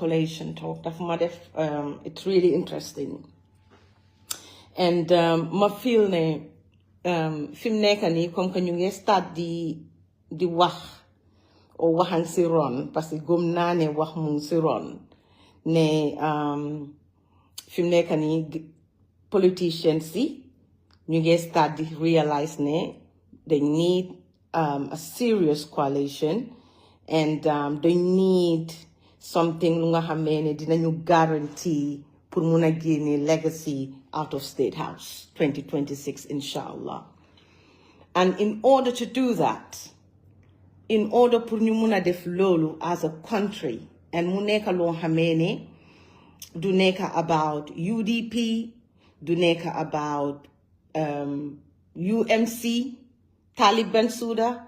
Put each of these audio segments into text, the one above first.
collation talk. It's really interesting. And ma feel ne film nekk ni comme que ñu ngi start di wax o waxan si ron parce que gëm naa ne wax mu si ron ne film nekk ni politicians si ñu ngi start di realize ne they need a serious coalition and they need something lu nga xamee ne dinañu guarantee pour mun a génne legacy out of State House 2026 inshallah. And in order to do that, in order pour ñu mun a def loolu as a country and mu nekk loo xamee ne du nekk about UDP, du nekk about UMC, Taliban Suda,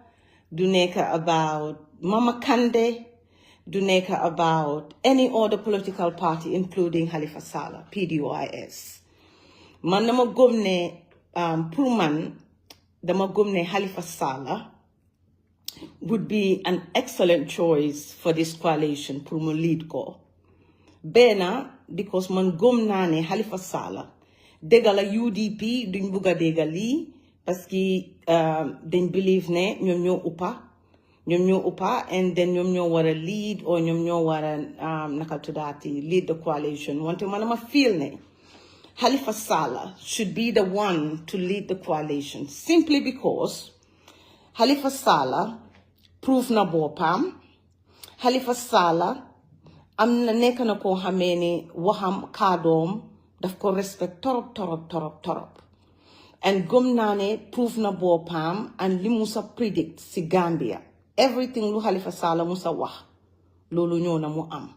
du nekk about Mama Kande, du nekk about any other political party, including Halifa Sallah, PDOIS. Man dama gëm ne pour man dama gëm ne Halifa Sallah would be an excellent choice for this coalition pour mu lead ko. Bena because man gëm naa ne Halifa Sallah dégga la UDP duñ bugga dégga lii parce que dañ believe ne ñoom ñoo uppa and then ñoom ñoo war a lead or ñoom ñoo war a naka tuddaati lead the coalition. Wante man ma feel ne Halifa Sallah should be the one to lead the coalition simply because Halifa Sallah prove na boppam. Halifa Sallah am na nekk na koo xamee ne waxam kaadoom daf ko respect torop and gëm naa ne prove na boppam and li musa predict si Gambia everything lu Halifa Sallah musa wax loolu ñëw na mu am.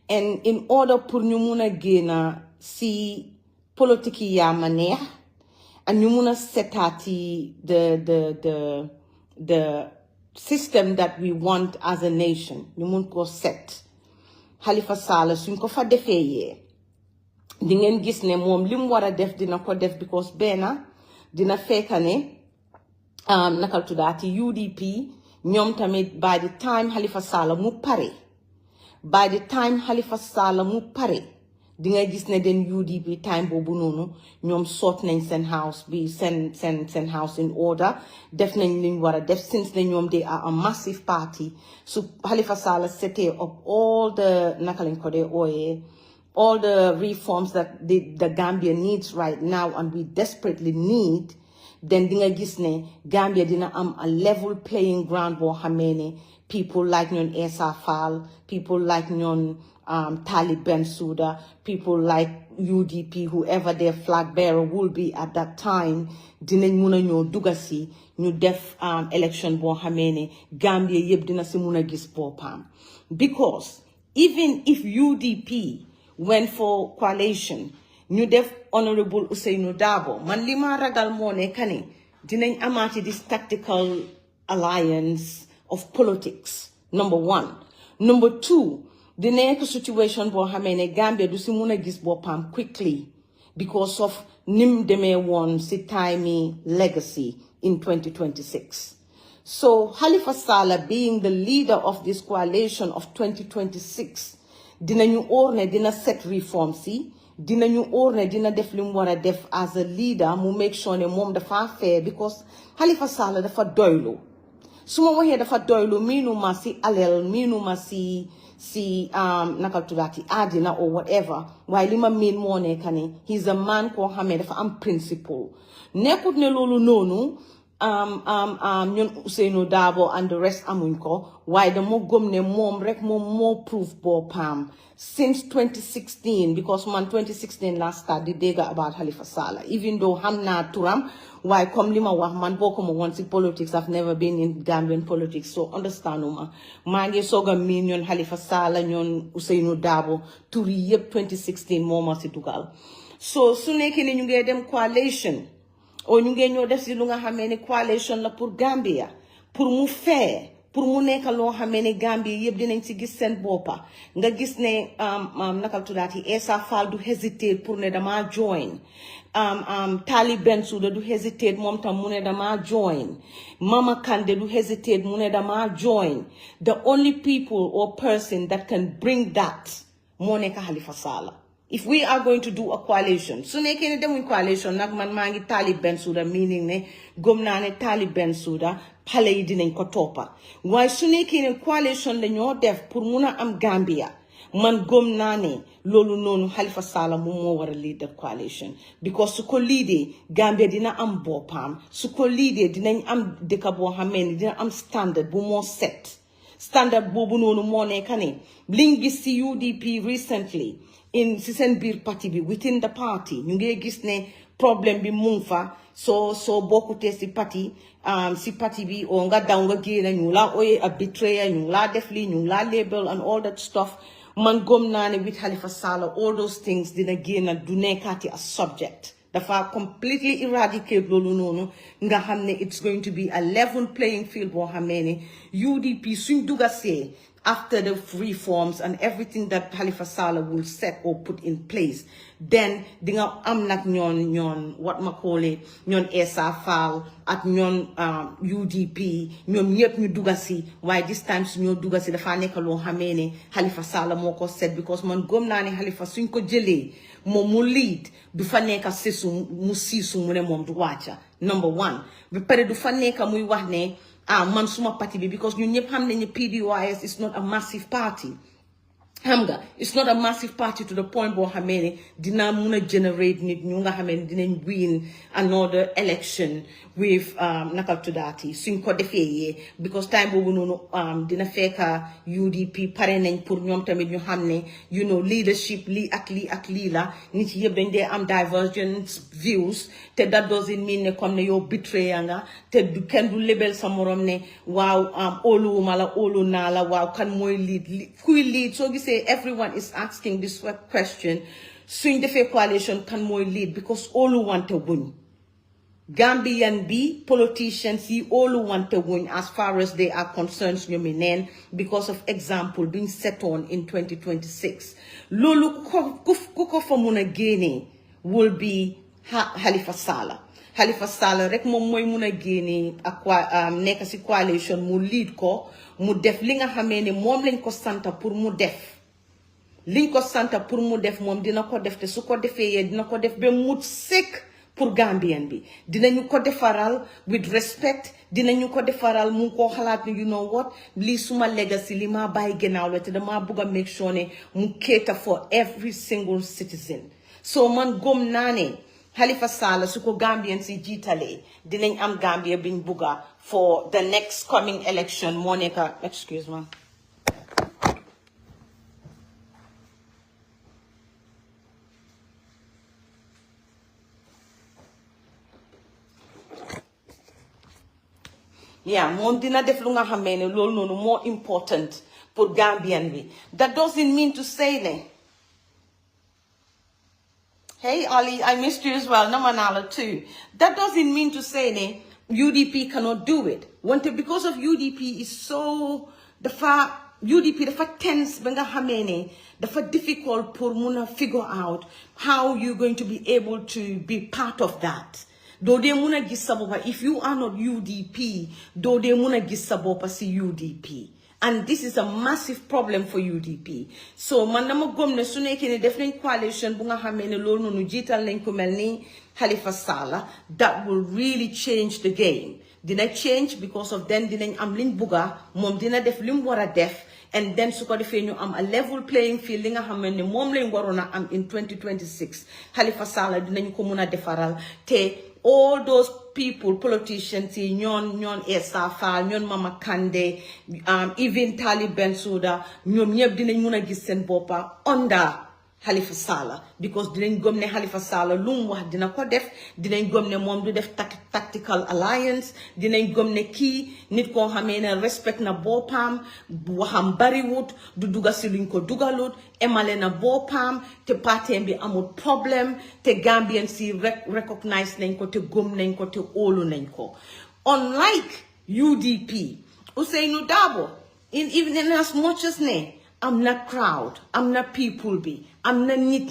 And in order pour ñu mun a génna si politique yi yaa ma neex and ñu mun a setaati the system that we want as a nation ñu mun ko set Halifa Sallah suñ ko fa defee yee di ngeen gis ne moom li mu war a def dina ko def because benn dina fekka ne nakal tuddaati UDP ñoom tamit by the time Halifa Sallah mu pare di nga gis ne den UDP time boobu noonu ñoom sort nañ seen house bi seen house in order def nañ liñ war a def since ne ñoom they are a massive party so Halifa Sallah setee up all the naka lañ ko dee ooyee all the reforms that the Gambia needs right now and we desperately need then di nga gis ne Gambia dina am a level playing ground boo xamee ne people like ñoon Essa Faal people like ñoon Taliban Suda, people like UDP, whoever their flag bearer will be at that time, dinañ muna ñoo duga si ñu def election bo xamee ne Gambia yëpp dina si muna gis boppam. Because even if UDP went for coalition, ñu def Honorable Ousainou Darboe, man li ma ragal moo ne kani dinañ amaati this tactical alliance of politics, number one. Number two, the next situation boo xamee ne Gambia du si mun a gis boppam quickly because of nim demee woon si timey legacy in 2026. So Halifa Sallah being the leader of this coalition of 2026 dinañu óor ne dina set reform si dinañu óor ne dina def li mu war a def as a leader mu make sure ne moom dafa fair because Halifa Sallah dafa doylu su ma waxee dafa doylu miinu ma si alel miinu ma si naka tuddaati àddina or whatever waaye li ma miin moo nekk ne he's a man koo xamee dafa am principle nekkut ne loolu noonu ñun Ousainou Darboe and the rest amuñ ko waaye dama gëm ne moom rek moom moo proof boppam since 2016 because man 2016 last start di dégg about Halifa Sallah even though xam naa turam waaye comme li ma wax man bokkuma woon si politics I've never been in Gambian politics so understanduma maa ngi soog a miin ñoon Halifa Sallah ñoon Ousainou Darboe tur yi yëpp 2016 moo ma si dugal so su nekkee ne ñu ngi dem coalition o ñu ngi ñoo def si lu nga xamee ne coalition la pour Gambia pour mu fair pour mu nekk loo xamee ne Gambie yëpp dinañ ci gis seen boppa nga gis ne nakal tuddaati Essa Faal du hesitate pour ne dama join Tali Bensouda du hesitate moom tam mu ne dama join Mama Kandeh du hesitate mu ne dama join the only people or person that can bring that moo nekk Halifa Sallah. If we are going to do a coalition, so nekkee ne demuñ coalition nag man maa ngi Tali Bensouda meaning ne gëm naa ne Tali Bensouda xale yi dinañ ko toppa waaye su nekkee ne coalition la ñoo def pour mun a am Gambia man gëm naa ne loolu noonu Halifa Sallah moom moo war a lead the coalition because su ko leadee Gambia dina am boppam su ko leadee dinañ am dëkk boo xamee ne dina am standard bu moo set standard boobu noonu moo nekk ne liñ gis ci UDP recently in si seen biir parti bi within the party ñu ngi gis ne problème bi mu ngi fa soo bokkutee si parti bi o nga daw nga génn ñu la ooyee a betrayer ñu la def lii ñu la label and all that stuff man gëm naa ne with Halifa Sallah all those things dina génn du nekkaati a subject dafa completely eradicate loolu noonu nga xam ne it's going to be a level playing field boo xamee ne UDP suñ dugasee after the reforms and everything that Halifa Sallah will set or put in place, then dinga am nak ñoon what ma call it ñoon Essa Faal at ñoon UDP ñoom ñëpp ñu dugasi waaye this time su ñoo dugasi dafa nekk loo xamee ne Halifa Sallah moo ko set because man gëm naa ne Halifa suñ ko jëlee moom mu lead du fa nekk mu siisu mu ne moom du wàcca number one ba pare du fa nekk muy wax ne man suma party bi because ñun ñëpp xam nañu PDOIS is not a massive party xam nga it's not a massive party to the point boo xamee ne dina mun a generate nit ñu nga xamee ne dinañ win another election with nakal tuddaati suñ ko defee yee because time boobu noonu dina fekka UDP pare nañ pour ñoom tamit ñu xam ne you know leadership lii ak lii la nit yëpp dañ dee am divergent views te that doesn't mean ne comme ne yow betrayer nga te du kenn du label sa morom ne waaw óoluwuma la óolu naa la waaw kan mooy lead kuy lead soo gisee everyone is asking this question suñ defee coalition kan mooy lead because óolu wante wuñ Gambian bi politicians yi óolu wante wuñ as far as they are concerned ñoomi neen because of example being set on in 2026 loolu ku ko fa mun a génnee will be Halifa Sallah Halifa Sallah rek moom mooy mun a génnee ak nekk si coalition mu lead ko mu def li nga xamee ne moom lañ ko santa pour mu def liñ ko santa pour mu def moom dina ko def te su ko defee yee dina ko def ba mut sëkk pour Gambian bi dinañu ko defaral with respect dinañu ko defaral mu ko xalaat ni you know what lii suma legacy li ma bàyyi gannaaw la te dama bëgg a make sure ne mu cater for every single citizen so man gëm naa ne Halifa Sallah su ko Gambian si jiitalee dinañ am Gambia biñ bugga for the next coming election moo nekk excuse me yeah moom dina def lu nga xamee ne loolu noonu more important pour Gambian bi that doesn't mean to say ne hey Ali I missed you as well Namanala too that doesn't mean to say ne UDP cannot do it wante because of UDP is so UDP dafa tense ba nga xamee ne dafa difficult pour mun a figure out how you're going to be able to be part of that doo dee mun a gis sa boppa if you are not UDP doo dee mun a gis sa boppa si UDP and this is a massive problem for UDP so man dama gëm ne su nekkee ne def nañ coalition bu nga xamee ne loolu noonu jiital nañ ko mel ni Halifa Sallah that will really change the game dina change because of then dinañ am liñ bugga moom dina def lim war a def and then su ko defee ñu am a level playing field li nga xam ne moom lañ waroon a am in 2026 Halifa Sallah dinañ ko mun a defaral te all those people, politicians, ñoon Essa Faal, ñoon Mama Kandeh, even Tali Bensouda, ñoom ñëpp dinañ mun a gis seen boppa under Halifa Sallah because dinañ gëm ne Halifa Sallah lu mu wax dina ko def dinañ gëm ne moom du def tactical alliance dinañ gëm ne kii nit koo xamee ne respect na boppam waxam bariwut du duga si luñ ko dugalut emale na boppam te partem bi amul problème te Gambian si recognize nañ ko te gëm nañ ko te óolu nañ ko unlike UDP Ousainou Darboe, even in as much as ne, I'm not crowd, I'm not people be, I'm not nit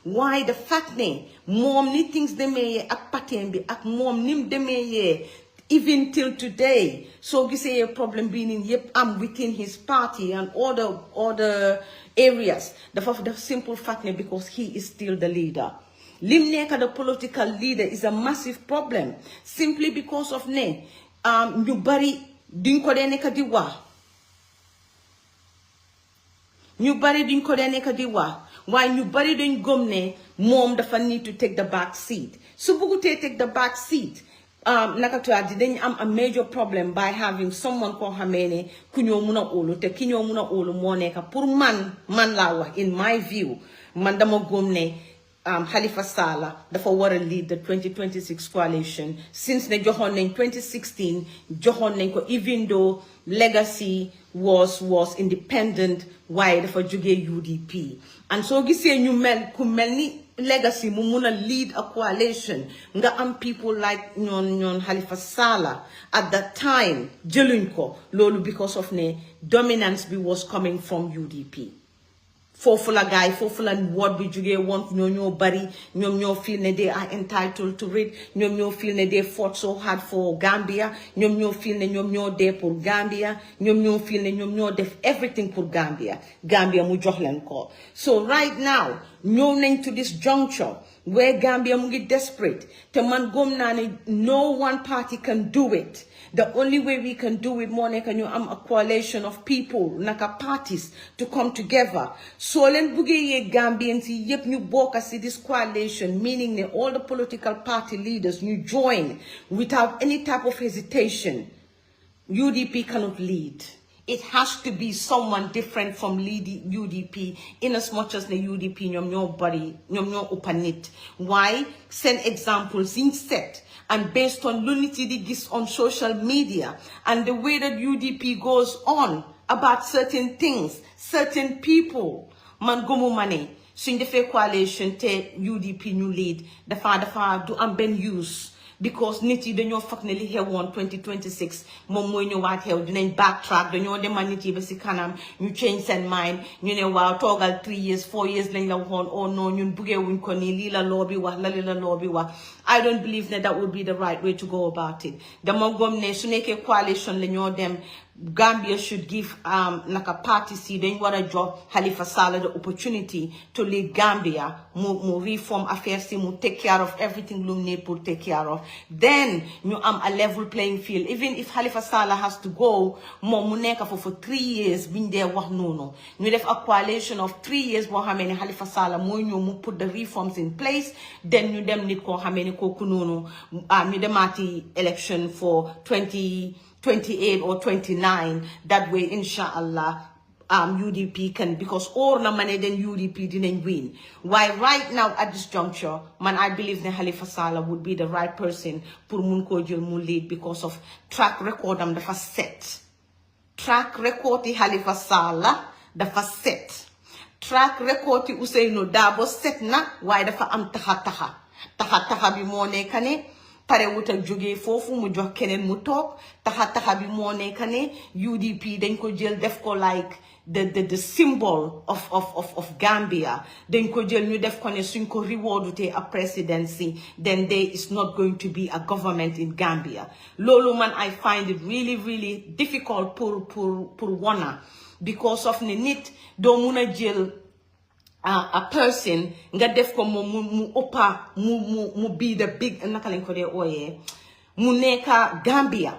why the fact ne, mom ni things de meye ak paten bi ak mom nim de meye even till today. So you say a problem being in yep, I'm within his party and other areas. The simple fact ne, because he is still the leader. Lim neka the political leader is a massive problem simply because of ne ñu bari duñ ko dee nekk di wax ñu bari duñ ko dee nekk di wax waaye ñu bari dañ gëm ne moom dafa need to take the back seat su bëggutee take the back seat naka tuwaat dañ am a major problem by having someone koo xamee ne ku ñoo mun a óolu te ki ñoo mun a óolu moo nekk pour man laa wax in my view man dama gëm ne Halifa Sallah dafa war a lead the 2026 coalition since ne joxoon nañ 2016 joxoon nañ ko even though legacy was independent waaye dafa jógee UDP and so gisee ñu mel ku mel ni legacy mu mun a lead a coalition nga am people like ñoon Halifa Sallah at that time jëluñ ko loolu because of ne dominance bi was coming from UDP foofu la gaay foofu la woot bi jógee woon ñoo bari ñoom ñoo feel ne they are entitled to it ñoom ñoo feel ne they fought so hard for Gambia ñoom ñoo feel ne ñoom ñoo dee pour Gambia ñoom ñoo feel ne ñoom ñoo def everything pour Gambia mu jox leen ko so right now ñëw nañ to this juncture where Gambia mu ngi desperate te man gëm naa ne no one party can do it. The only way we can do it, Monica, you am a coalition of people, naka parties, to come together. So len buge Gambians, yep, you boka see this coalition, meaning that all the political party leaders, you join without any type of hesitation. UDP cannot lead. It has to be someone different from leading UDP, in as much as the UDP, nobody, open it. Why? Send examples in set. And based on lunity this on social media and the way that UDP goes on about certain things, certain people, man gomu mane, suñ defé coalition te UDP ñu lead, dafa do am ben use. Because nit yi dañoo fak ne li xewoon 2026 moom mooy ñëwaat xew dinañ backtrack dañoo demal nit yi ba si kanam ñu change seen mind ñu ne waaw toogal 3 years 4 years lañ la waxoon oh no ñun buggee wuñ ko nii lii la loo bi wax la li la loo bi wax I don't believe that would be the right way to go about it dama gom ne su nekkee coalition la ñoo dem Gambia should give like a party see dañ war a jox Halifa Sallah the opportunity to lead Gambia mu reform affairs mu take care of everything lu need pour take care of then ñu am a level playing field even if Halifa Sallah has to go moom mu nekk for 3 years biñ dee wax noonu ñu def a coalition of 3 years boo xamee ne Halifa Sallah mooy ñëw mu put the reforms in place then ñu dem nit koo xamee ne kooku noonu ñu demaati election for 28 or 29 that way inshallah UDP can because all na money then UDP didn't win why right now at this juncture man I believe that Halifa Sallah would be the right person pour mun ko jël mu lead because of track record am dafa set track record yi Halifa Sallah dafa set track record yi Ousainou Darboe set na waaye dafa am taxa bi moo nekk ne pare wut ak jógee foofu mu jox keneen mu toog taxa bi moo nekk ne UDP dañ ko jël def ko like the symbol of Gambia dañ ko jël ñu def ko ne suñ ko rewardute a presidency then there is not going to be a government in Gambia loolu man I find it really difficult pour wana because of ne nit doo mun a jël a person nga def ko mu opa mu be the big naka lañ ko dee ooyee mu nekka Gambia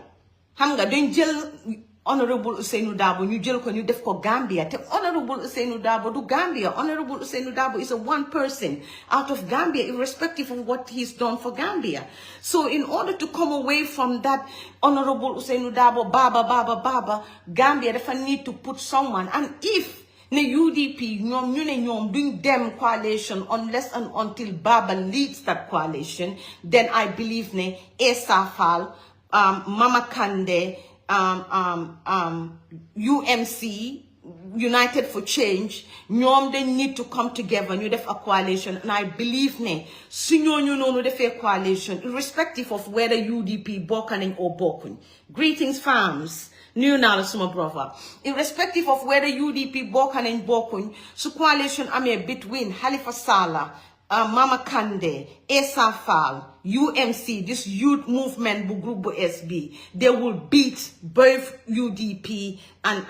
xam nga dañ jël Honorable Ousainou Darboe ñu jël ko ñu def ko Gambia te Honorable Ousainou Darboe du Gambia Honorable Ousainou Darboe is a one person out of Gambia irrespective of what he's done for Gambia so in order to come away from that Honorable Ousainou Darboe Baba Gambia dafa need to put someone and if ne UDP ñoom ñu ne ñoom duñ dem coalition unless and until Baba leads that coalition then I believe ne Essa Faal Mama Kandeh UMC United for Change ñoom they need to come together ñu def a coalition and I believe ne su ñooñu noonu defee coalition irrespective of whether UDP bokk nañ or bokkuñ greetings farms New naa la suma brother. Irrespective of whether UDP bokk nañ bokkuñ su coalition amee between Halifa Sallah, Mama Kandeh, Essa Faal, UMC, this youth movement bu group bu SB, they will beat both UDP and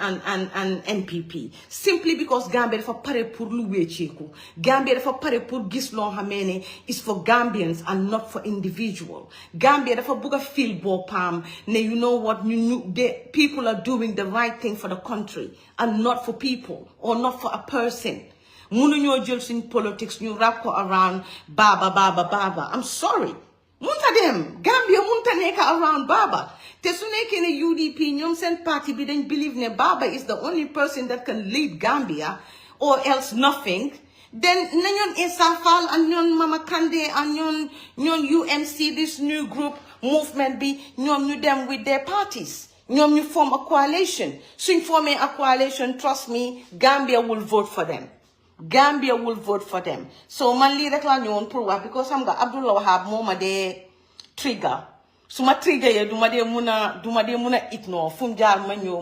NPP. Simply because Gambia dafa pare pour lu wécceeku. Gambia dafa pare pour gis loo xamee ne is for Gambians and not for individual. Gambia dafa bugg feel boppam ne you know what, people are doing the right thing for the country and not for people or not for a person. Mënuñoo jël suñ politics ñu wrap ko around Baba. I'm sorry. Munta dem Gambia munta nekk around Baba. Te su nekkee ne UDP ñoom seen party bi dañ believe ne Baba is the only person that can lead Gambia or else nothing. Then nañoon Essa Faal and ñoon Mama Kandeh and ñoon UMC, this new group movement bi ñoom ñu dem with their parties. ñoom ñu form a coalition. Suñ formé a coalition, trust me, Gambia will vote for them. Gambia will vote for them. So man li rek la ñëwoon pour wax because xam nga Abdullah Wahab moo ma dee trigger. Su ma trigger ye duma dee mun a ignore fu mu jaar ma ñëw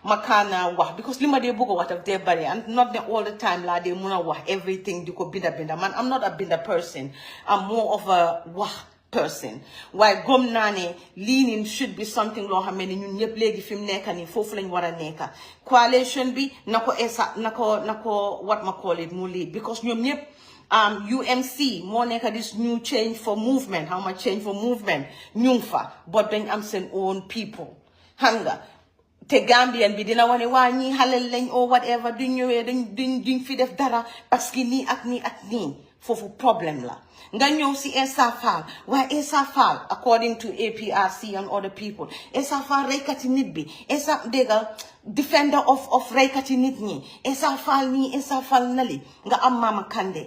ma kaana wax because li ma dee bëgg a wax daf dee bari and not all the time laa dee mun a wax everything di ko binda man I'm not a binda person. I'm more of a wax person. Why gom nane leaning should be something lo xamene ñun ñep legi fim nekka ni fofu lañ wara nekka coalition bi nako what ma call it mu lead because ñom ñep UMC mo nekka this new change for movement how much change for movement ñu fa but dañ am seen own people hanga te Gambian bi dina wane waa ñi halal lañ or whatever duñ ñëwé duñ fi def dara parce que ni ak ni fofu problème la nga ñëw si Essa Faal waaye Essa Faal according to APRC and other people Essa Faal reykati nit bi Essa déggal defender of reykati nit ñi Essa Faal nii Essa Faal nali nga am Mama Kandeh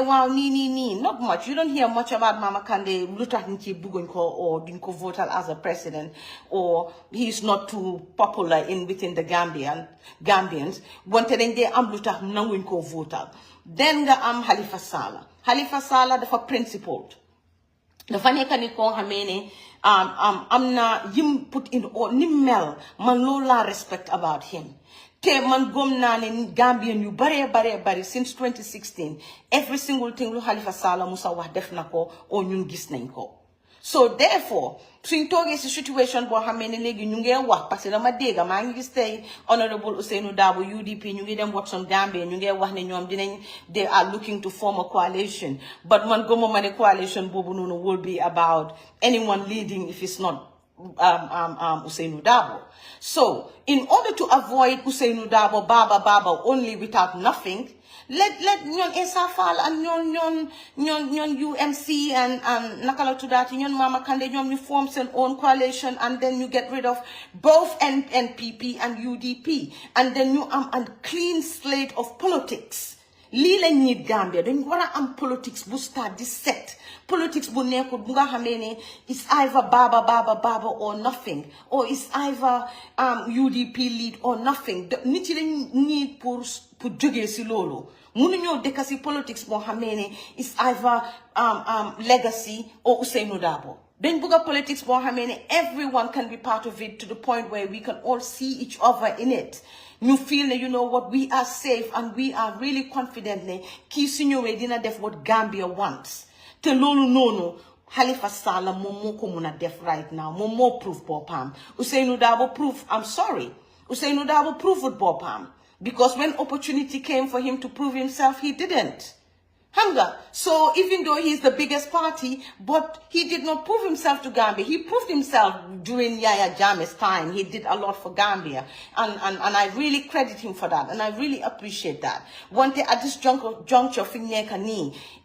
waaw nii not much you don't hear much about Mama Kandeh lu tax nit ci bëgguñ ko or duñ ko votal as a president or he's not too popular within the Gambians wante dañ dee am lu tax nanguñ ko votal. Then nga am Halifa Sallah dafa principled dafa nekk nit ko xamee ne am na yim put in or ni mel man loolu laa respect about him te man gom naa ne Gambian yu bare since 2016 every single thing lu Halifa Sallah musa wax def na ko o ñun gis nañ ko so therefore suñ toogee si situation boo xamee ne léegi ñu ngee wax parce que dama dégg maa ngi gis tey honorable Ousainou Darboe UDP ñu ngi dem Watson Gambia ñu ngee wax ne ñoom they are looking to form a coalition but man gëmuma ma ne coalition boobu noonu will be about anyone leading if it's not Ousainou Darboe. So in order to avoid Ousainou Darboe Baba only without nothing, let ñoon Essa Faal and ñoon UMC and nakala tuddaati ñoon Mama Kandeh ñoom ñu form seen own coalition and then you get rid of both NPP and UDP and then you am a clean slate of politics. Lii lañ need Gambia dañ war a am politics bu start di set politics bu nekkul bu nga xamee ne it's either Baba or nothing or it's either UDP lead or nothing nit yi dañ need pour jógee si loolu mënuñoo dëkk si politics boo xamee ne it's either legacy or Ousainou Darboe dañ bëgg a politics boo xamee ne everyone can be part of it to the point where we can all see each other in it. You feel that you know what, we are safe and we are really confident ne kii su ñëwee dina def what Gambia wants te loolu noonu Halifa Sallah moom moo ko mun a def right now moom moo proof boppam Ousainou Darboe proof I'm sorry Ousainou Darboe proved boppam because when opportunity came for him to prove himself he didn't. So even though he's the biggest party, but he did not prove himself to Gambia. He proved himself during Yaya Jammeh's time. He did a lot for Gambia. And I really credit him for that. And I really appreciate that. One day at this juncture,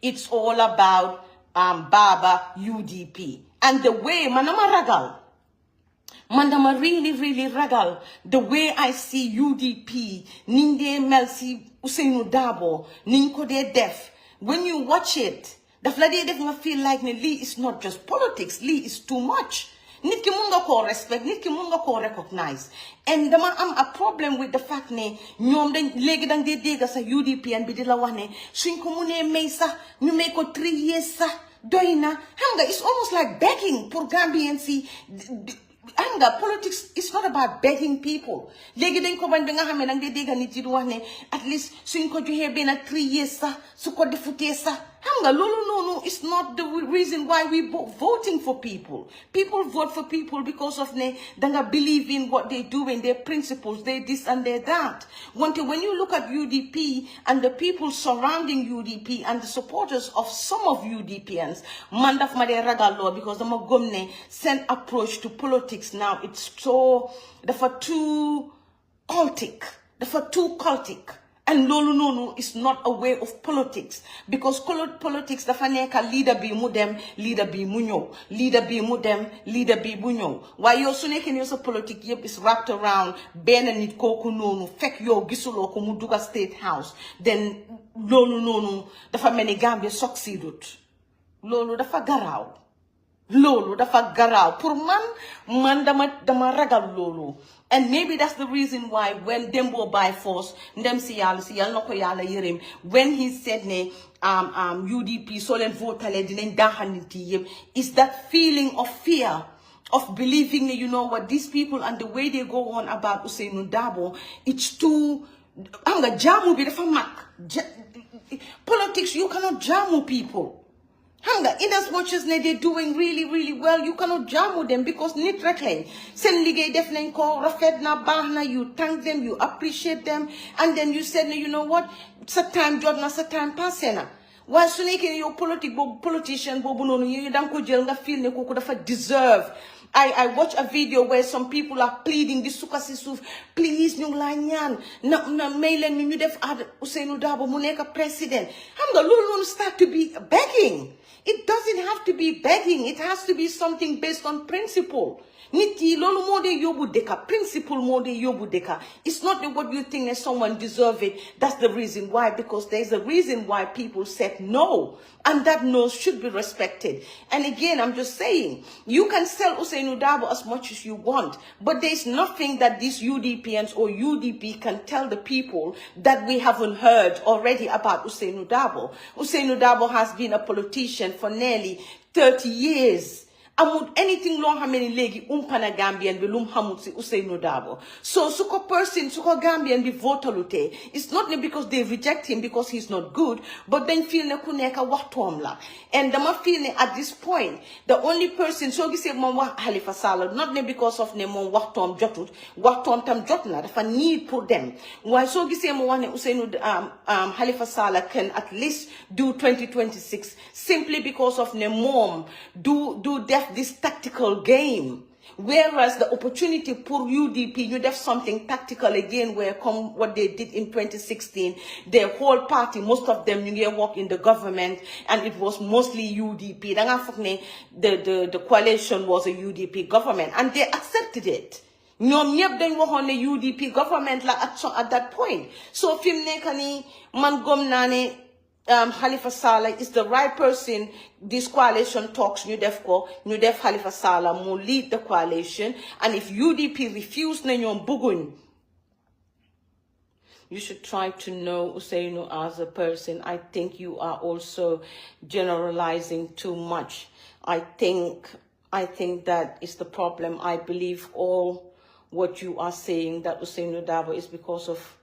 it's all about Baba UDP. And the way, Manama Ragal, Mandama really ragal the way I see UDP, Ninde Melsi Ousainou Darboe, Ninko de Def. When you watch it, the flooded def feel like Lee is not just politics. Lee is too much. Nit ki munga ko respect, nit ki munga ko recognize. And dama am a problem with the fact ne ñoom dañ léegi dang dee dégg sa UDP and bi di la wax ne suñ ko munee may sax ñu may ko 3 years sax doy na xam nga it's almost like begging pour Gambians si Anger, politics is not about begging people. Legi dañ ko bañ bi nga xamé nak day dégg nit yi di wax né at least suñ ko joxé ben 3 years sax su ko defutee sax xam nga lolu nonu is not the reason why we voting for people. People vote for people because of ne danga believe in what they doing, their principles, they this and they that. When you look at UDP and the people surrounding UDP and the supporters of some of UDPians, man daf ma dey ragal lo because dama gom ne seen approach to politics now it's so too cultic. And no, it's not a way of politics. Because politics, the faneka leader be mudem, leader be munyo. Leader be mudem, leader be munyo. Why you're so making your politics is wrapped around Ben and it koku no, fek yo gisulo kumuduga state house. Then no, the family Gambia succeeded. Lolo the fagarao. Lolo dafa garaaw pour man dama ragal lolo. And maybe that's the reason why when Dembo by force ndem si yalla nako yalla yerim when he said ne UDP so len votale dinañ daxal nit yi is that feeling of fear of believing you know what these people and the way they go on about Ousainou Darboe it's too am nga jamu bi dafa mak politics you cannot jamu people. In as much as they're doing really well, you cannot jam with them because nit rek lañ sen liggéey def nañ ko rafet na baax na you thank them, you appreciate them, and then you said you know what sa time jot na sa time passé na waaye su nekkee yow politician boobu noonu yow danga ko jël nga feel ne kooku dafa deserve. I watch a video where some people are pleading this sukasi suuf please ñu la ñaan na may leen ñu def Ousainou Darboe mu nekk president xam nga loolu start to be begging. It doesn't have to be begging. It has to be something based on principle. Niti lolu mo de yobu deka principle mo de yobu deka. It's not what you think that someone deserve it. That's the reason why. Because there's a reason why people said no. And that no should be respected. And again, I'm just saying, you can sell Ousainou Darboe as much as you want. But there's nothing that these UDPians or UDP can tell the people that we haven't heard already about Ousainou Darboe. Ousainou Darboe has been a politician for nearly 30 years. Amut anything long how many legi umpana Gambian be lum hamut si Ousainou Darboe. So suko person, suko Gambian be votalute. It's not because they reject him because he's not good, but then feel ne kuneka wahtom la. And dama feel ne at this point, the only person so gise mon wah Halifa Sallah, not ne because of ne mon wahtom jotut, wahtom tam jotna, dafa need for them. Why so gise mon wane Ousainou Halifa Sallah can at least do 2026 simply because of ne mom do this tactical game. Whereas the opportunity for UDP, you def something tactical again, where come what they did in 2016, their whole party, most of them you work in the government, and it was mostly UDP. The coalition was a UDP government, and they accepted it. ñoom ñëpp dañ waxoon ne UDP government la at that point. So fi mu nekk nii man gom naa ne Halifa Sallah is the right person. This coalition talks, ñu def Halifa Sallah mu lead the coalition. And if UDP refuse na ñoom bëgguñ, you should try to know Ousainou as a person. I think you are also generalizing too much. I think that is the problem. I believe all what you are saying that Ousainou Darboe is because of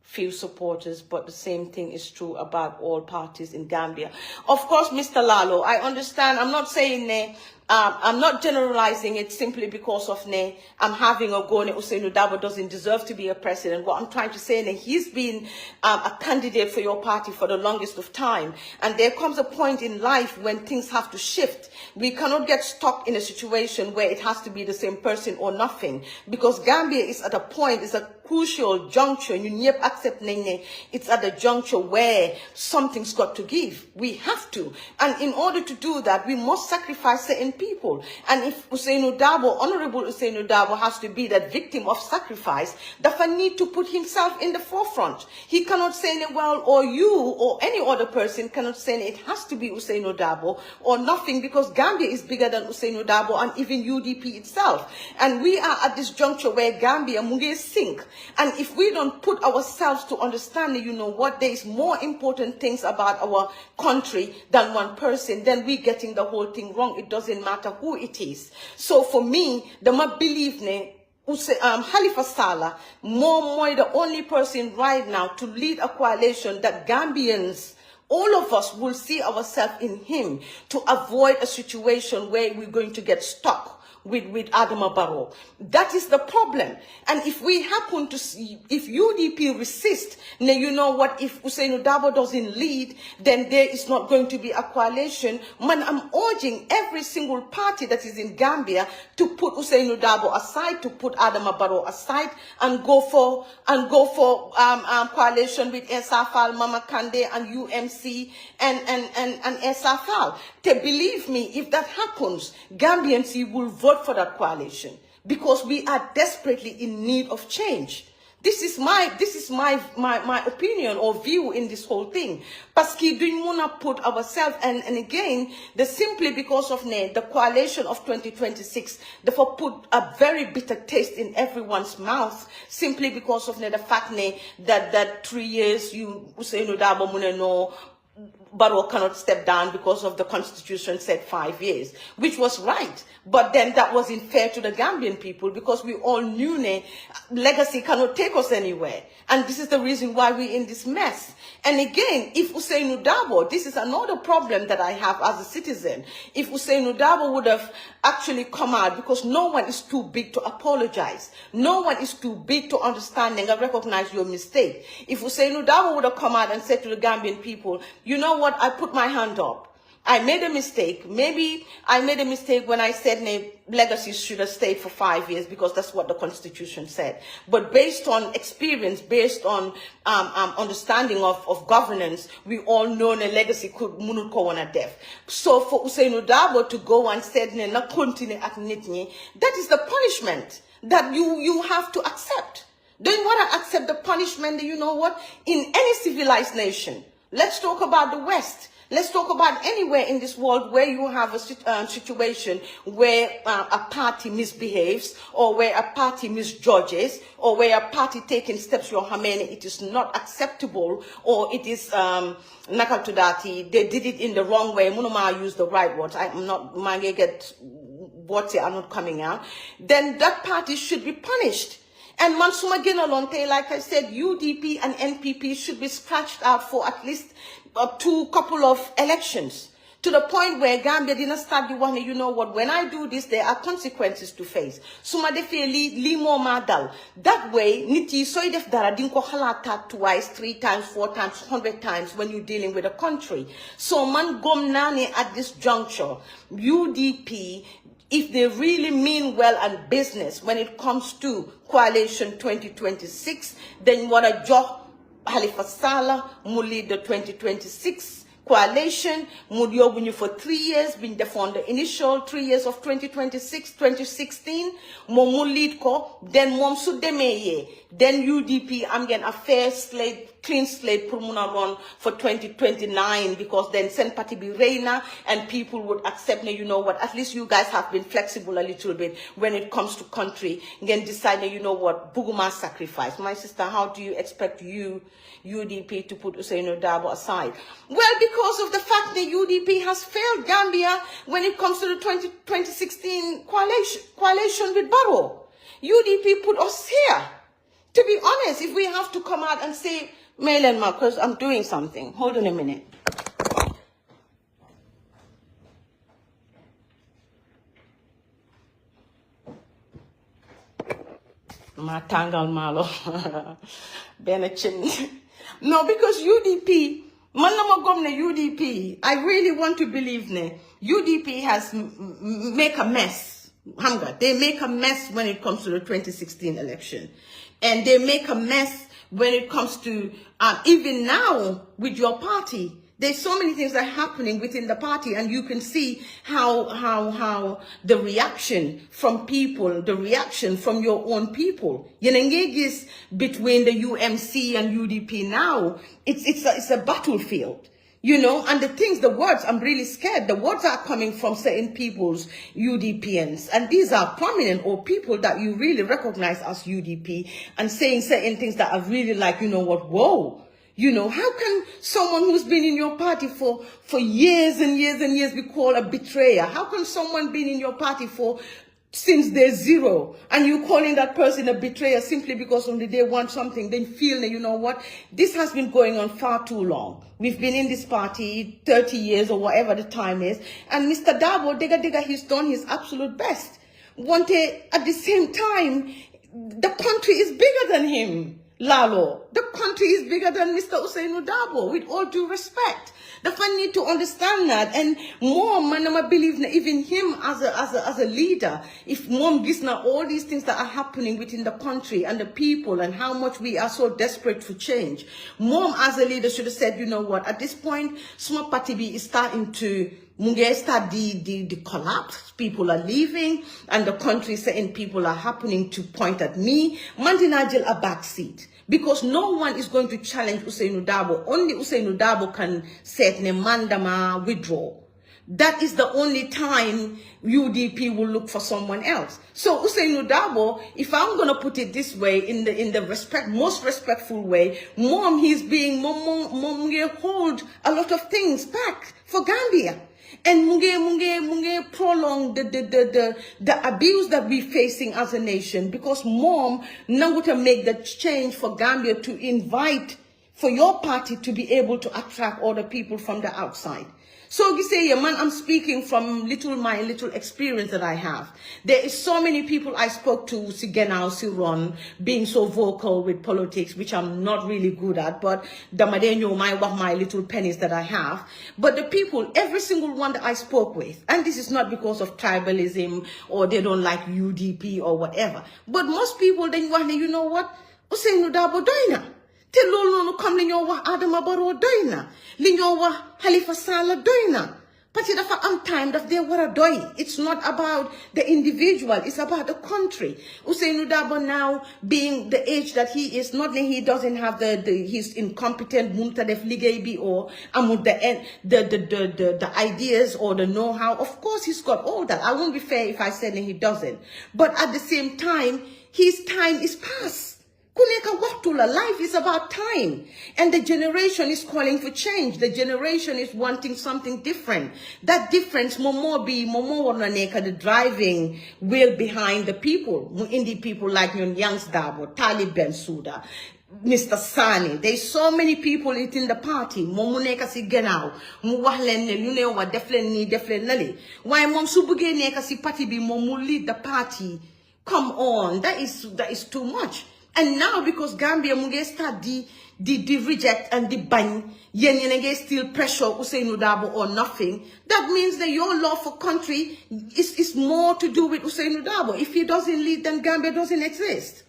few supporters, but the same thing is true about all parties in Gambia. Of course, Mr. Lalo, I understand. I'm not saying I'm not generalizing it simply because of I'm having a go. Ousainou Darboe doesn't deserve to be a president. What I'm trying to say, he's been a candidate for your party for the longest of time, and there comes a point in life when things have to shift. We cannot get stuck in a situation where it has to be the same person or nothing, because Gambia is at a point, it's a crucial juncture. You never accept it's at a juncture where something's got to give. We have to, and in order to do that, we must sacrifice certain people. And if Ousainou Darboe, Honorable Ousainou Darboe, has to be that victim of sacrifice, Dafa need to put himself in the forefront. He cannot say, well, or you or any other person cannot say it has to be Ousainou Darboe or nothing, because Gambia is bigger than Ousainou Darboe and even UDP itself. And we are at this juncture where Gambia munge sink. And if we don't put ourselves to understand, you know what, there is more important things about our country than one person, then we're getting the whole thing wrong. It doesn't matter who it is. So for me, the ma believe ne Halifa Sallah, more the only person right now to lead a coalition that Gambians, all of us, will see ourselves in him to avoid a situation where we're going to get stuck with Adama Barrow. That is the problem. And if we happen to see, if UDP resist, now you know what, if Usainu Dabo doesn't lead, then there is not going to be a coalition. Man, I'm urging every single party that is in Gambia to put Usainu Dabo aside, to put Adama Barrow aside, and go for coalition with SFL, Mama Kande, and UMC, and SFL. Believe me, if that happens, Gambians will vote for that coalition because we are desperately in need of change. This is my opinion or view in this whole thing. Parce que we want to put ourselves, and again, simply because of the coalition of 2026, therefore put a very bitter taste in everyone's mouth, simply because of the fact that 3 years you say no dabo muneno Barrow cannot step down because of the constitution said 5 years, which was right. But then that wasn't fair to the Gambian people because we all knew legacy cannot take us anywhere. And this is the reason why we're in this mess. And again, if Usainu Dabo, this is another problem that I have as a citizen. If Usainu Dabo would have actually come out, because no one is too big to apologize. No one is too big to understand and recognize your mistake. If Usainu Dabo would have come out and said to the Gambian people, you know what, I put my hand up. I made a mistake. Maybe I made a mistake when I said legacy should have stayed for 5 years because that's what the constitution said. But based on experience, based on understanding of governance, we all know the legacy could munut ko wana def. So for Usainu Dabo to go and say na continue at nitni, that is the punishment that you have to accept. Don't want to accept the punishment. You know what? In any civilized nation, let's talk about the West. Let's talk about anywhere in this world where you have a situation where a party misbehaves, or where a party misjudges, or where a party taking steps it is not acceptable, or it is nakatudati, they did it in the wrong way. Munuma use the right words. I'm not get words are not coming out. Then that party should be punished. And Mansuma Ginalonte, like I said, UDP and NPP should be scratched out for at least couple of elections, to the point where Gambia didn't start the one, you know what, when I do this, there are consequences to face. Suma defe li mo madal. That way, niti soy def dara dinko halata twice, 3 times, 4 times, 100 times when you're dealing with a country. So man gom nani at this juncture, UDP, if they really mean well and business when it comes to coalition 2026, then what a job Halifa Sallah will lead the 2026 coalition, Mudiobunyu for 3 years, been there for the initial 3 years of 2026, 2016, Momu lead ko, then Momsu Demeye, then UDP, I'm getting a fair slate, clean slate, Purmuna run for 2029, because then Sen Party be Reina, and people would accept, you know what, at least you guys have been flexible a little bit when it comes to country, then decide, you know what, Buguma sacrifice. My sister, how do you expect UDP to put Usainu Dabo aside? Well, because of the fact that UDP has failed Gambia when it comes to the 2016 coalition with Barrow. UDP put us here. To be honest, if we have to come out and say, Mail and Marcus, I'm doing something. Hold on a minute. Matangal malo. Benachin. No, because UDP, Manama Gomne UDP, I really want to believe UDP has make a mess. They make a mess when it comes to the 2016 election. And they make a mess when it comes to, even now with your party. There's so many things that are happening within the party, and you can see how the reaction from people, the reaction from your own people. Yenengegis between the UMC and UDP now, it's a battlefield. You know, and the words, I'm really scared. The words are coming from certain people's UDPians. And these are prominent or people that you really recognize as UDP, and saying certain things that are really like, you know what, whoa. You know, how can someone who's been in your party for years and years and years be called a betrayer? How can someone been in your party since day zero, and you calling that person a betrayer simply because only they want something, then feel that, you know what, this has been going on far too long. We've been in this party 30 years or whatever the time is, and Mr. Dabo, he's done his absolute best. At the same time, the country is bigger than him, Lalo. The country is bigger than Mr. Ousainou Darboe, with all due respect. The fan need to understand that, and mom, I believe even him as a leader, if mom gets now all these things that are happening within the country and the people and how much we are so desperate for change, mom as a leader should have said, you know what, at this point, small party B is starting to start the collapse. People are leaving, and the country saying people are happening to point at me. Mandinajil a backseat. Because no one is going to challenge Ousainou Darboe. Only Ousainou Darboe can set ne mandama withdraw. That is the only time UDP will look for someone else. So Ousainou Darboe, if I'm going to put it this way, in the most respectful way, mom hold a lot of things back for Gambia. And munge prolong the abuse that we're facing as a nation, because mom now to make the change for Gambia to invite for your party to be able to attract other people from the outside. So you say, yeah, man, I'm speaking from my little experience that I have. There is so many people I spoke to, Sigenau, Siron, being so vocal with politics, which I'm not really good at, but my little pennies that I have. But the people, every single one that I spoke with, and this is not because of tribalism or they don't like UDP or whatever, but most people, then you know what? Ousainou Darboe doina. Te lolo no kam li ñoo wax Adama Barrow doy na li ñoo wax Halifa Sallah doy na parce que dafa am time daf dee war a doy. It's not about the individual, it's about the country. Ousainou Darboe now being the age that he is, not that he doesn't have he's incompetent munta def liggéey bi or amul the ideas or the know-how. Of course he's got all that. I won't be fair if I said that he doesn't, but at the same time his time is past. Life is about time, and the generation is calling for change. The generation is wanting something different. That difference, the driving wheel behind the people. Indie people like Youngs Darboe, Talib Bensouda, Mr. Sani. There's so many people in the party. Momuneka si genau. Muwahlen you know what definitely. Why mom subuge neka si party be momu lead the party? Come on, that is too much. And now, because Gambia munge start the reject and the ban, yen still pressure Ousainou Darboe or nothing, that means that your love for country is more to do with Ousainou Darboe. If he doesn't lead, then Gambia doesn't exist.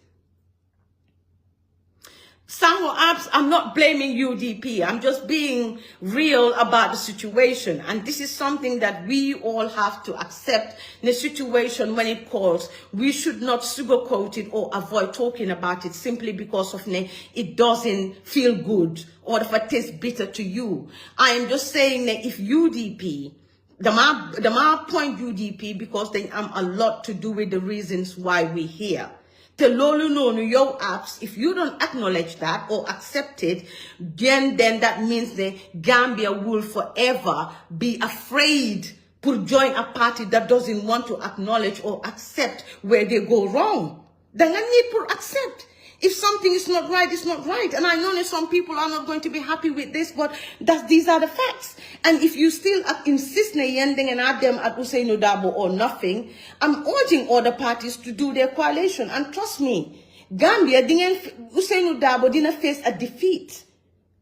Sango Abs, I'm not blaming UDP. I'm just being real about the situation. And this is something that we all have to accept in a situation when it calls. We should not sugarcoat it or avoid talking about it simply because of it doesn't feel good or if it tastes bitter to you. I am just saying that if UDP, the ma point UDP because they have a lot to do with the reasons why we're here. Your apps, if you don't acknowledge that or accept it, then that means that Gambia will forever be afraid to join a party that doesn't want to acknowledge or accept where they go wrong. Then I need to accept. If something is not right, it's not right. And I know that some people are not going to be happy with this, but these are the facts. And if you still insist na yending and add them at Ousainou Darboe or nothing, I'm urging other parties to do their coalition. And trust me, Gambia, Ousainou Darboe didn't face a defeat.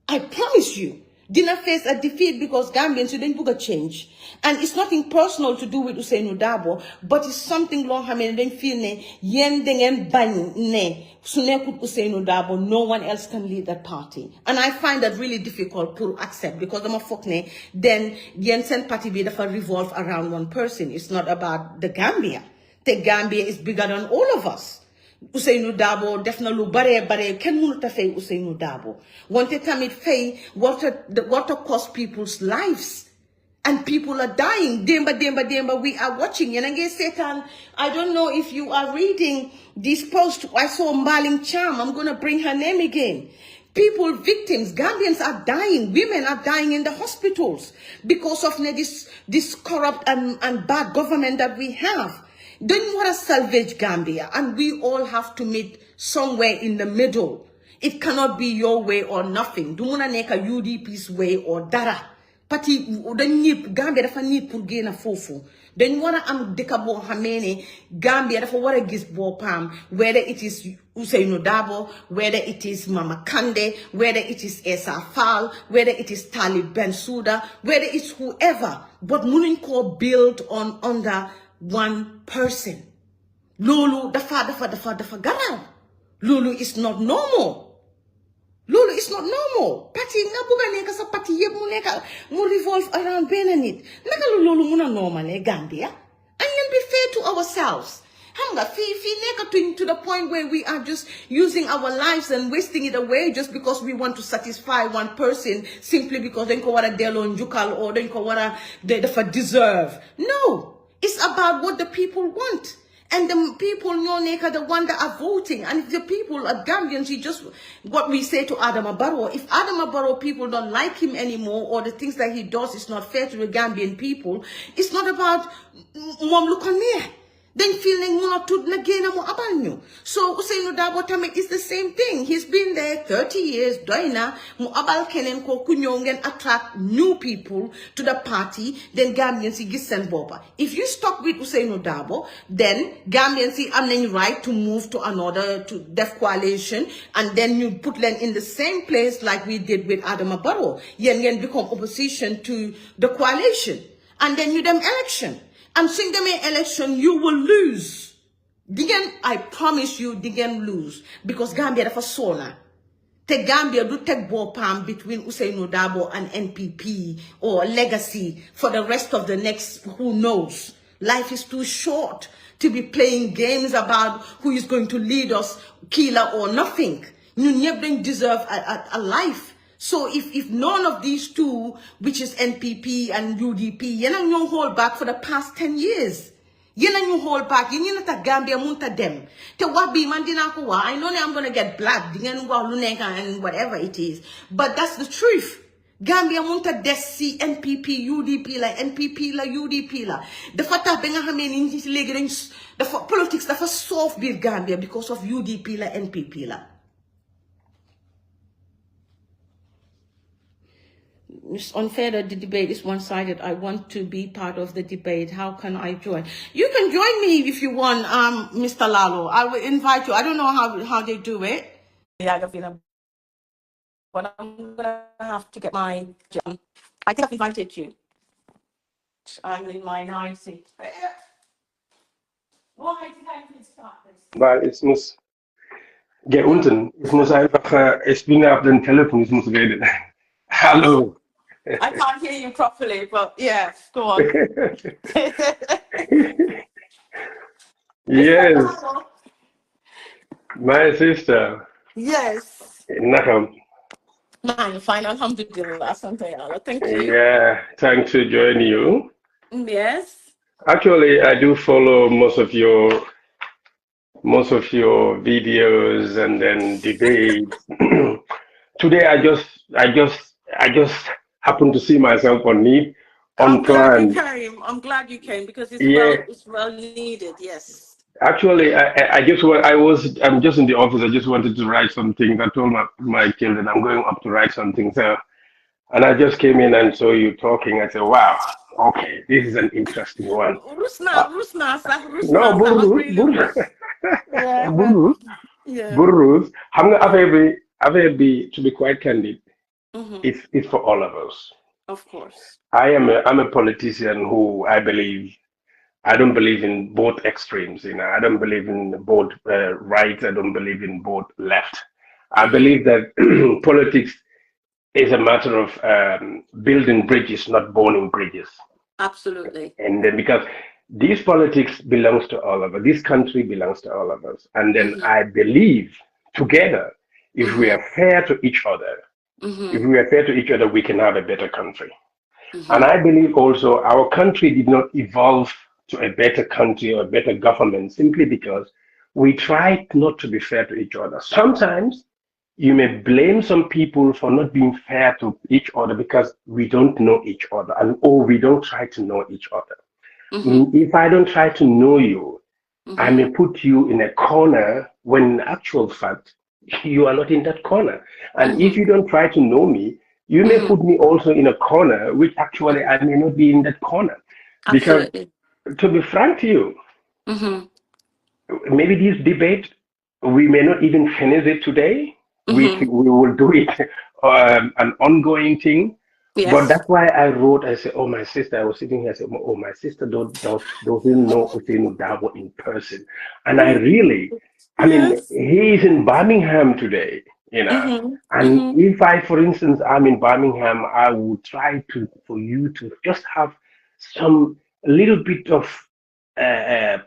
I promise you. Didn't face a defeat because Gambians didn't book a change. And it's nothing personal to do with Ousainou Darboe, but it's something long and then feel yen dengan ban ne sunekut Ousainou Darboe, no one else can lead that party. And I find that really difficult to accept because I'm a folk ne, then yen sen party be dafa revolve around one person. It's not about the Gambia. The Gambia is bigger than all of us. Ousainou Darboe definitely bare ken mënut a fay Ousainou Darboe wante tamit fay what cost people's lives, and people are dying. Demba we are watching yenange Satan. I don't know if you are reading this post. I saw Mbaling Cham, I'm gonna bring her name again. People, victims, Gambians are dying. Women are dying in the hospitals because of this corrupt and bad government that we have. Then you want to salvage Gambia, and we all have to meet somewhere in the middle. It cannot be your way or nothing. Do muna neka UDP's way or dara. Pati dañ Gambia dafa need pour gëna fofu. Dañ wara am dëkk bo xamé Gambia dafa wara gis bopam, whether it is Ousainou Darboe, whether it is Mama Kandeh, whether it is Essa Faal, whether it is Talib Bensouda, whether it's whoever, but mënuñ ko build on under one person. Lulu dafa garaw. Lulu is not normal. Lulu is not normal. Party nga buga neka sa party yeb mu revolve around benanit. Naka Lulu muna normal Gambia. And then be fair to ourselves. Hanga fi to the point where we are just using our lives and wasting it away just because we want to satisfy one person simply because they ko wara delon jukal or they ko wara they deserve. No, it's about what the people want. And the people, the one that are voting. And if the people are Gambians, you just, what we say to Adama Barrow, if Adama Barrow people don't like him anymore, or the things that he does is not fair to the Gambian people, it's not about, mom look on me. Then feeling mo abanyo. So Ousainou Darboe Tamit is the same thing. He's been there 30 years. Doina mo abal kenen ko kunyongen attract new people to the party. Then Gambians gisen boba. If you stop with Ousainou Darboe, then Gambians am then right to move to another to deaf coalition, and then you put them in the same place like we did with Adama Barrow. Yen become opposition to the coalition, and then you them election. And seeing them in election, you will lose. Digen, I promise you, Digen lose. Because Gambia dafa sona. Te Gambia do take bopam between Ousainou Darboe and NPP or legacy for the rest of the next, who knows. Life is too short to be playing games about who is going to lead us, killer or nothing. You never deserve a life. So if none of these two, which is NPP and UDP, you hold back for the past 10 years. You hold back. You need to Gambia munta dem. Te wabi mandina kuwa. I know I'm gonna get black, and whatever it is. But that's the truth. Gambia munta desi NPP, UDP la NPP la UDP la. The fata benga hamen in this the politics that was soft bir Gambia because of UDP la NPP la. It's unfair that the debate is one-sided. I want to be part of the debate. How can I join? You can join me if you want, Mr. Lalo. I will invite you. I don't know how they do it. Yeah, but I'm gonna have to get my. I think I've invited you. I'm in my 90. Why did I start this? Weil es muss geh unten. Ich muss einfach. Ich bin auf dem Telefon. Ich muss reden. Hallo. I can't hear you properly, but yeah, go on. Yes, my sister. Yes. Naham. Man, fine, alhamdulillah, thank you. Yeah, thanks for joining you. Yes. Actually, I do follow most of your videos and then debates. Today, I just happened to see myself on it, unplanned. I'm glad you came because it's well needed. Yes. Actually, I'm just in the office. I just wanted to write something. I told my children I'm going up to write something. So, and I just came in and saw you talking. I said, wow, okay, this is an interesting one. No, Burrus. To be quite candid, it's for all of us. Of course. I'm a politician who I don't believe in both extremes. I don't believe in both right. I don't believe in both left. I believe that politics is a matter of building bridges, not burning bridges. Absolutely. And then because this politics belongs to all of us, this country belongs to all of us. And then I believe together, if we are fair to each other, we can have a better country. And I believe also our country did not evolve to a better country or a better government simply because we tried not to be fair to each other. Sometimes you may blame some people for not being fair to each other because we don't know each other, and or we don't try to know each other. If I don't try to know you, I may put you in a corner when in actual fact you are not in that corner. And if you don't try to know me, you may put me also in a corner which actually I may not be in that corner. Because Absolutely. to be frank to you, Mm-hmm. maybe this debate we may not even finish it today. Mm-hmm. We will do it an ongoing thing. But Yes. that's why I wrote. I said, "Oh, my sister." I was sitting here. I said, "Oh, my sister doesn't know Usain Dabo in person," and I really, I mean, Yes. he is in Birmingham today, you know. Mm-hmm. And Mm-hmm. if I, for instance, I'm in Birmingham, I would try to for you to just have some a little bit of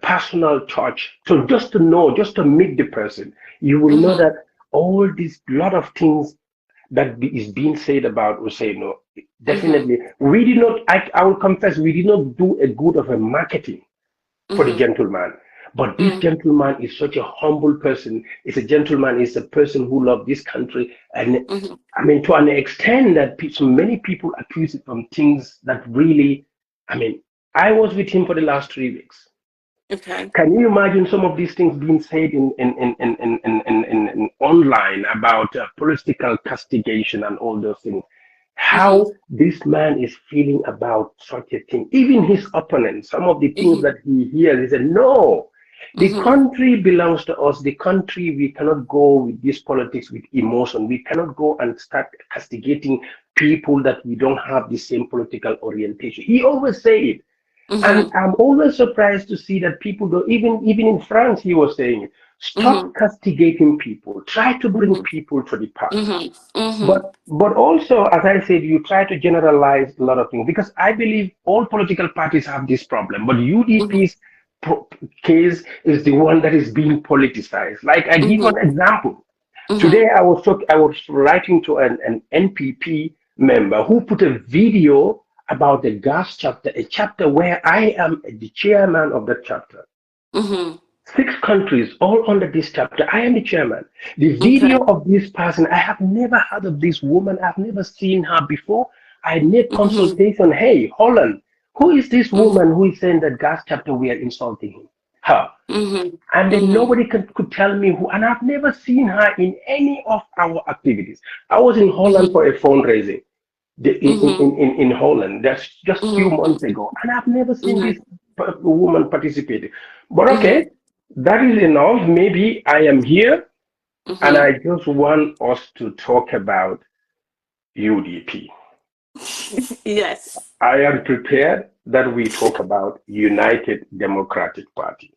personal touch. So just to know, just to meet the person, you will know Mm-hmm. that all these lot of things is being said about Usaino. Mm-hmm. Definitely, we did not. I will confess, we did not do a good of a marketing for the Mm-hmm. gentleman. But this gentleman is such a humble person. Is a gentleman. Is a person who loves this country, and Mm-hmm. I mean to an extent that so many people accuse it from things that really. I mean, I was with him for the last 3 weeks. Okay. Can you imagine some of these things being said in online about political castigation and all those things? Mm-hmm. How this man is feeling about such a thing. Even his opponents, some of the things Mm-hmm. that he hears, he said, no, the Mm-hmm. country belongs to us. The country, we cannot go with this politics with emotion. We cannot go and start castigating people that we don't have the same political orientation. He always say it. And Mm-hmm. I'm always surprised to see that people go, even in France, he was saying, it, stop Mm-hmm. castigating people. Try to bring Mm-hmm. people to the party. Mm-hmm. Mm-hmm. But also, as I said, you try to generalize a lot of things because I believe all political parties have this problem. But UDP's case is the one that is being politicized. Like I give Mm-hmm. an example. Mm-hmm. Today I was writing to an NPP member who put a video about the gas chapter, a chapter where I am the chairman of that chapter. Mm-hmm. 6 countries all under this chapter. I am the chairman. The Okay. video of this person, I have never heard of this woman. I've never seen her before. I need Mm-hmm. consultation. Hey, Holland, who is this Mm-hmm. woman who is saying that gas chapter we are insulting him? Her. Mm-hmm. And then Mm-hmm. nobody could tell me who, and I've never seen her in any of our activities. I was in Holland Mm-hmm. for a fundraising Mm-hmm. in Holland. That's just few Mm-hmm. months ago, and I've never seen Mm-hmm. this woman participating. But Mm-hmm. okay, that is enough. Maybe I am here, and Mm-hmm. I just want us to talk about UDP. Yes. I am prepared that we talk about United Democratic Party.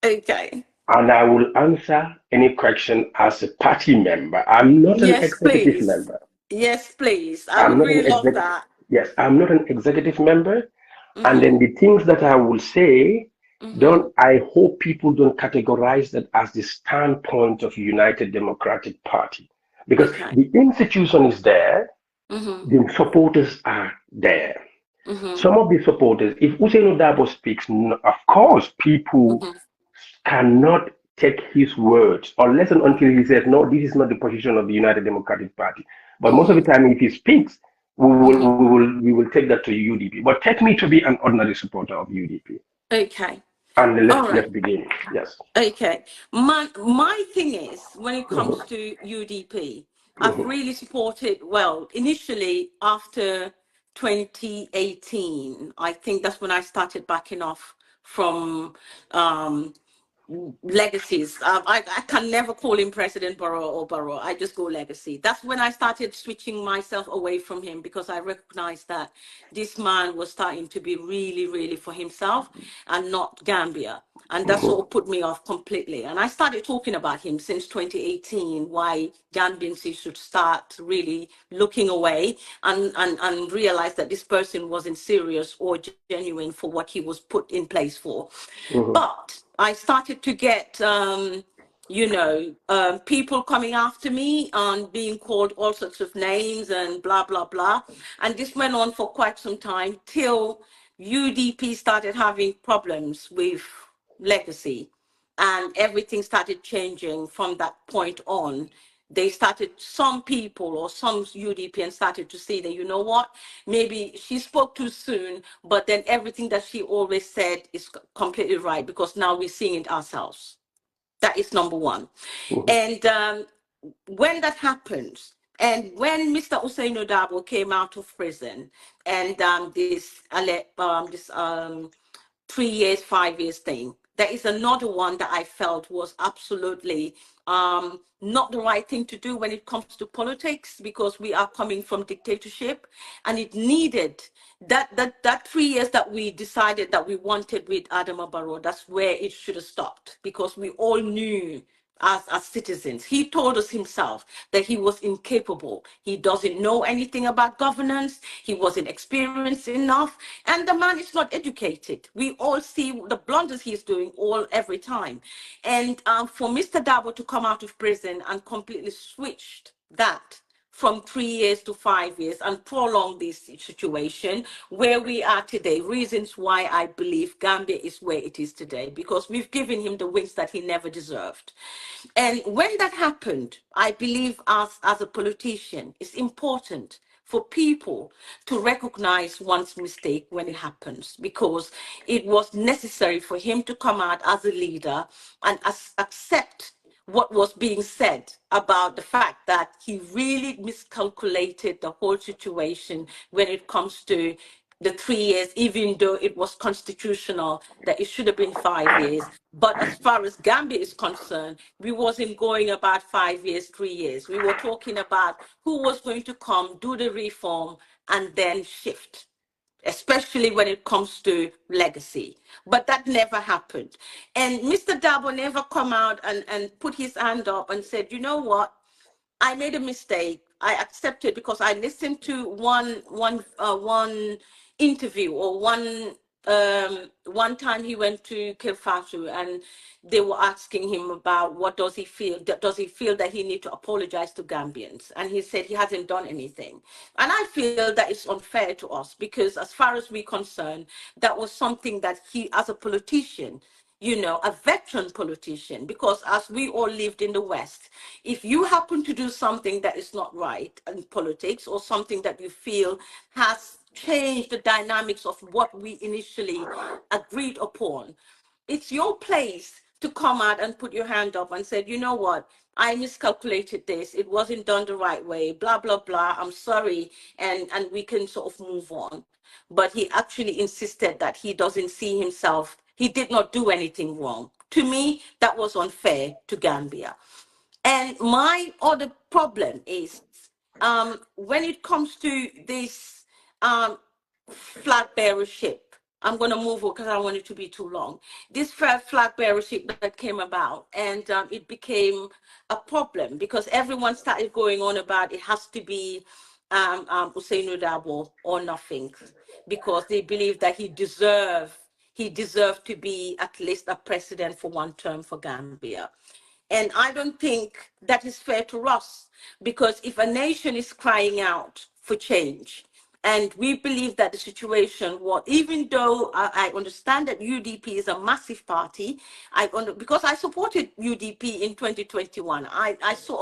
Okay. And I will answer any question as a party member. I'm not an Yes, executive please. member. Yes, please. I I'm would not an really love exec. that. Yes, I'm not an executive member. And Mm-hmm. then the things that I will say, Mm-hmm. don't. I hope people don't categorize that as the standpoint of United Democratic Party, because Okay. the institution is there, Mm-hmm. the supporters are there. Mm-hmm. Some of the supporters, if Usain Dabo speaks, of course, people Mm-hmm. cannot take his words unless and until he says, no, this is not the position of the United Democratic Party. But most of the Mm-hmm. time, if he speaks, Mm-hmm. we will take that to UDP. But take me to be an ordinary supporter of UDP. Okay. And All let's right. begin. Yes. Okay. My thing is, when it comes Mhm, to UDP, I've mhm, really supported, well, initially after 2018, I think that's when I started backing off from um legacies. I can never call him President Barrow or Barrow. I just go legacy. That's when I started switching myself away from him because I recognized that this man was starting to be really, really for himself and not Gambia. And that mhm, sort of put me off completely. And I started talking about him since 2018, why Gambians should start really looking away and realize that this person wasn't serious or genuine for what he was put in place for. mhm, But I started to get, people coming after me and being called all sorts of names and blah, blah, blah. And this went on for quite some time till UDP started having problems with legacy. And everything started changing from that point on. some people or some UDPs started to say that, you know what, maybe she spoke too soon, but then everything that she always said is completely right, because now we're seeing it ourselves. That is number one. And when that happens, and when Mr. Usainu Dabo came out of prison, and this 3 years, 5 years thing, there is another one that I felt was absolutely not the right thing to do when it comes to politics, because we are coming from dictatorship, and it needed that 3 years that we decided that we wanted with Adama Barrow. That's where it should have stopped, because we all knew as citizens. He told us himself that he was incapable. He doesn't know anything about governance. He wasn't experienced enough. And the man is not educated. We all see the blunders he's doing every time. And for Mr. Dabo to come out of prison and completely switched that from 3 years to 5 years and prolong this situation where we are today, reasons why I believe Gambia is where it is today, because we've given him the wings that he never deserved. And when that happened, I believe as a politician, it's important for people to recognize one's mistake when it happens, because it was necessary for him to come out as a leader and accept what was being said about the fact that he really miscalculated the whole situation when it comes to the 3 years, even though it was constitutional that it should have been 5 years. But as far as Gambia is concerned, we wasn't going about 5 years, 3 years. We were talking about who was going to come, do the reform, and then shift, especially when it comes to legacy. But that never happened. And Mr. Dabo never come out and put his hand up and said, you know what, I made a mistake. I accepted, because I listened to one interview, or one time he went to Kilfatu, and they were asking him about what does he feel. Does he feel that he need to apologize to Gambians? And he said he hasn't done anything. And I feel that it's unfair to us, because as far as we're concerned, that was something that he, as a politician, you know, a veteran politician, because as we all lived in the West, if you happen to do something that is not right in politics, or something that you feel has changed the dynamics of what we initially agreed upon, it's your place to come out and put your hand up and say, you know what, I miscalculated this. It wasn't done the right way, blah, blah, blah. I'm sorry. And we can sort of move on. But he actually insisted that he doesn't see himself. He did not do anything wrong. To me, that was unfair to Gambia. And my other problem is when it comes to this flag bearership, I'm going to move on because I don't want it to be too long. This flag bearership that came about, and it became a problem because everyone started going on about it has to be Usainu Dabo or nothing, because they believe that he deserved to be at least a president for one term for Gambia. And I don't think that is fair to us, because if a nation is crying out for change, and we believe that the situation, even though I understand that UDP is a massive party, because I supported UDP in 2021, I sort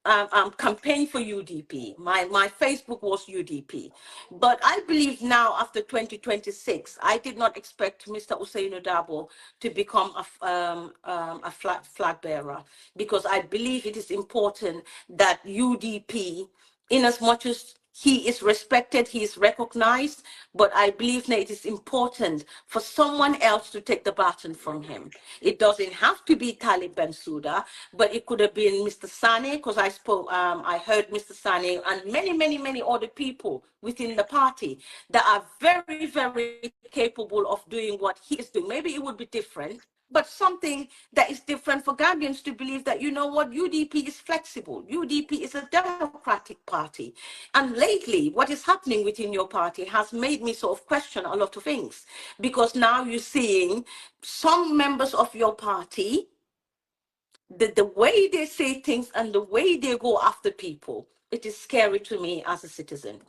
of campaigned for UDP. My Facebook was UDP. But I believe now, after 2026, I did not expect Mr. Usainu Dabo to become a flag bearer, because I believe it is important that UDP, in as much as he is respected, he is recognized, but I believe that it is important for someone else to take the baton from him. It doesn't have to be Talib Bensouda, but it could have been Mr. Sane, because I heard Mr. Sane and many other people within the party that are very, very capable of doing what he is doing. Maybe it would be different, but something that is different for Gambians to believe that, you know what, UDP is flexible. UDP is a democratic party. And lately, what is happening within your party has made me sort of question a lot of things, because now you're seeing some members of your party, the way they say things and the way they go after people, it is scary to me as a citizen.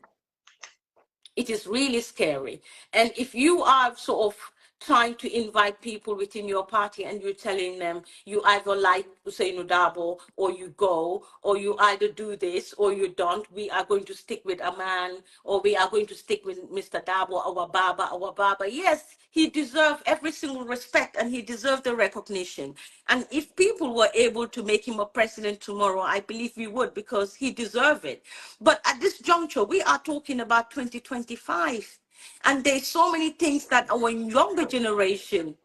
It is really scary. And if you are sort of trying to invite people within your party and you're telling them you either like Usainu Dabo or you go, or you either do this or you don't. We are going to stick with a man, or we are going to stick with Mr. Dabo, our Baba, our Baba. Yes, he deserved every single respect and he deserved the recognition. And if people were able to make him a president tomorrow, I believe we would, because he deserved it. But at this juncture, we are talking about 2025. And there's so many things that our younger generation,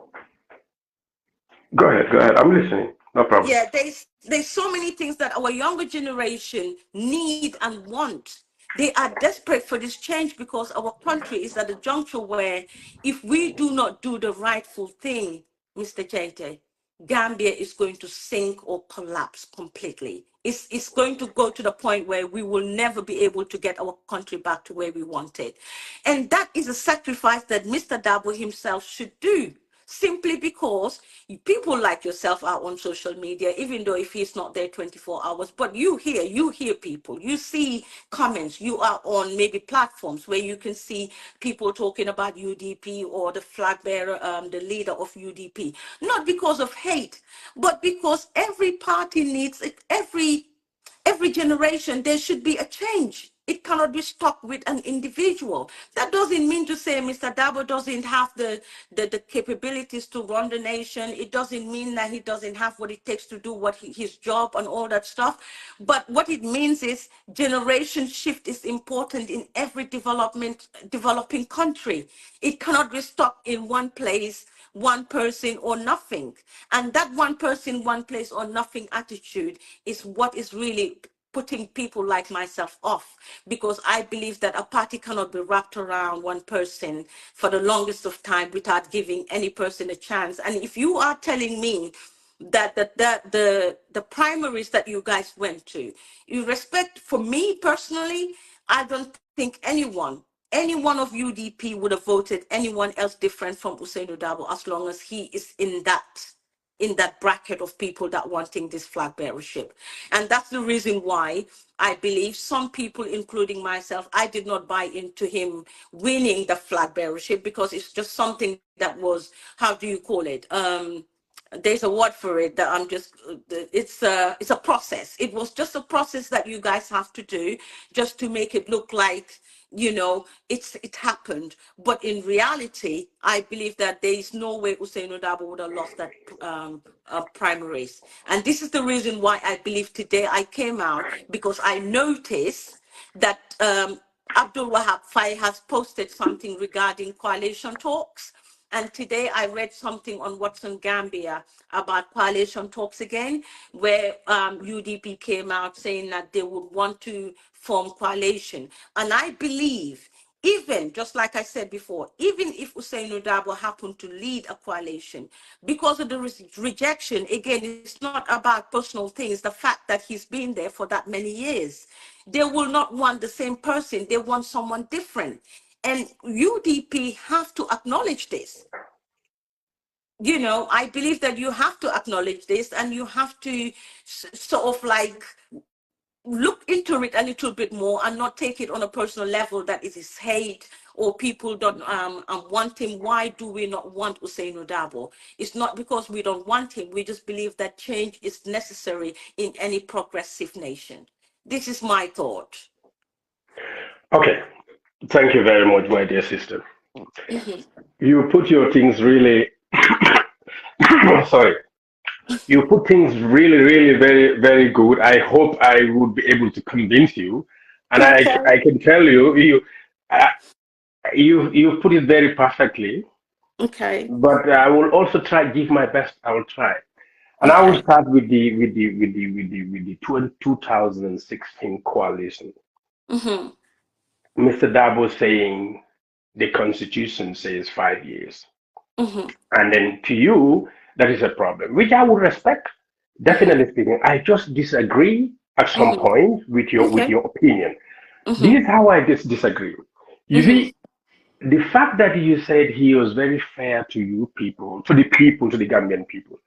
Go ahead. I'm listening. No problem. yeah, there's so many things that our younger generation need and want. They are desperate for this change because our country is at a juncture where if we do not do the rightful thing, Mr. Jaiteh, Gambia is going to sink or collapse completely. It's going to go to the point where we will never be able to get our country back to where we want it. And that is a sacrifice that Mr. Dabo himself should do, simply because people like yourself are on social media, even though if he's not there 24 hours, but you hear people, you see comments, you are on maybe platforms where you can see people talking about UDP or the flag bearer, the leader of UDP, not because of hate, but because every party needs it, every generation, there should be a change. It cannot be stuck with an individual. That doesn't mean to say Mr. Dabo doesn't have the capabilities to run the nation. It doesn't mean that he doesn't have what it takes to do his job and all that stuff. But what it means is generation shift is important in every developing country. It cannot be stuck in one place, one person or nothing. And that one person, one place or nothing attitude is what is really putting people like myself off, because I believe that a party cannot be wrapped around one person for the longest of time without giving any person a chance. And if you are telling me that the primaries that you guys went to, you respect, for me personally, I don't think any one of UDP would have voted anyone else different from Usainu Dabo, as long as he is in that bracket of people that wanting this flag bearership. And that's the reason why I believe some people, including myself, I did not buy into him winning the flag bearership, because it's just something that was, how do you call it? There's a word for it that I'm just, it's a process. It was just a process that you guys have to do just to make it look like, it happened. But in reality, I believe that there is no way Usainu Dabo would have lost that primaries. And this is the reason why I believe today I came out, because I noticed that Abdul Wahab Fai has posted something regarding coalition talks. And today I read something on Watson Gambia about coalition talks again, where UDP came out saying that they would want to form coalition. And I believe, even just like I said before, even if Usainu Dabo happened to lead a coalition, because of the rejection, again, it's not about personal things, the fact that he's been there for that many years, they will not want the same person, they want someone different. And UDP have to acknowledge this. I believe that you have to acknowledge this, and you have to sort of like look into it a little bit more and not take it on a personal level that it is hate or people don't want him. Why do we not want Usainu Dabo? It's not because we don't want him. We just believe that change is necessary in any progressive nation. This is my thought. Okay. Thank you very much, my dear sister. Mm-hmm. You put your things really, sorry, you put things really, really very, very good. I hope I would be able to convince you. And Okay. I can tell you, uh, you put it very perfectly. Okay. But I will also try, give my best. I will try. And I will Okay. start with the 2016 coalition. Mm-hmm. Mr. Dabo saying the constitution says 5 years. Mm-hmm. And then to you, that is a problem, which I would respect. Mm-hmm. Definitely speaking, I just disagree at some Mm-hmm. point with Okay. your opinion. Mm-hmm. This is how I disagree. You Mm-hmm. see, the fact that you said he was very fair to you people, to the Gambian people,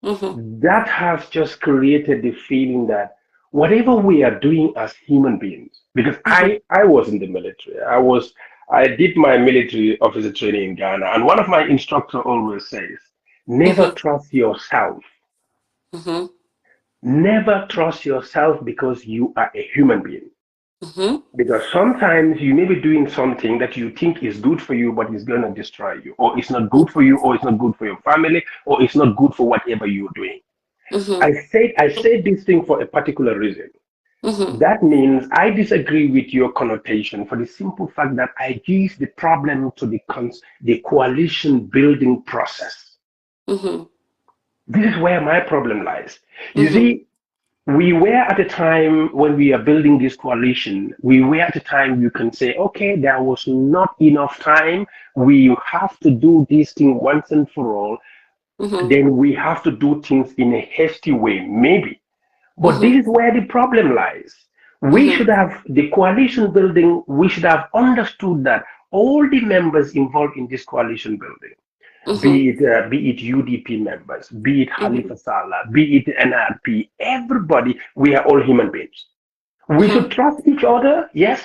Mm-hmm. that has just created the feeling that whatever we are doing as human beings, because Mm-hmm. I was in the military, I did my military officer training in Ghana, and one of my instructor always says, never Mm-hmm. trust yourself. Mm-hmm. Never trust yourself because you are a human being. Mm-hmm. Because sometimes you may be doing something that you think is good for you, but it's going to destroy you, or it's not good for you, or it's not good for your family, or it's not good for whatever you're doing. Mm-hmm. I said this thing for a particular reason. Mm-hmm. That means I disagree with your connotation for the simple fact that I give the problem to the coalition building process. Mm-hmm. This is where my problem lies. You Mm-hmm. see, we were at a time when we are building this coalition, we were at a time you can say, okay, there was not enough time. We have to do this thing once and for all. Mm-hmm. Then we have to do things in a hasty way, maybe. But Mm-hmm. this is where the problem lies. We Mm-hmm. should have the coalition building, we should have understood that all the members involved in this coalition building, Mm-hmm. be it UDP members, be it Mm-hmm. Halifa Sallah, be it NRP, everybody, we are all human beings. We Mm-hmm. should trust each other, yes,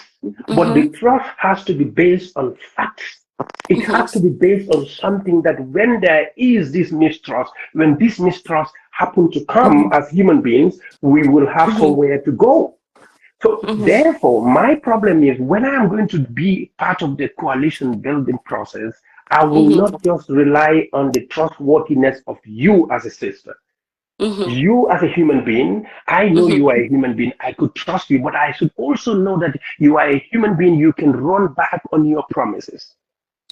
but Mm-hmm. the trust has to be based on facts. It has to Mm-hmm. be based on something that when there is this mistrust, when this mistrust happen to come as human beings, we will have Mm-hmm. somewhere to go. So Mm-hmm. therefore, my problem is when I am going to be part of the coalition building process, I will Mm-hmm. not just rely on the trustworthiness of you as a sister. Mm-hmm. You as a human being, I know Mm-hmm. you are a human being. I could trust you, but I should also know that you are a human being. You can run back on your promises.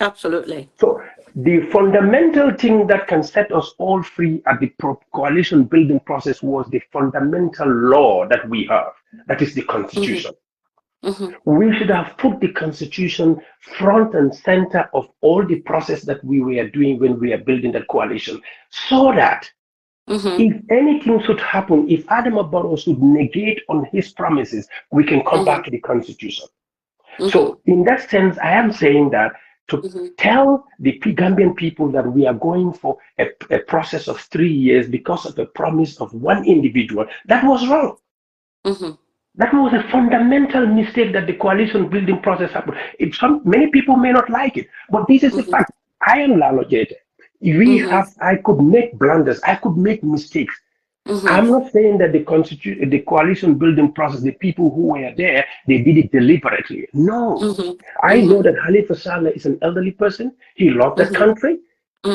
Absolutely. So the fundamental thing that can set us all free at the coalition building process was the fundamental law that we have. That is the Mm-hmm. Constitution. Mm-hmm. We should have put the Constitution front and center of all the process that we were doing when we were building that coalition, so that Mm-hmm. if anything should happen, if Adam Barrow should negate on his promises, we can come Mm-hmm. back to the Constitution. Mm-hmm. So, in that sense, I am saying that to Mm-hmm. tell the Gambian people that we are going for a process of 3 years because of the promise of one individual, that was wrong. Mm-hmm. That was a fundamental mistake that the coalition building process happened. Many people may not like it, but this is the Mm-hmm. fact. I am Lalo Jaiteh. Mm-hmm. I could make blunders, I could make mistakes. Mm-hmm. I'm not saying that the coalition building process, the people who were there, they did it deliberately. No. Mm-hmm. I know Mm-hmm. that Halifa Saleh is an elderly person. He loved that Mm-hmm. country.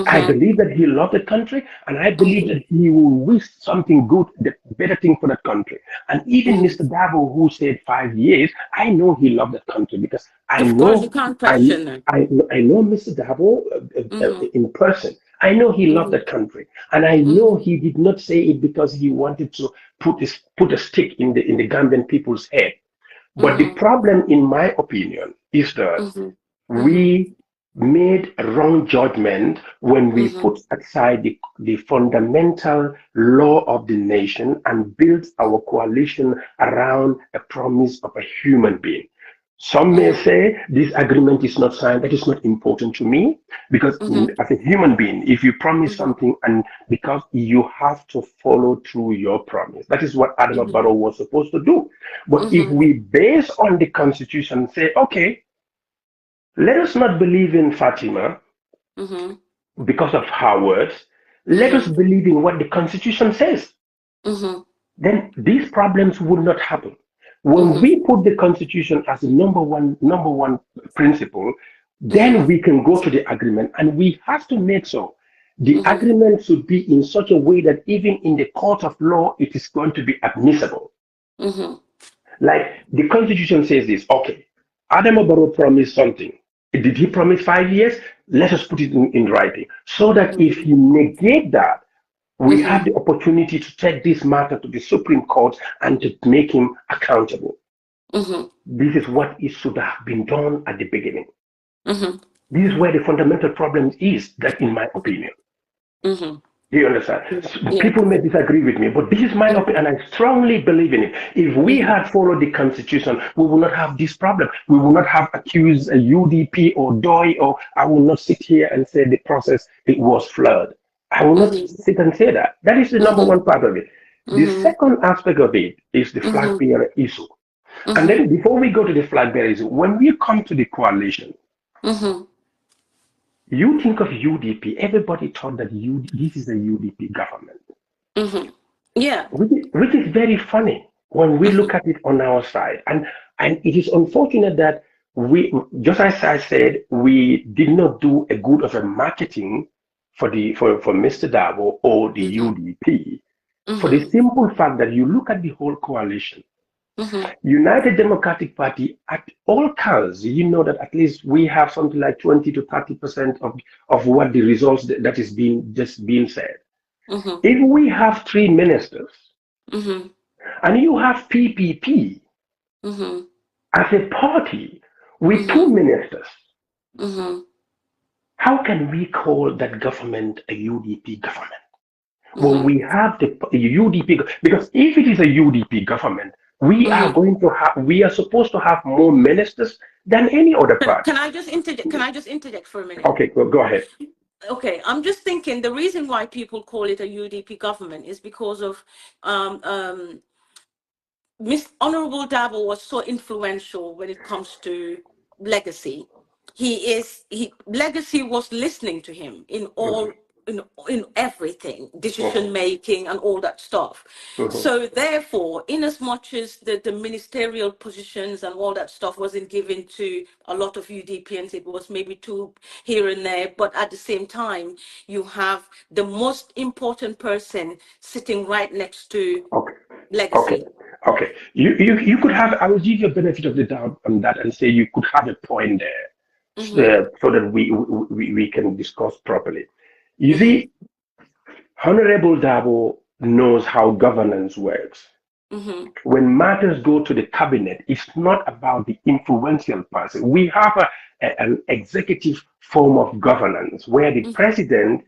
I Mm-hmm. believe that he loved the country, and I believe Mm-hmm. that he will wish something good, the better thing for that country. And even Mm-hmm. Mr. Davo, who said 5 years, I know he loved that country because Of course, you can't question that. I know Mr. Davo Mm-hmm. in person. I know he loved Mm-hmm. that country, and I know Mm-hmm. he did not say it because he wanted to put a stick in the Gambian people's head. But the Mm-hmm. problem, in my opinion, is that Mm-hmm. Mm-hmm. we made a wrong judgment when we Mm-hmm. put aside the fundamental law of the nation and built our coalition around a promise of a human being. Some may Mm-hmm. say this agreement is not signed. That is not important to me because Mm-hmm. as a human being, if you promise Mm-hmm. something and because you have to follow through your promise, that is what Adam Mm-hmm. Barrow was supposed to do. But if Mm-hmm. we base on the constitution, say, okay, let us not believe in Fatima Mm-hmm. because of her words. Let us Mm-hmm. believe in what the Constitution says. Mm-hmm. Then these problems would not happen. When Mm-hmm. we put the Constitution as the number one principle, then Mm-hmm. we can go to the agreement, and we have to make so the Mm-hmm. agreement should be in such a way that even in the court of law, it is going to be admissible. Mm-hmm. Like the Constitution says this, okay, Adam Barrow promised something. Did he promise 5 years? Let us put it in writing so that if Mm-hmm. he negate that, we Mm-hmm. have the opportunity to take this matter to the Supreme Court and to make him accountable. Mm-hmm. This is what it should have been done at the beginning. Mm-hmm. This is where the fundamental problem is, that in my opinion. Mm-hmm. Do you understand? So Yeah. people may disagree with me, but this is my Mm-hmm. opinion, and I strongly believe in it. If we Mm-hmm. had followed the Constitution, we would not have this problem. We will not have accused a UDP or DOI, or I will not sit here and say the process it was flawed. I will not Mm-hmm. sit and say that. That is the number Mm-hmm. one part of it. The Mm-hmm. second aspect of it is the flag Mm-hmm. bearer issue. And Mm-hmm. then before we go to the flag bearer issue, when we come to the coalition, Mm-hmm. You think of UDP, everybody thought that this is a UDP government. Mm-hmm. Yeah. Which is very funny when we Mm-hmm. look at it on our side. And it is unfortunate that we, just as I said, we did not do a good of a marketing for Mr. Dabo or the Mm-hmm. UDP for the Mm-hmm. simple fact that you look at the whole coalition. Mm-hmm. United Democratic Party at all counts, you know that at least we have something like 20 to 30% of what the results that is being said. Mm-hmm. If we have three ministers Mm-hmm. and you have PPP Mm-hmm. as a party with two Mm-hmm. ministers, Mm-hmm. how can we call that government a UDP government? When Mm-hmm. we have the UDP, because if it is a UDP government, Mm-hmm. we are supposed to have more ministers than any other Can party. I just interject? Can I just interject for a minute? Okay, go ahead. Okay, I'm just thinking the reason why people call it a UDP government is because of um, um, Miss Honorable Dabo was so influential when it comes to legacy. He legacy was listening to him in Mhm, all in everything, decision mhm, making and all that stuff. mhm. So therefore, in as much as the ministerial positions and all that stuff wasn't given to a lot of UDPs, it was maybe two here and there, but at the same time, you have the most important person sitting right next to Okay, okay, legacy. okay. You could have. I will give you a benefit of the doubt on that and say you could have a point there, Mm-hmm. so that we can discuss properly. You Mm-hmm. see, Honorable Dabo knows how governance works. Mm-hmm. When matters go to the cabinet, it's not about the influential person. We have an executive form of governance where the Mm-hmm. president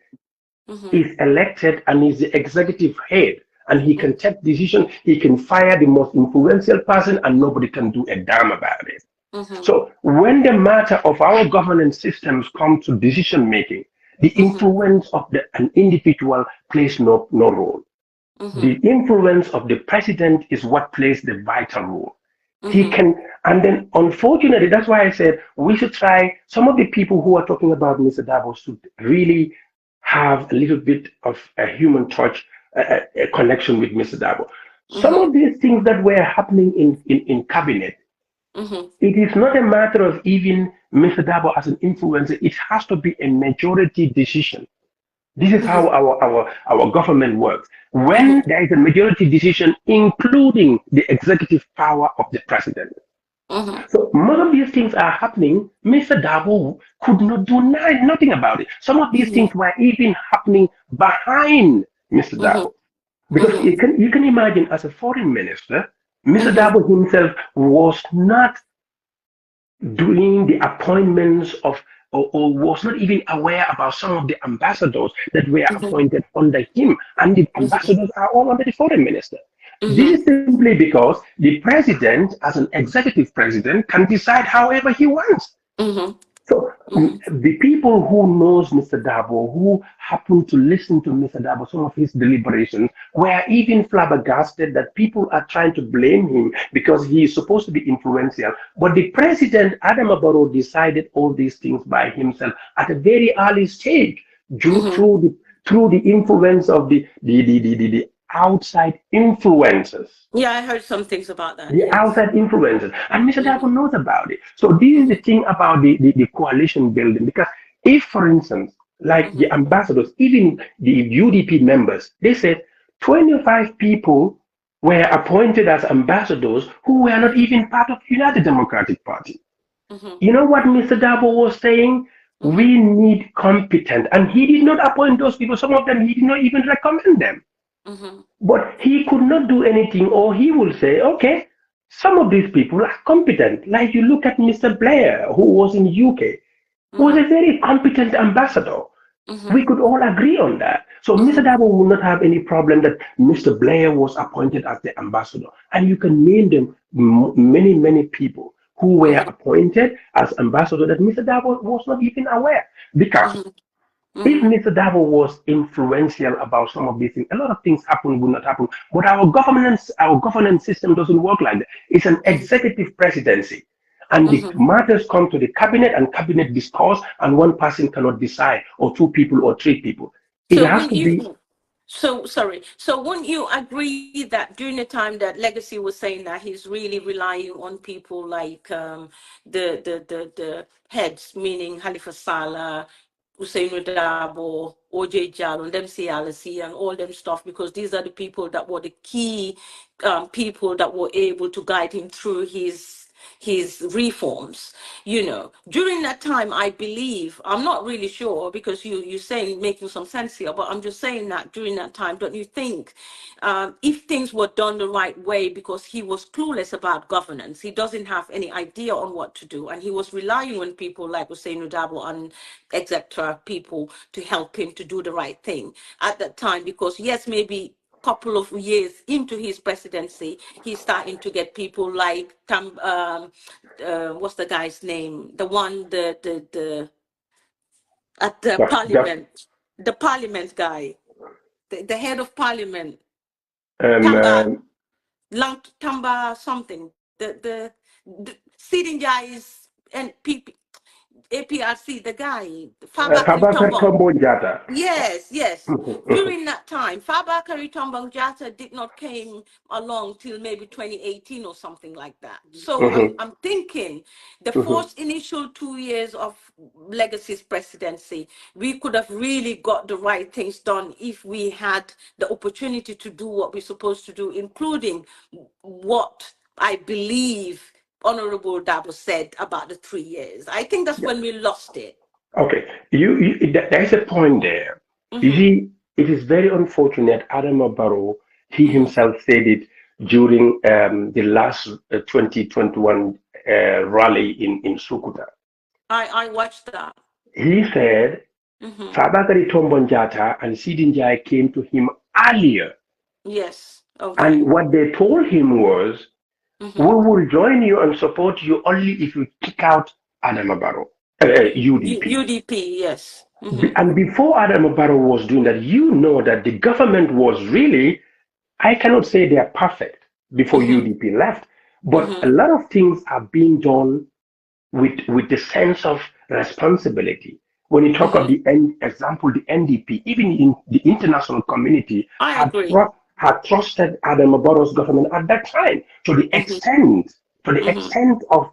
Mm-hmm. is elected and is the executive head, and he Mm-hmm. can take decision. He can fire the most influential person and nobody can do a damn about it. Mm-hmm. So when the matter of our governance systems come to decision making, the Mm-hmm. influence of an individual plays no role. The Mm-hmm. influence of the president is what plays the vital role. He Mm-hmm. can, and then unfortunately, that's why I said we should try. Some of the people who are talking about Mr. Davos should really have a little bit of a human touch, a connection with Mr. Davos. Some Mm-hmm. of these things that were happening in cabinet, Mm-hmm. it is not a matter of even Mr. Dabo as an influencer. It has to be a majority decision. This is how Mm-hmm. our government works. Mm-hmm. When there is a majority decision, including the executive power of the president. Mm-hmm. So most of these things are happening. Mr. Dabo could not do nothing about it. Some of these Mm-hmm. things were even happening behind Mr. Mm-hmm. Dabo. Because Mm-hmm. you can imagine as a foreign minister, Mr. Mm-hmm. Dabo himself was not doing the appointments of or was not even aware about some of the ambassadors that were appointed under him. And the ambassadors are all under the foreign minister. This is simply because the president, as an executive president, can decide however he wants. Mm-hmm. So Mm-hmm. the people who knows Mr. Dabo, who happen to listen to Mr. Dabo, some of his deliberations, were even flabbergasted that people are trying to blame him because he is supposed to be influential. But the president, Adam Barrow, decided all these things by himself at a very early stage Mm-hmm. through the influence of the outside influences. Yeah, I heard some things about that. The Yes. outside influences. And Mr. Mm-hmm. Dabo knows about it. So this is the Mm-hmm. thing about the coalition building. Because if, for instance, like Mm-hmm. the ambassadors, even the UDP members, they said 25 people were appointed as ambassadors who were not even part of United Democratic Party. Mm-hmm. You know what Mr. Dabo was saying? Mm-hmm. We need competent. And he did not appoint those people. Some of them he did not even recommend them. Mm-hmm. But he could not do anything, or he will say, okay, some of these people are competent. Like you look at Mr. Blair, who was in UK, was a Mm-hmm. very competent ambassador. We Mm-hmm. could all agree on that. So Mr. Mm-hmm. Dabo will not have any problem that Mr. Blair was appointed as the ambassador. And you can name them many people who were Mm-hmm. appointed as ambassador that Mr. Dabo was not even aware. Because Mm-hmm. if Mm-hmm. Mr. Davo was influential about some of these things, a lot of things happen, will not happen. But our governance system doesn't work like that. It's an executive presidency. and the Mm-hmm. matters come to the cabinet and cabinet discuss, and one person cannot decide, or two people or three people. It So has wouldn't to be. you? So sorry. So wouldn't you agree that during the time that Legacy was saying that he's really relying on people like the heads, meaning Halifa Saleh, Usainu Dabo, OJ Jal, and them CLC and all them stuff, because these are the people that were the key people that were able to guide him through his reforms. During that time, I believe, I'm not really sure, because you're saying, making some sense here, but I'm just saying that during that time, don't you think, if things were done the right way, because he was clueless about governance, he doesn't have any idea on what to do, and he was relying on people like Hussein Udabo and etc. people to help him to do the right thing at that time, because yes, maybe couple of years into his presidency, he's starting to get people like what's the guy's name? The one the at Just the parliament guy, the head of parliament, um, Tamba um, Tamba something. The sitting guys and APRC, the guy, Fabakary Fabakary Tombong. Tombong Jatta. Yes. During that time, Fabakary Tombong Jatta did not came along till maybe 2018 or something like that. So I'm thinking the first initial 2 years of Legacy's presidency, we could have really got the right things done if we had the opportunity to do what we're supposed to do, including what I believe Honorable Dabo said about the 3 years. I think that's when we lost it. Okay, there's a point there. You Mm-hmm. see, it is very unfortunate. Adam Barrow, he Mm-hmm. himself said it during the last 2021 rally in Sukuta. I watched that. He said Mm-hmm. Fabakary Tombong and Sidinjai came to him earlier, Yes. Okay. and what they told him was, "We Mm-hmm. will join you and support you only if you kick out Adam Barrow, UDP." UDP. Yes. Mm-hmm. And before Adam Barrow was doing that, you know that the government was really, I cannot say they are perfect before Mm-hmm. UDP left, but a Mm-hmm. lot of things are being done with the sense of responsibility. When you talk of Mm-hmm. the example, the NDP, even in the international community, I agree. had trusted Adam Barrow's government at that time Mm-hmm. to the Mm-hmm. extent of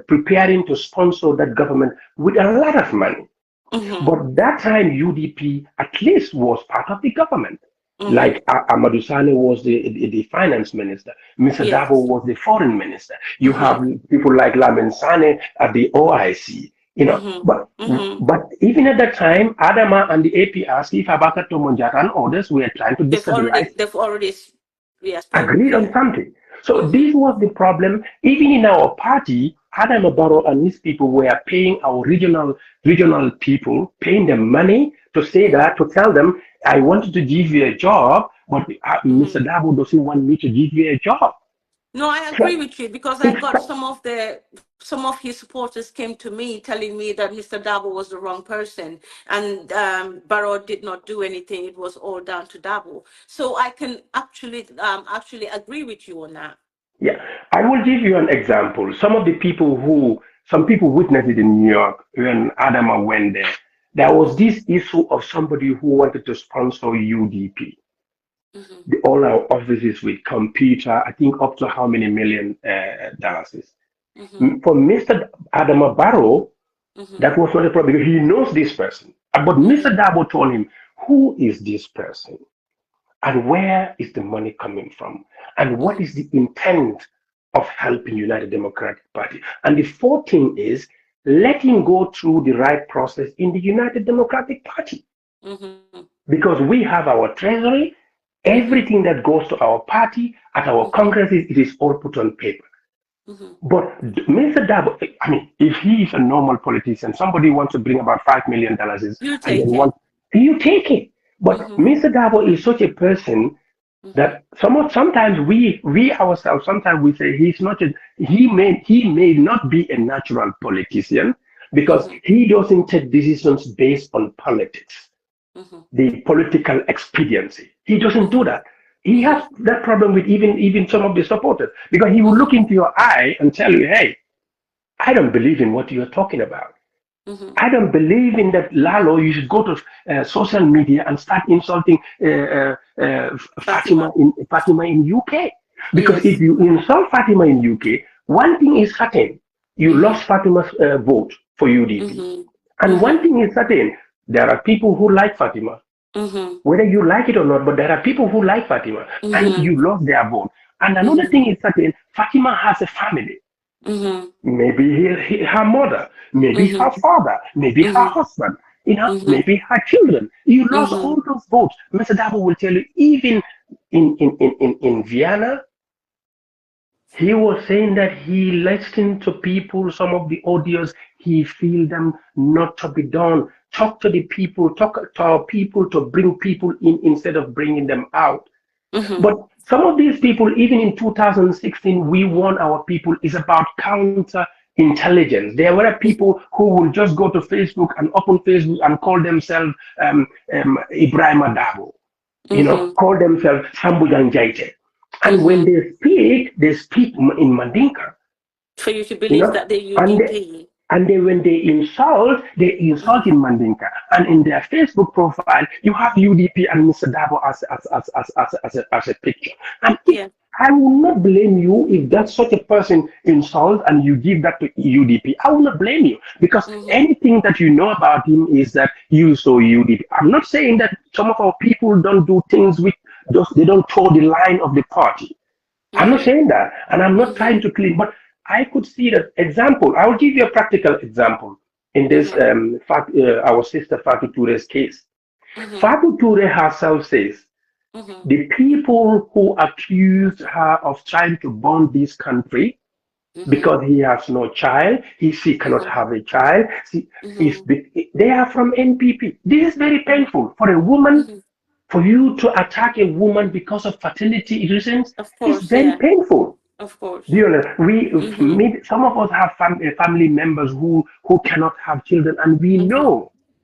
preparing to sponsor that government with a lot of money. Mm-hmm. But that time, UDP at least was part of the government. Mm-hmm. Like Amadou Sane was the finance minister, Mr. Dabo Yes. was the foreign minister. You Mm-hmm. have people like Lamin Sane at the OIC, Mm-hmm. Mm-hmm. but even at that time, Adama and the APRC, Fabaka Tomonjata and others were trying to destabilize, They've already yeah, spoke. agreed on Yeah. something. So Mm-hmm. this was the problem. Even in our party, Adam Barrow and his people were paying our regional people, paying them money to say Mm-hmm. that, to tell them, I wanted to give you a job, but Mm-hmm. Mr. Dabo doesn't want me to give you a job. No, I agree So with you, because I it's got some of his supporters came to me telling me that Mr. Dabo was the wrong person, and Barrow did not do anything. It was all down to Dabo. So I can actually agree with you on that. yeah. I will give you an example. Some people witnessed it in New York when Adama went there. There was Mm-hmm. this issue of somebody who wanted to sponsor UDP. Mm-hmm. All our offices with computer, I think up to how many million dollars is. Mm-hmm. For Mr. Adama Barrow, Mm-hmm. that was not a problem because he knows this person. But Mr. Mm-hmm. Dabo told him, who is this person? And where is the money coming from? And what Mm-hmm. is the intent of helping United Democratic Party? And the fourth thing is let him go through the right process in the United Democratic Party. Mm-hmm. Because we have our treasury, Mm-hmm. everything that goes to our party, at our Mm-hmm. congresses, it is all put on paper. Mm-hmm. But Mr. Dabo, I mean, if he is a normal politician, somebody wants to bring about $5 million You and then take it. you take it. But Mm-hmm. Mr. Dabo is such a person Mm-hmm. that sometimes we ourselves sometimes we say he's not a, he may not be a natural politician because Mm-hmm. he doesn't take decisions based on politics, Mm-hmm. the political expediency. He doesn't do that. He Mm-hmm. has that problem with even some of the supporters because he will Mm-hmm. look into your eye and tell you, hey, I don't believe in what you're talking about. Mm-hmm. I don't believe in that, Lalo. You should go to social media and start insulting Fatima. Fatima in UK. Because if Yes. you insult Fatima in UK, one thing is certain: you Mm-hmm. lost Fatima's vote for UDP. Mm-hmm. And one Mm-hmm. thing is certain: there are people who like Fatima, Mm-hmm. whether you like it or not. But there are people who like Fatima, and Mm-hmm. you lost their vote. And another Mm-hmm. thing is certain: Fatima has a family. Mm-hmm. Maybe her mother, maybe her Mm-hmm. father, maybe her Mm-hmm. husband, Mm-hmm. maybe her children. You lost Mm-hmm. all those votes. Mr. Dabo will tell you, even in Vienna, he was saying that he listened to people, some of the audios, he feel them not to be done. Talk to the people, talk to our people to bring people in instead of bringing them out. Mm-hmm. But some of these people, even in 2016, we warn our people is about counter intelligence. There were people who will just go to Facebook and open Facebook and call themselves Ibrahim Adabo, Mm-hmm. call themselves Sambujan Jaiteh. And when Mm-hmm. they speak in Mandinka, For you to you believe know, that they're and UDP. when they insult Mm-hmm. in Mandinka, and in their Facebook profile, you have UDP and Mr. Dabo as a picture. And Yeah. I will not blame you if that such a person insult and you give that to UDP. I will not blame you because Mm-hmm. anything that you know about him is that you saw UDP. I'm not saying that some of our people don't do things with just they don't toe the line of the party. I'm not Mm-hmm. saying that, and I'm not Mm-hmm. trying to clean, but I could see that example. I will give you a practical example in this Mm-hmm. our sister Fatou Toure's case. Mm-hmm. Fatou Toure herself says Mm-hmm. the people who accused her of trying to burn this country Mm-hmm. because he has no child, she cannot Mm-hmm. have a child. Mm-hmm. They are from NPP. This is very painful for a woman. Mm-hmm. For you to attack a woman because of fertility reasons Of is course, very yeah. painful. Of Do course. you know, Mm-hmm. some of us have family members who cannot have children, and Mm-hmm.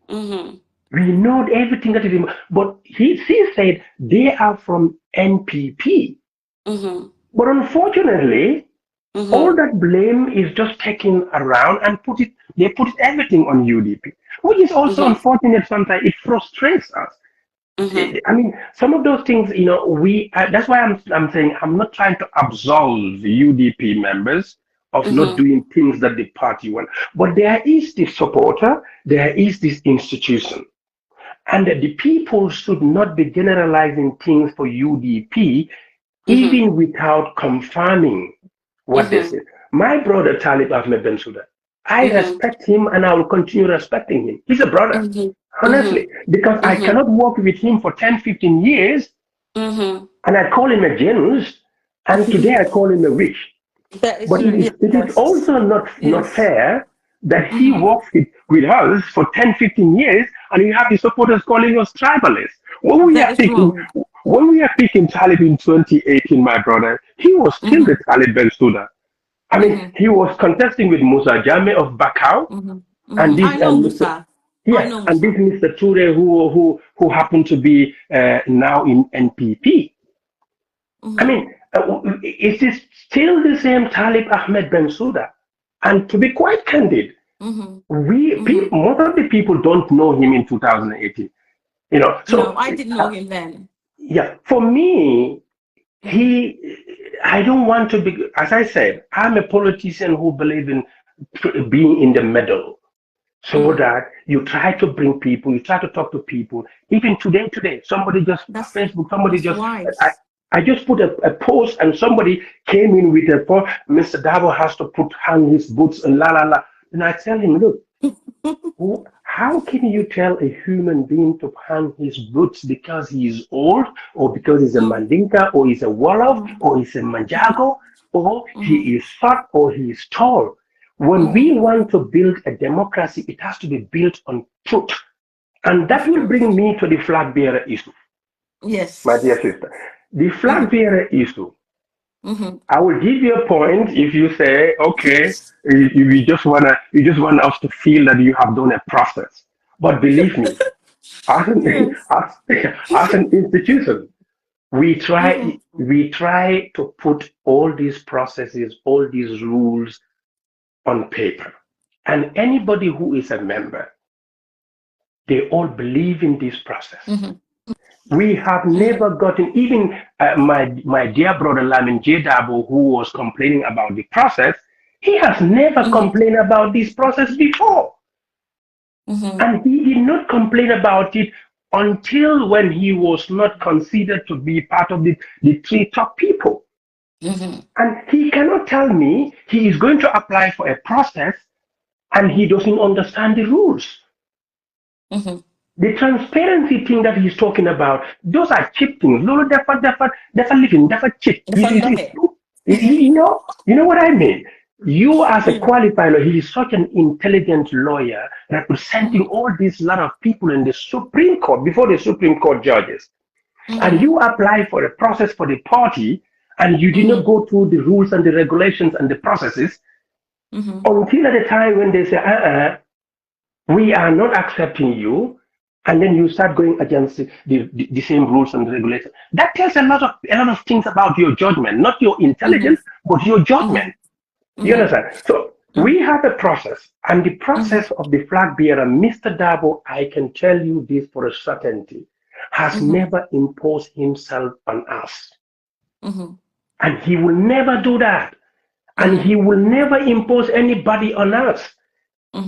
Mm-hmm. we know everything that is. But she said they are from NPP. Mm-hmm. But unfortunately, all Mm-hmm. that blame is just taken around and they put everything on UDP, which is also Mm-hmm. unfortunate. Sometimes it frustrates us. Mm-hmm. I mean, some of those things, that's why I'm saying I'm not trying to absolve the UDP members of not Mm-hmm. doing things that the party want, but there is this supporter, there is this institution, and that the people should not be generalizing things for UDP, Mm-hmm. even without confirming what they Mm-hmm. say. My brother Talib Ahmed Bensouda, I Mm-hmm. respect him and I will continue respecting him. He's a brother, Mm-hmm. honestly, Mm-hmm. because I Mm-hmm. cannot work with him for 10, 15 years Mm-hmm. and I call him a genius, and today I call him a witch. That is But true. it is Yes. also not Yes. fair that he Mm-hmm. works with us for 10, 15 years and you have the supporters calling us tribalists. That is wrong. When we are picking Talib in 2018, my brother, he was still the Mm-hmm. Talib Bensouda. I mean, Mm-hmm. he was contesting with Musa Jame of Bakau Mm-hmm. and Mm-hmm. this I know Mr. Musa. I Yeah, know and this Musa. Mr. Ture who happened to be now in NPP. I Mm-hmm. mean, it is still the same Talib Ahmed Bensouda. And to be quite candid, Mm-hmm. Mm-hmm. most of the people don't know him in 2018. No, So I didn't know him then. yeah, for me, Mm-hmm. he, I don't want to be, as I said, I'm a politician who believes in being in the middle so Mm-hmm. that you try to bring people, you try to talk to people. Even today, somebody just That's Facebook, somebody that's just I, wise. I just put a post and somebody came in with a post. Mr. Davo has to hang his boots and la la la. And I tell him, look, how can you tell a human being to hang his boots because he is old, or because he's a Mm-hmm. Mandinka, or he's a Wolof, Mm-hmm. or he's a Mm-hmm. Manjago, or Mm-hmm. he is short, or he is tall? When we Mm-hmm. want to build a democracy, it has to be built on truth. And that Of will bring course. me to the flag bearer issue, my dear Yes. sister. The flag Mm-hmm. bearer issue, Mm-hmm. I will give you a point if you say, okay, you just want us to feel that you have done a process. But believe me, as an Yes. as an institution, Mm-hmm. we try to put all these processes, all these rules on paper. And anybody who is a member, they all believe in this process. We have never gotten, even my dear brother Lamin J. Dabo, who was complaining about the process, he has never complained about this process before. And he did not complain about it until when he was not considered to be part of the three top people. And he cannot tell me he is going to apply for a process and he doesn't understand the rules. The transparency thing that he's talking about, those are cheap things. No, that's a living, that's a cheap. You know what I mean? You as a qualified lawyer, he is such an intelligent lawyer representing all these lot of people in the Supreme Court, before the Supreme Court judges. And you apply for a process for the party and you did not go through the rules and the regulations and the processes until at the time when they say, we are not accepting you, and then you start going against the same rules and regulations. That tells a lot of things about your judgment, not your intelligence, but your judgment. You understand? So we have a process, and the process of the flag bearer, Mr. Dabo, I can tell you this for a certainty, has never imposed himself on us. And he will never do that. And he will never impose anybody on us.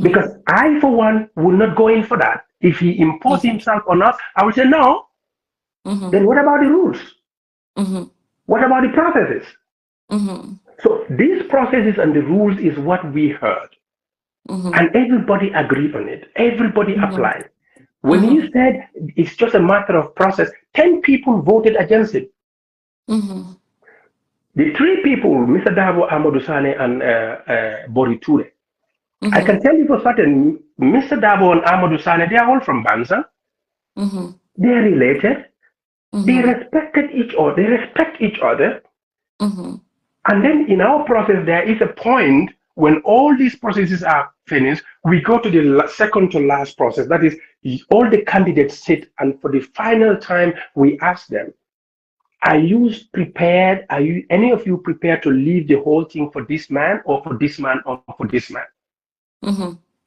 Because I, for one, will not go in for that. If he imposes himself on us, I will say no. Then what about the rules? What about the processes? So these processes and the rules is what we heard. And everybody agreed on it. Everybody applied. When he said it's just a matter of process, 10 people voted against it. The three people, Mr. Dabo, Amadou Sane, and Bori Ture, I can tell you for certain, Mr. Dabo and Amadou Sane, they are all from Banza. They are related. They respected each other. They respect each other. And then in our process, there is a point when all these processes are finished, we go to the second to last process. That is, all the candidates sit, and for the final time, we ask them, are you prepared? Are you, any of you prepared to leave the whole thing for this man or for this man or for this man?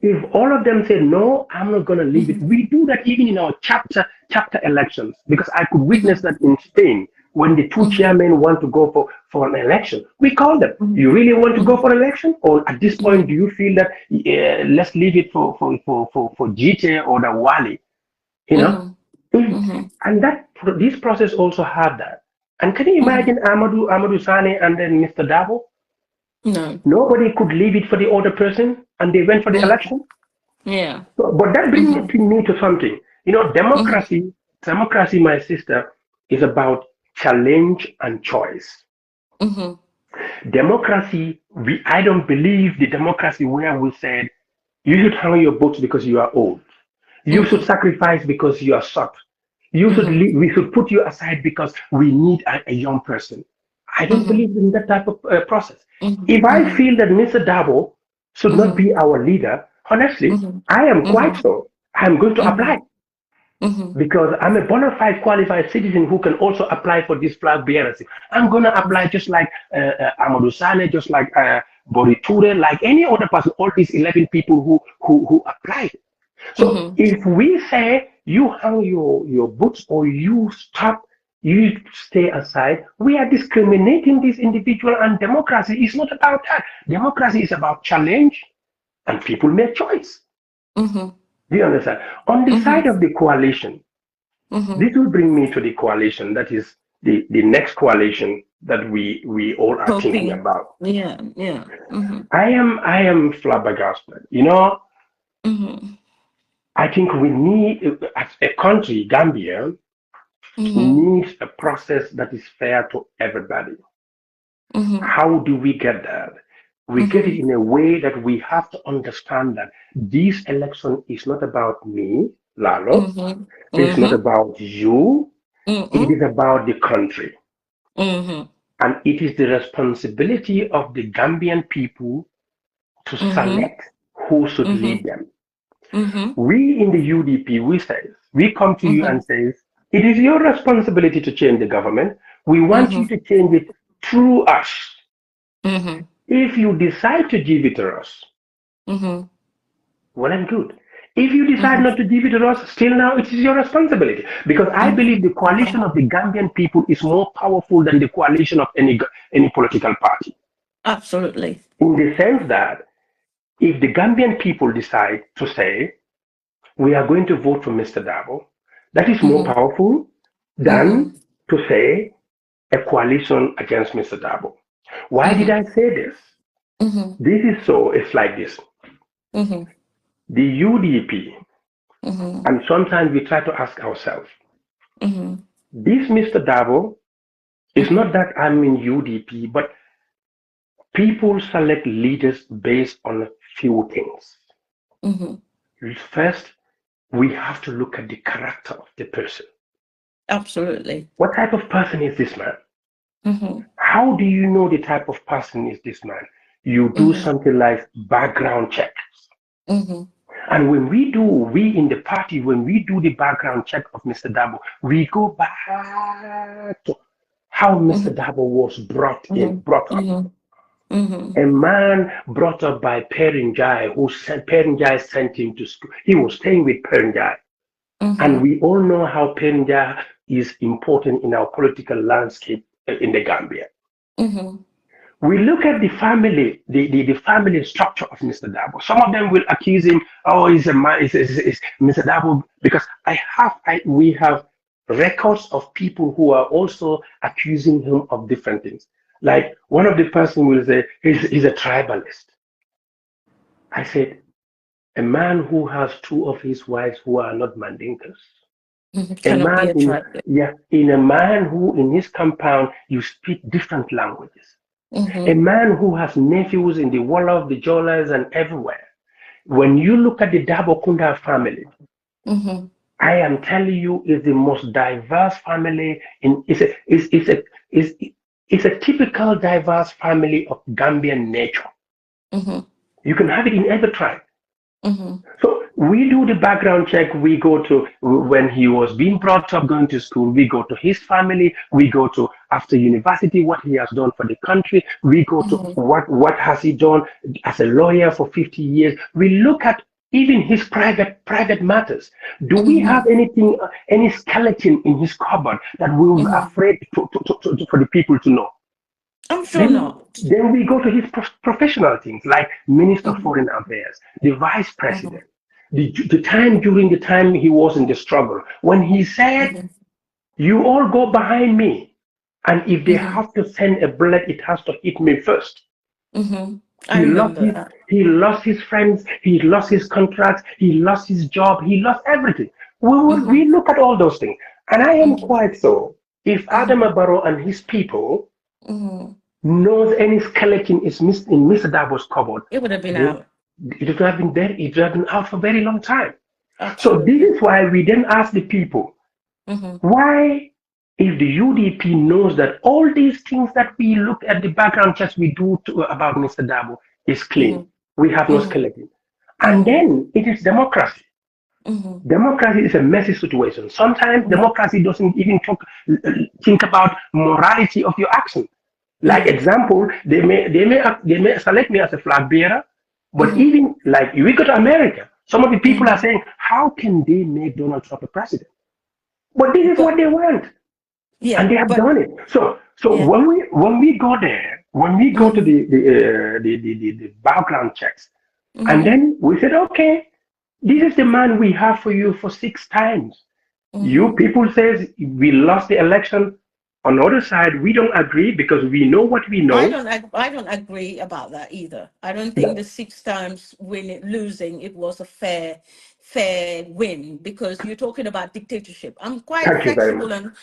If all of them say, no, I'm not going to leave it. We do that even in our chapter elections, because I could witness that in Spain when the two chairmen want to go for an election. We call them. You really want to go for an election? Or at this point, do you feel that let's leave it for Jaiteh or the Wali? You know? And that this process also had that. And can you imagine Amadou Sane and then Mr. Dabo? No. Nobody could leave it for the other person, and they went for the election. Yeah. So, but that brings me to something. You know, democracy, my sister, is about challenge and choice. Democracy, I don't believe the democracy where we said you should hang your books because you are old. You should sacrifice because you are short. You should we should put you aside because we need a young person. I don't believe in that type of process. If I feel that Mr. Dabo should not be our leader, honestly, I am quite so. I'm going to apply. Because I'm a bona fide qualified citizen who can also apply for this flag bearership. I'm going to apply just like Amadou Sane, just like Bori Ture, like any other person, all these 11 people who applied. So if we say you hang your boots or you stop, you stay aside, we are discriminating this individual, and democracy is not about that. Democracy is about challenge and people make choice. Do you understand? On the side of the coalition, this will bring me to the coalition. That is the next coalition that we all are thinking about. Yeah. I am flabbergasted. You know, I think we need, as a country, Gambia, needs a process that is fair to everybody. How do we get that? We get it in a way that we have to understand that this election is not about me, Lalo. It's not about you. It is about the country. And it is the responsibility of the Gambian people to select who should lead them. We in the UDP, we come to you and say, it is your responsibility to change the government. We want you to change it through us. If you decide to give it to us, well and good. If you decide not to give it to us, still now it is your responsibility. Because I believe the coalition of the Gambian people is more powerful than the coalition of any political party. Absolutely. In the sense that if the Gambian people decide to say, we are going to vote for Mr. Dabo, that is more powerful than to say a coalition against Mr. Dabo. Why did I say this? This is so, it's like this. The UDP, and sometimes we try to ask ourselves, this Mr. Dabo, it's not that I'm in UDP, but people select leaders based on a few things. First, we have to look at the character of the person. Absolutely. What type of person is this man? How do you know the type of person is this man? You do something like background checks. And when we in the party, when we do the background check of Mr. Dabo, we go back to how Mr. Dabo was brought up. A man brought up by Perinjai, Perinjai sent him to school. He was staying with Perinjai. And we all know how Perinjai is important in our political landscape in the Gambia. We look at the family, the family structure of Mr. Dabo. Some of them will accuse him, oh, he's a man, it's Mr. Dabo, because we have records of people who are also accusing him of different things. Like one of the person will say, he's a tribalist. I said, a man who has two of his wives who are not Mandinkas. Cannot be a tribalist. In a man who in his compound you speak different languages. A man who has nephews in the Wolof, the Jolas, and everywhere. When you look at the Dabo Kunda family, I am telling you, is the most diverse family. It's a typical diverse family of Gambian nature. You can have it in every tribe. So we do the background check. We go to when he was being brought up, going to school. We go to his family. We go to after university, what he has done for the country. We go to what has he done as a lawyer for 50 years. We look at even his private matters. Do we have anything, any skeleton in his cupboard that we were afraid for the people to know? I'm sure not. Then we go to his professional things like Minister of Foreign Affairs, the Vice President, during the time he was in the struggle, when he said, you all go behind me, and if they have to send a bullet, it has to hit me first. I remember that. He lost his friends, he lost his contracts, he lost his job, he lost everything. We look at all those things. And I am quite so. If Adam Barrow and his people knows any skeleton is missed in Mr. Dabo's cupboard, it would have been out. It would have been there. It would have been out for a very long time. Absolutely. So this is why we then ask the people, why, if the UDP knows that all these things that we look at the background checks we do about Mr. Dabo is clean, we have no skeleton, and then it is democracy. Democracy is a messy situation. Sometimes democracy doesn't even think about morality of your action. Like example, they may select me as a flag bearer, but even like we go to America, some of the people are saying, how can they make Donald Trump a president? But this is what they want, and they have done it. So when we go there, when we go to the background checks, and then we said, okay, this is the man we have for you for 6 times. You people says we lost the election. On the other side, we don't agree because we know what we know. I don't agree about that either. I don't think the 6 times losing it was a fair win, because you're talking about dictatorship. I'm quite flexible and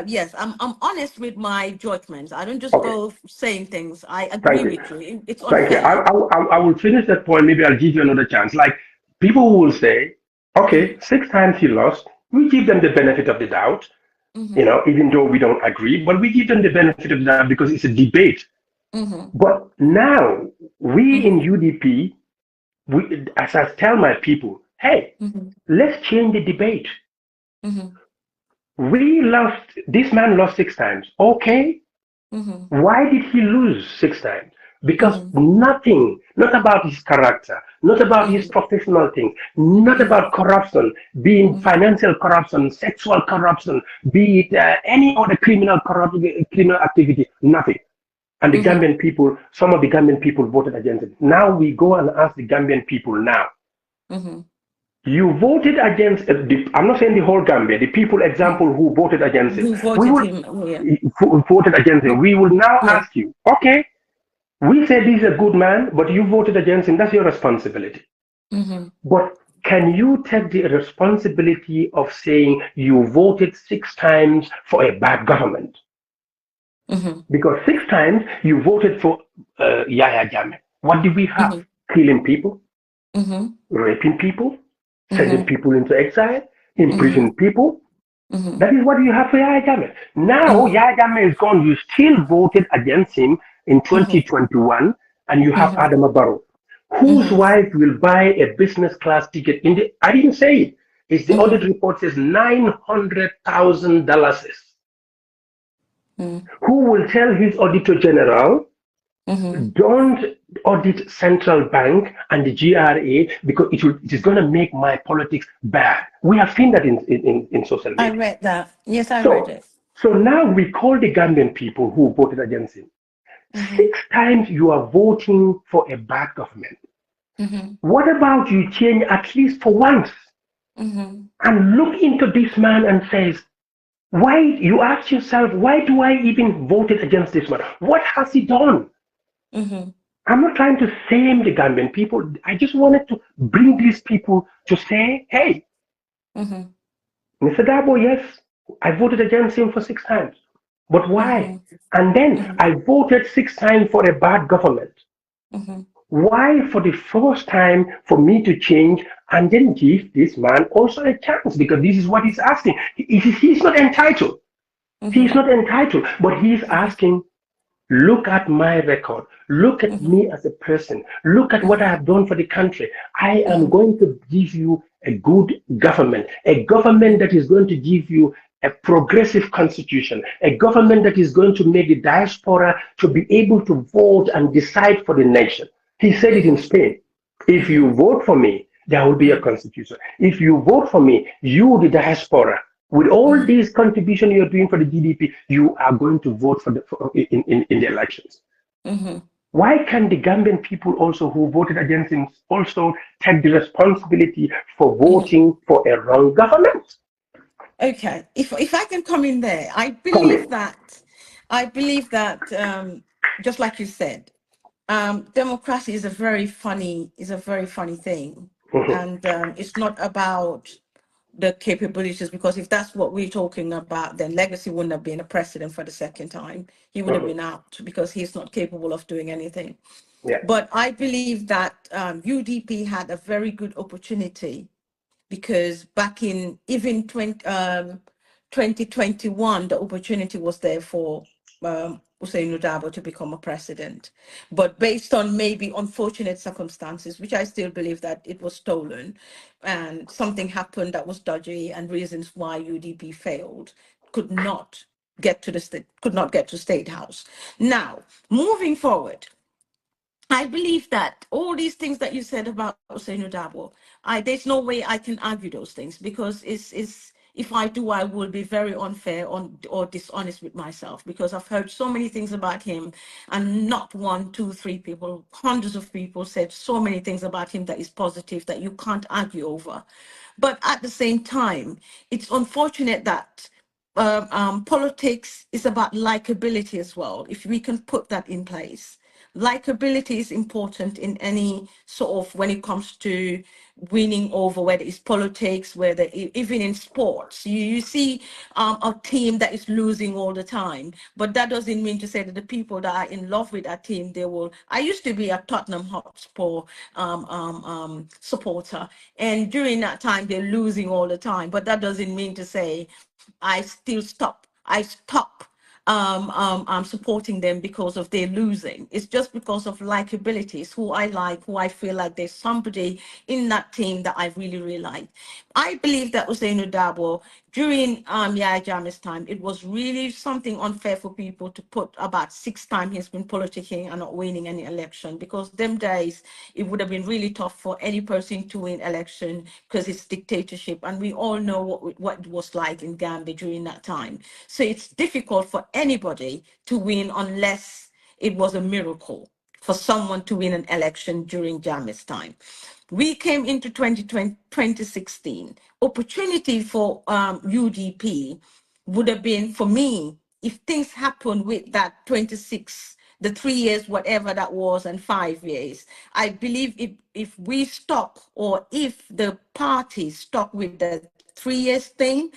yes, I'm honest with my judgments. I don't just go saying things. I agree with you. It's unfair. Thank you. I will finish that point. Maybe I'll give you another chance. Like people will say, okay, 6 times he lost. We give them the benefit of the doubt. Even though we don't agree, but we give them the benefit of that because it's a debate. But now we in UDP, as I tell my people, hey, let's change the debate. This man lost 6 times. Okay, Why did he lose 6 times? Because Mhm. nothing, not about his character, not about his Mhm. professional things, not Mhm. about corruption, be it Mhm. financial corruption, sexual corruption, be it any other criminal activity, nothing. And the Mhm. Gambian people, some of the Gambian people voted against it. Now we go and ask the Gambian people now. Mhm. You voted against, I'm not saying the whole Gambia, the people, example, who voted against it. Who We voted will, him? Oh, yeah. voted against it. We will now Yeah. ask you, okay, we said he's a good man, but you voted against him. That's your responsibility. Mhm. But can you take the responsibility of saying you voted 6 times for a bad government? Mhm. Because 6 times you voted for Yahya Jammeh. What did we have? Mhm. Killing people, Mhm. raping people, sending Mhm. people into exile, Mhm. imprisoning people. Mhm. That is what you have for Yahya Jammeh. Now Mhm. Yahya Jammeh is gone. You still voted against him in Mhm. 2021, and you have Mhm. Adama Barrow, whose Mhm. wife will buy a business class ticket. I didn't say it. It's the audit Mhm. report says $900,000. Mhm. Who will tell his auditor general, Mhm. don't audit central bank and the GRA because it is going to make my politics bad. We have seen that in social I media. read that. Yes, I read So it. so now we call the Gambian people who voted against him. Mhm. 6 times you are voting for a bad government. Mhm. What about you change at least for once Mhm. and look into this man and says, why you ask yourself, why do I even voted against this man? What has he done? Mhm. I'm not trying to shame the Gambian people. I just wanted to bring these people to say, hey, Mhm. Mr. Dabo, yes, I voted against him for 6 times. But why? Mhm. And then Mhm. I voted 6 times for a bad government. Mhm. Why, for the first time, for me to change and then give this man also a chance? Because this is what he's asking. He's not entitled. He's Mhm. not entitled, but he's Mhm. asking, look at my record. Look at Mhm. me as a person. Look at what I Mhm. have done for the country. I am Mhm. going to give you a good government, a government that is going to give you a progressive constitution, a government that is going to make the diaspora to be able to vote and decide for the nation. He said it in Mhm. Spain. If you Mhm. vote for me, there will be a Mhm. constitution. If you vote for me, you, the diaspora, with all Mhm. these contribution you're doing for the GDP, you are going to vote in the elections. Mhm. Why can the Gambian people also who voted against him also take the responsibility for Mhm. voting for a wrong government? Okay, if I can come in there, Come in. I believe that just like you said, democracy is a very funny thing, Mhm, and it's not about the capabilities, because if that's what we're talking about, then Legacy wouldn't have been a president for the second time. He would have mhm. been out because he's not capable of doing anything. Yeah. But I believe that UDP had a very good opportunity, because back in even 2021, the opportunity was there for Hussein Udabo to become a president. But based on maybe unfortunate circumstances, which I still believe that it was stolen and something happened that was dodgy, and reasons why UDP failed, could not could not get to State House. Now, moving forward, I believe that all these things that you said about Hussein Dabo, there's no way I can argue those things, because it's if I do, I will be very unfair or dishonest with myself, because I've heard so many things about him, and not one, two, three people, hundreds of people said so many things about him that is positive that you can't argue over. But at the same time, it's unfortunate that politics is about likability as well, if we can put that in place. Likability is important in any sort of, when it comes to winning over, whether it's politics, whether even in sports, you see a team that is losing all the time, but that doesn't mean to say that the people that are in love with that team, they will. I used to be a Tottenham Hotspur supporter, and during that time they're losing all the time, but that doesn't mean to say I stop supporting them because of their losing. It's just because of likability. It's who I like, who I feel like there's somebody in that team that I really, really like. I believe that Usain Dabo during Yahya Jammeh's time, it was really something unfair for people to put about 6 times he's been politicking and not winning any election, because them days it would have been really tough for any person to win election because it's dictatorship, and we all know what it was like in Gambia during that time. So it's difficult for anybody to win unless it was a miracle for someone to win an election during Jammeh's time. We came into 2016. Opportunity for UDP would have been, for me, if things happened with that 26, the 3 years, whatever that was, and 5 years. I believe if we stuck, or if the party stuck with the 3 years thing,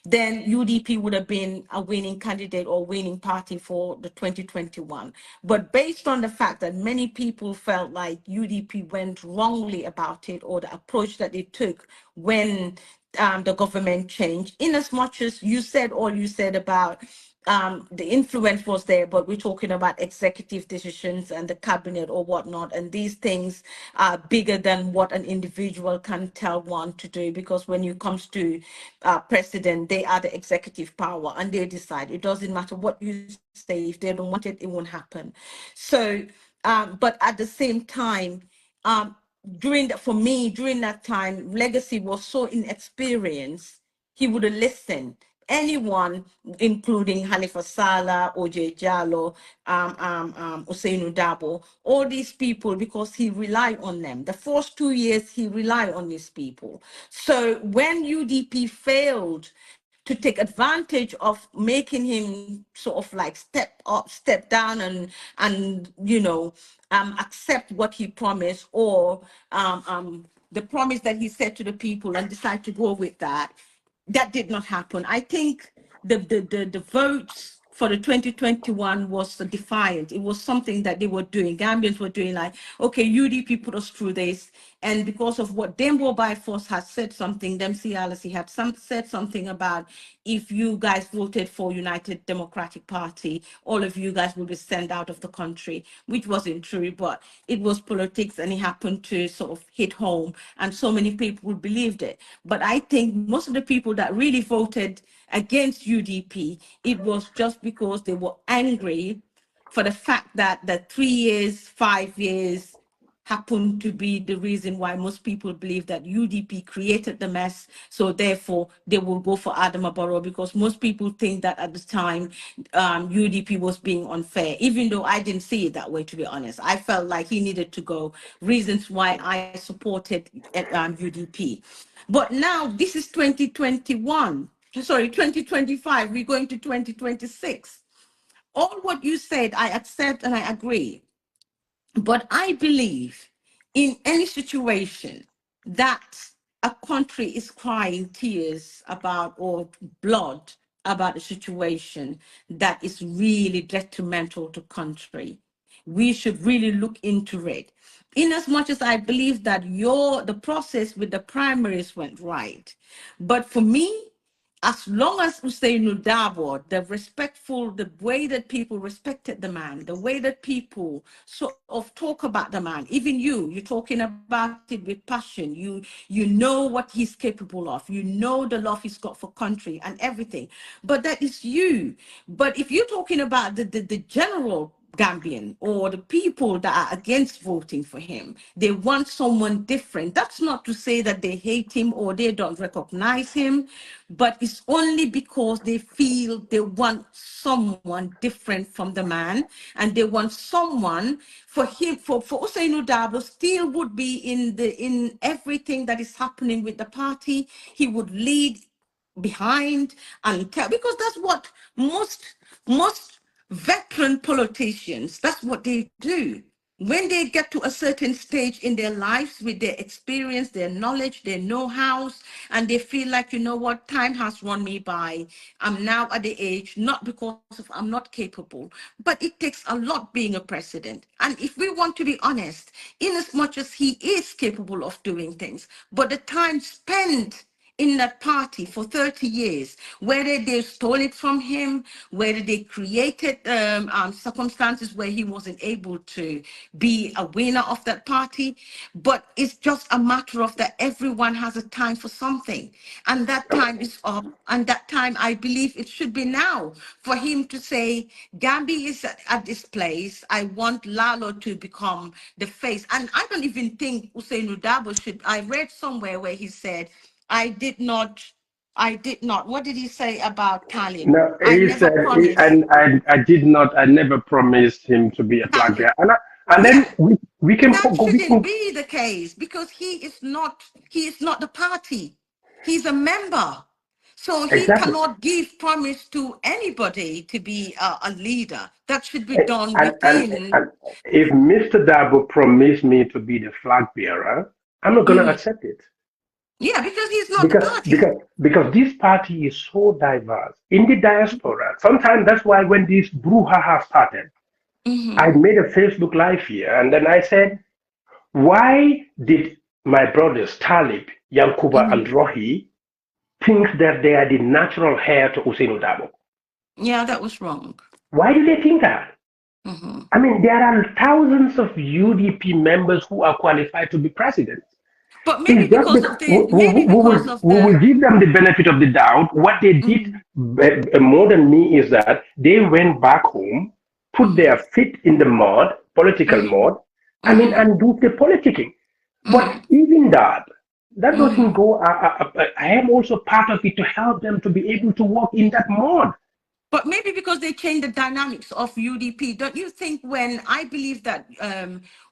then UDP would have been a winning candidate or winning party for the 2021. But based on the fact that many people felt like UDP went wrongly about it, or the approach that they took when the government changed, in as much as you said all you said about the influence was there, but we're talking about executive decisions and the cabinet or whatnot, and these things are bigger than what an individual can tell one to do, because when it comes to president, they are the executive power and they decide. It doesn't matter what you say, if they don't want it, it won't happen. So, but at the same time, for me, during that time, Legacy was so inexperienced, he would have listened. Anyone, including Halifa Saleh, OJ Jallo, Usainu Dabo, all these people, because he relied on them. The first 2 years, he relied on these people. So when UDP failed to take advantage of making him sort of like step up, step down, and accept what he promised, or the promise that he said to the people, and decide to go with that. That did not happen. I think the votes for the 2021 was defiant. It was something that they were doing. Gambians were doing, like, okay, UDP put us through this. And because of what Dembo by force had said something, Dempsey Alice had said something about, if you guys voted for United Democratic Party, all of you guys will be sent out of the country, which wasn't true, but it was politics, and it happened to sort of hit home, and so many people believed it. But I think most of the people that really voted against UDP, it was just because they were angry for the fact that the 3 years, 5 years happened to be the reason why most people believe that UDP created the mess. So therefore, they will go for Adama Barrow, because most people think that at the time, UDP was being unfair, even though I didn't see it that way, to be honest. I felt like he needed to go. Reasons why I supported UDP. But now this is 2021. Sorry, 2025. We're going to 2026. All what you said, I accept and I agree. But I believe in any situation that a country is crying tears about, or blood about a situation that is really detrimental to country, we should really look into it. In as much as I believe that the process with the primaries went right. But for me, as long as Usainu Dabo, the way that people respected the man, the way that people sort of talk about the man, even you're talking about it with passion. You know what he's capable of. You know the love he's got for country and everything. But that is you. But if you're talking about the general Gambian, or the people that are against voting for him, they want someone different. That's not to say that they hate him or they don't recognize him, but it's only because they feel they want someone different from the man, and they want someone for him. For Usainu Dabo still would be in everything that is happening with the party. He would lead behind and tell, because that's what most veteran politicians, that's what they do. When they get to a certain stage in their lives with their experience, their knowledge, their know-hows, and they feel like, you know what, time has run me by. I'm now at the age, not because of I'm not capable, but it takes a lot being a president. And if we want to be honest, in as much as he is capable of doing things, but the time spent in that party for 30 years, whether they stole it from him, whether they created circumstances where he wasn't able to be a winner of that party. But it's just a matter of that everyone has a time for something. And that time is up. And that time, I believe it should be now for him to say, Gambi is at this place. I want Lalo to become the face. And I don't even think Usain Dabo should. I read somewhere where he said, I did not. What did he say about Talib? No, I he never said, promised and I did not, I never promised him to be a flag Talib. bearer. And then Yeah, we can that go, we shouldn't can, be the case because he is not the party. He's a member. So he exactly. cannot give promise to anybody to be a leader. That should be done And, and, within. and if Mr. Dabo promised me to be the flag bearer, I'm not going to Mhm. accept it. Yeah, because he's not the Because, party. because, because this party is so diverse in the diaspora. Sometimes that's why when this brouhaha started, I Mm-hmm. made a Facebook Live here, and then I said, why did my brothers Talib, Yankuba, Mm-hmm. and Rohi think that they are the natural heir to Usain Dabo? Yeah, that was wrong. Why do they think that? Mm-hmm. I mean, there are thousands of UDP members who are qualified to be president. But maybe It's just because of the maybe because of we will the. give them the benefit of the doubt. What they did Mm-hmm. more than me is that they went back home, put Mm-hmm. their feet in the mud, political Mm-hmm. mud, I mean, Mm-hmm. and do the politicking. But Mm-hmm. even that doesn't Mm-hmm. go. I am also part of it to help them to be able to walk in that mud. But maybe because they changed the dynamics of UDP. Don't you think when I believe that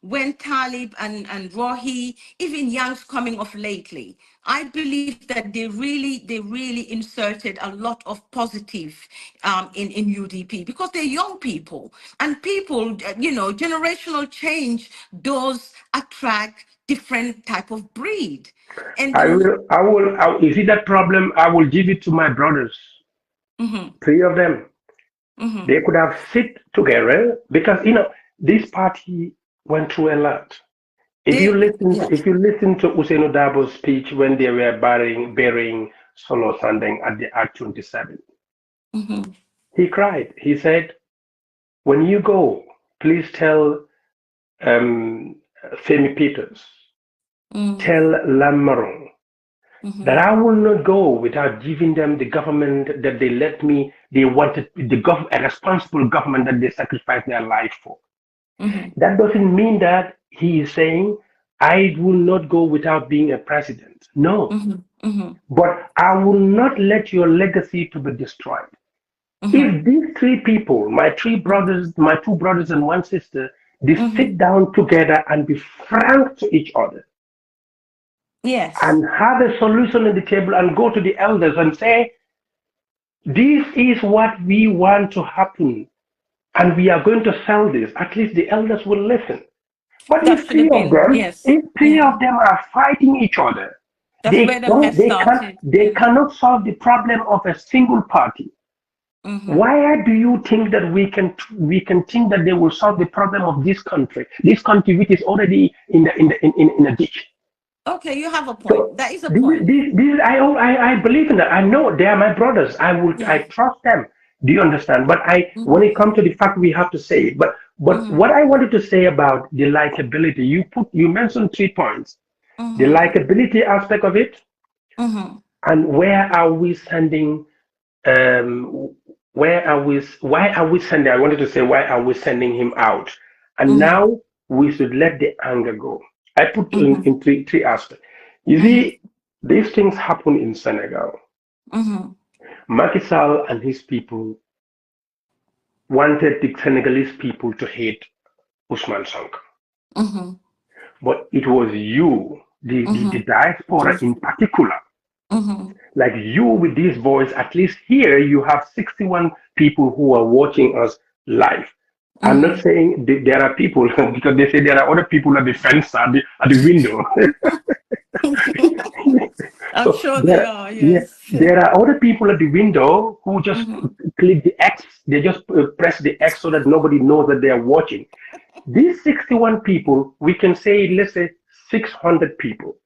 when Talib and Rohi, even Young's coming off lately, I believe that they really inserted a lot of positive in UDP because they're young people and people, generational change does attract different type of breed. And You see that problem? I will give it to my brothers, mhm, three of them. mhm. They could have sit together because this party went through a lot. Yes. If you listen to Usain Dabo's speech when they were burying Solo Sandeng at the Act 27, Mhm, he cried. He said, "When you go, please tell Femi Peters, mhm, tell Lammaron that mhm, I will not go without giving them the government that they let me. They wanted a responsible government that they sacrificed their life for." mhm, That doesn't mean that he is saying, I will not go without being a president. No, mhm, mhm, but I will not let your legacy to be destroyed. mhm, If these three people, my three brothers, my two brothers and one sister, they sit mhm. down together and be frank to each other Yes, and have a solution on the table and go to the elders and say, this is what we want to happen and we are going to sell this. At least the elders will listen. But that should have been, yes, if three yeah. of them are fighting each other, That's where the mess started. they Yeah. cannot solve the problem of a single party. Mm-hmm. Why do you think that we can think that they will solve the problem of this country which is already in a ditch? Okay, you have a point. So That is a point. I believe in that. I know they are my brothers. I Yeah. trust them. Do you understand? But when Mm-hmm. it comes to the fact, we have to say it. But Mm-hmm. what I wanted to say about the likability, you mentioned 3 points: the Mm-hmm. likability aspect of it, Mm-hmm. and um why are we sending, I wanted to say, why are we sending him out? And Mm-hmm. now we should let the anger go. I put Mm-hmm. in three aspects. You Mm-hmm. see, these things happen in Senegal. Mm-hmm. Macky Sall and his people wanted the Senegalese people to hate Usman Sonko. Mm-hmm. But it was you, the Mm-hmm. diaspora in particular, Mm-hmm. like you with this voice. At least here you have 61 people who are watching us live. I'm not Mm-hmm. saying there are people because they say there are other people at the fence at the window. I'm So sure they are, yes. there are other people at the window who just Mm-hmm. click the X. They just press the X so that nobody knows that they are watching. These 61 people, we can say, let's say 600 people.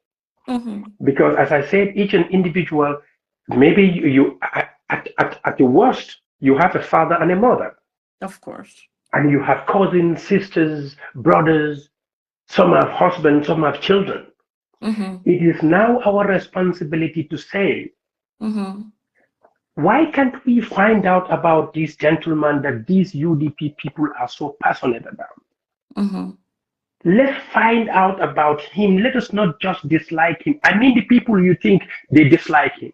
Because as I said, each and individual, maybe at the worst, you have a father and a mother, Of course. and you have cousins, sisters, brothers, some have husbands, some have children. It is now our responsibility to say, why can't we find out about this gentleman that these UDP people are so passionate about? Let's find out about him. Let us not just dislike him. I mean, the people you think they dislike him.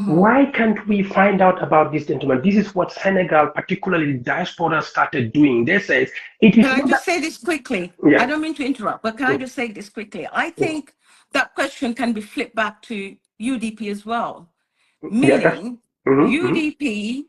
Why can't we find out about this gentleman? This is what Senegal, particularly the diaspora, started doing. They said it is Can I not that. just say this quickly? I Yeah. don't mean to interrupt, but can I just say this quickly? I think that question can be flipped back to UDP as well, Yeah. That's. meaning Mm-hmm, UDP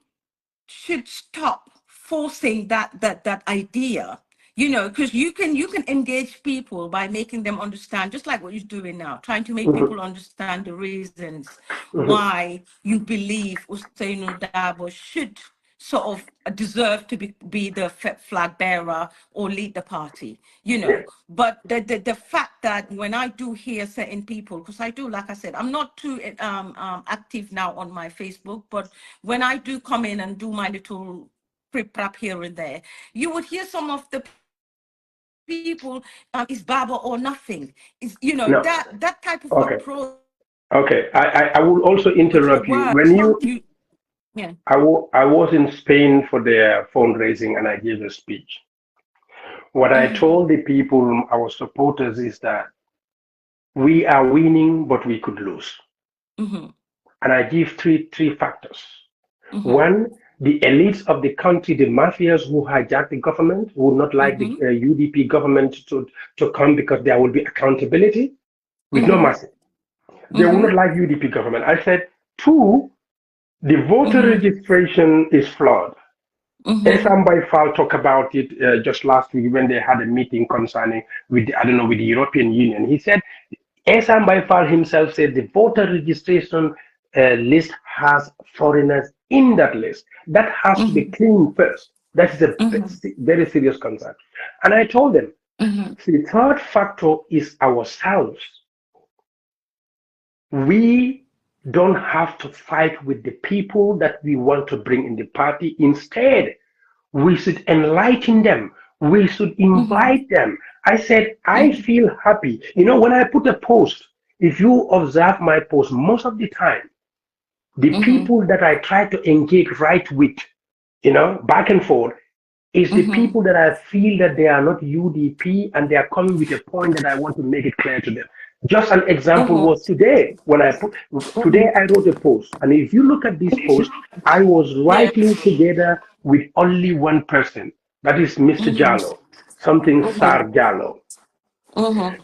should stop forcing that idea, because you can engage people by making them understand, just like what you're doing now, trying to make mm-hmm, people understand the reasons mm-hmm. why you believe Usainu Dabo should sort of deserve to be the flag bearer or lead the party, Yeah. but the fact that when I do hear certain people, because I do, like I said, I'm not too active now on my Facebook, but when I do come in and do my little prep here and there, you would hear some of the people, is Baba or nothing, is No. that type of Okay. approach Okay. I will also or interrupt you. words. When you, Yeah. I was in Spain for their fundraising and I gave a speech. What I told the people, our supporters, is that we are winning, but we could lose. And I give three factors. One, the elites of the country, the mafias who hijack the government, would not like the UDP government to come because there will be accountability with no mercy. They will not like UDP government. I said, two, the voter registration is flawed. Esam Baifal talked about it just last week when they had a meeting concerning with I don't know with the European Union. He said Esam Baifal himself said the voter registration list has foreigners in that list. That has to be clean first. That is a very serious concern. And I told them, the third factor is ourselves. We don't have to fight with the people that we want to bring in the party. Instead, we should enlighten them. We should invite them. I said, I feel happy. When I put a post, if you observe my post, most of the time, the people that I try to engage right with, back and forth, is the people that I feel that they are not UDP and they are coming with a point that I want to make it clear to them. Just an example was today today I wrote a post, and if you look at this post, I was Yeah. writing together with only one person, that is Mr. Jallo, something Sar Jallo,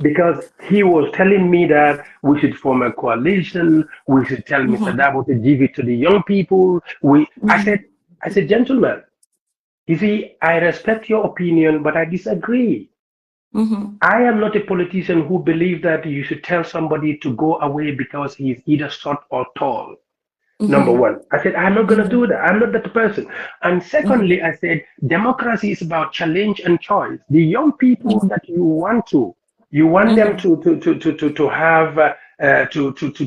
because he was telling me that we should form a coalition, we should tell Mr. Dabo to give it to the young people. I said, gentlemen, you see, I respect your opinion, but I disagree. I am not a politician who believes that you should tell somebody to go away because he's either short or tall. Number one, I said, I'm not going to do that. I'm not that person. And secondly, I said, democracy is about challenge and choice. The young people that you want them to have,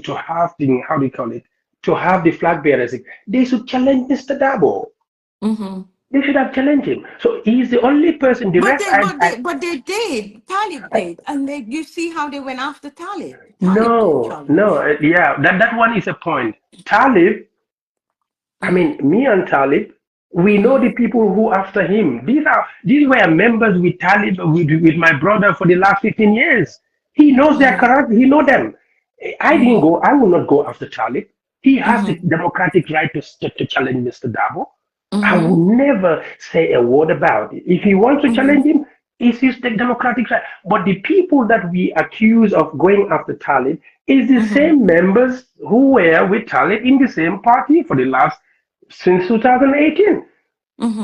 to have the, how do you call it, to have the flag bearers. They should challenge Mr. Dabo. They should have challenged him. So he's the only person. The But rest, they did. Talib did, and you see how they went after Talib. Talib did no, challenge. no, yeah, that one is a point. Talib, I mean, me and Talib, we know the people who after him. These were members with Talib, with my brother for the last 15 years. He knows their character. He know them. I didn't go. I will not go after Talib. He has the democratic right to challenge Mr. Dabo. I will never say a word about it. If he wants to challenge him, it's his democratic right. But the people that we accuse of going after Talib is the same members who were with Talib in the same party for the last since 2018.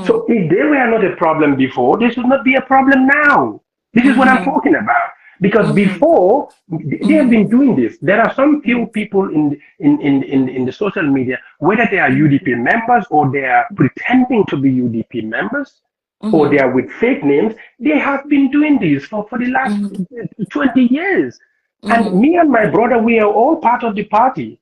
So if they were not a problem before, they should not be a problem now. This is what I'm talking about. Because before they have been doing this, there are some few people in the social media, whether they are UDP members or they are pretending to be UDP members, or they are with fake names. They have been doing this for the last 20 years. And me and my brother, we are all part of the party.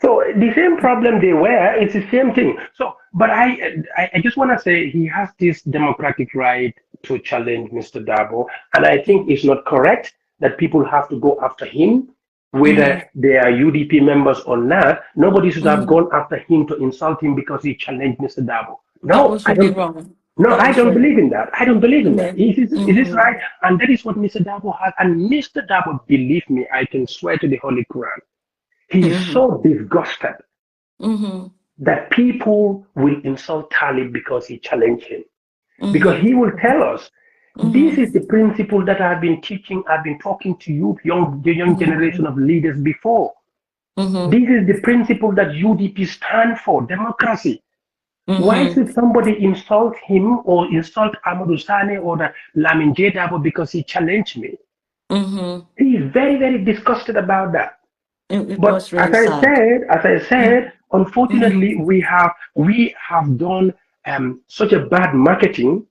So the same problem they were, it's the same thing. So, but I just want to say he has this democratic right to challenge Mr. Dabo, and I think it's not correct that people have to go after him, whether they are UDP members or not. Nobody should have gone after him to insult him because he challenged Mr. Dabo. That No, was I really don't. wrong. No, That I was don't really believe in wrong. that. I don't believe in that. Yeah. Is this right? And that is what Mr. Dabo has. And Mr. Dabo, believe me, I can swear to the Holy Quran. He is so disgusted that people will insult Talib because he challenged him. Because he will tell us, this is the principle that I've been teaching, I've been talking to you, the young generation of leaders before. This is the principle that UDP stand for, democracy. Why should somebody insult him or insult Amadou Sane or the Lamin Dabo because he challenged me? He is very, very disgusted about that. It But was really sad. as I said, unfortunately, we have done such a bad marketing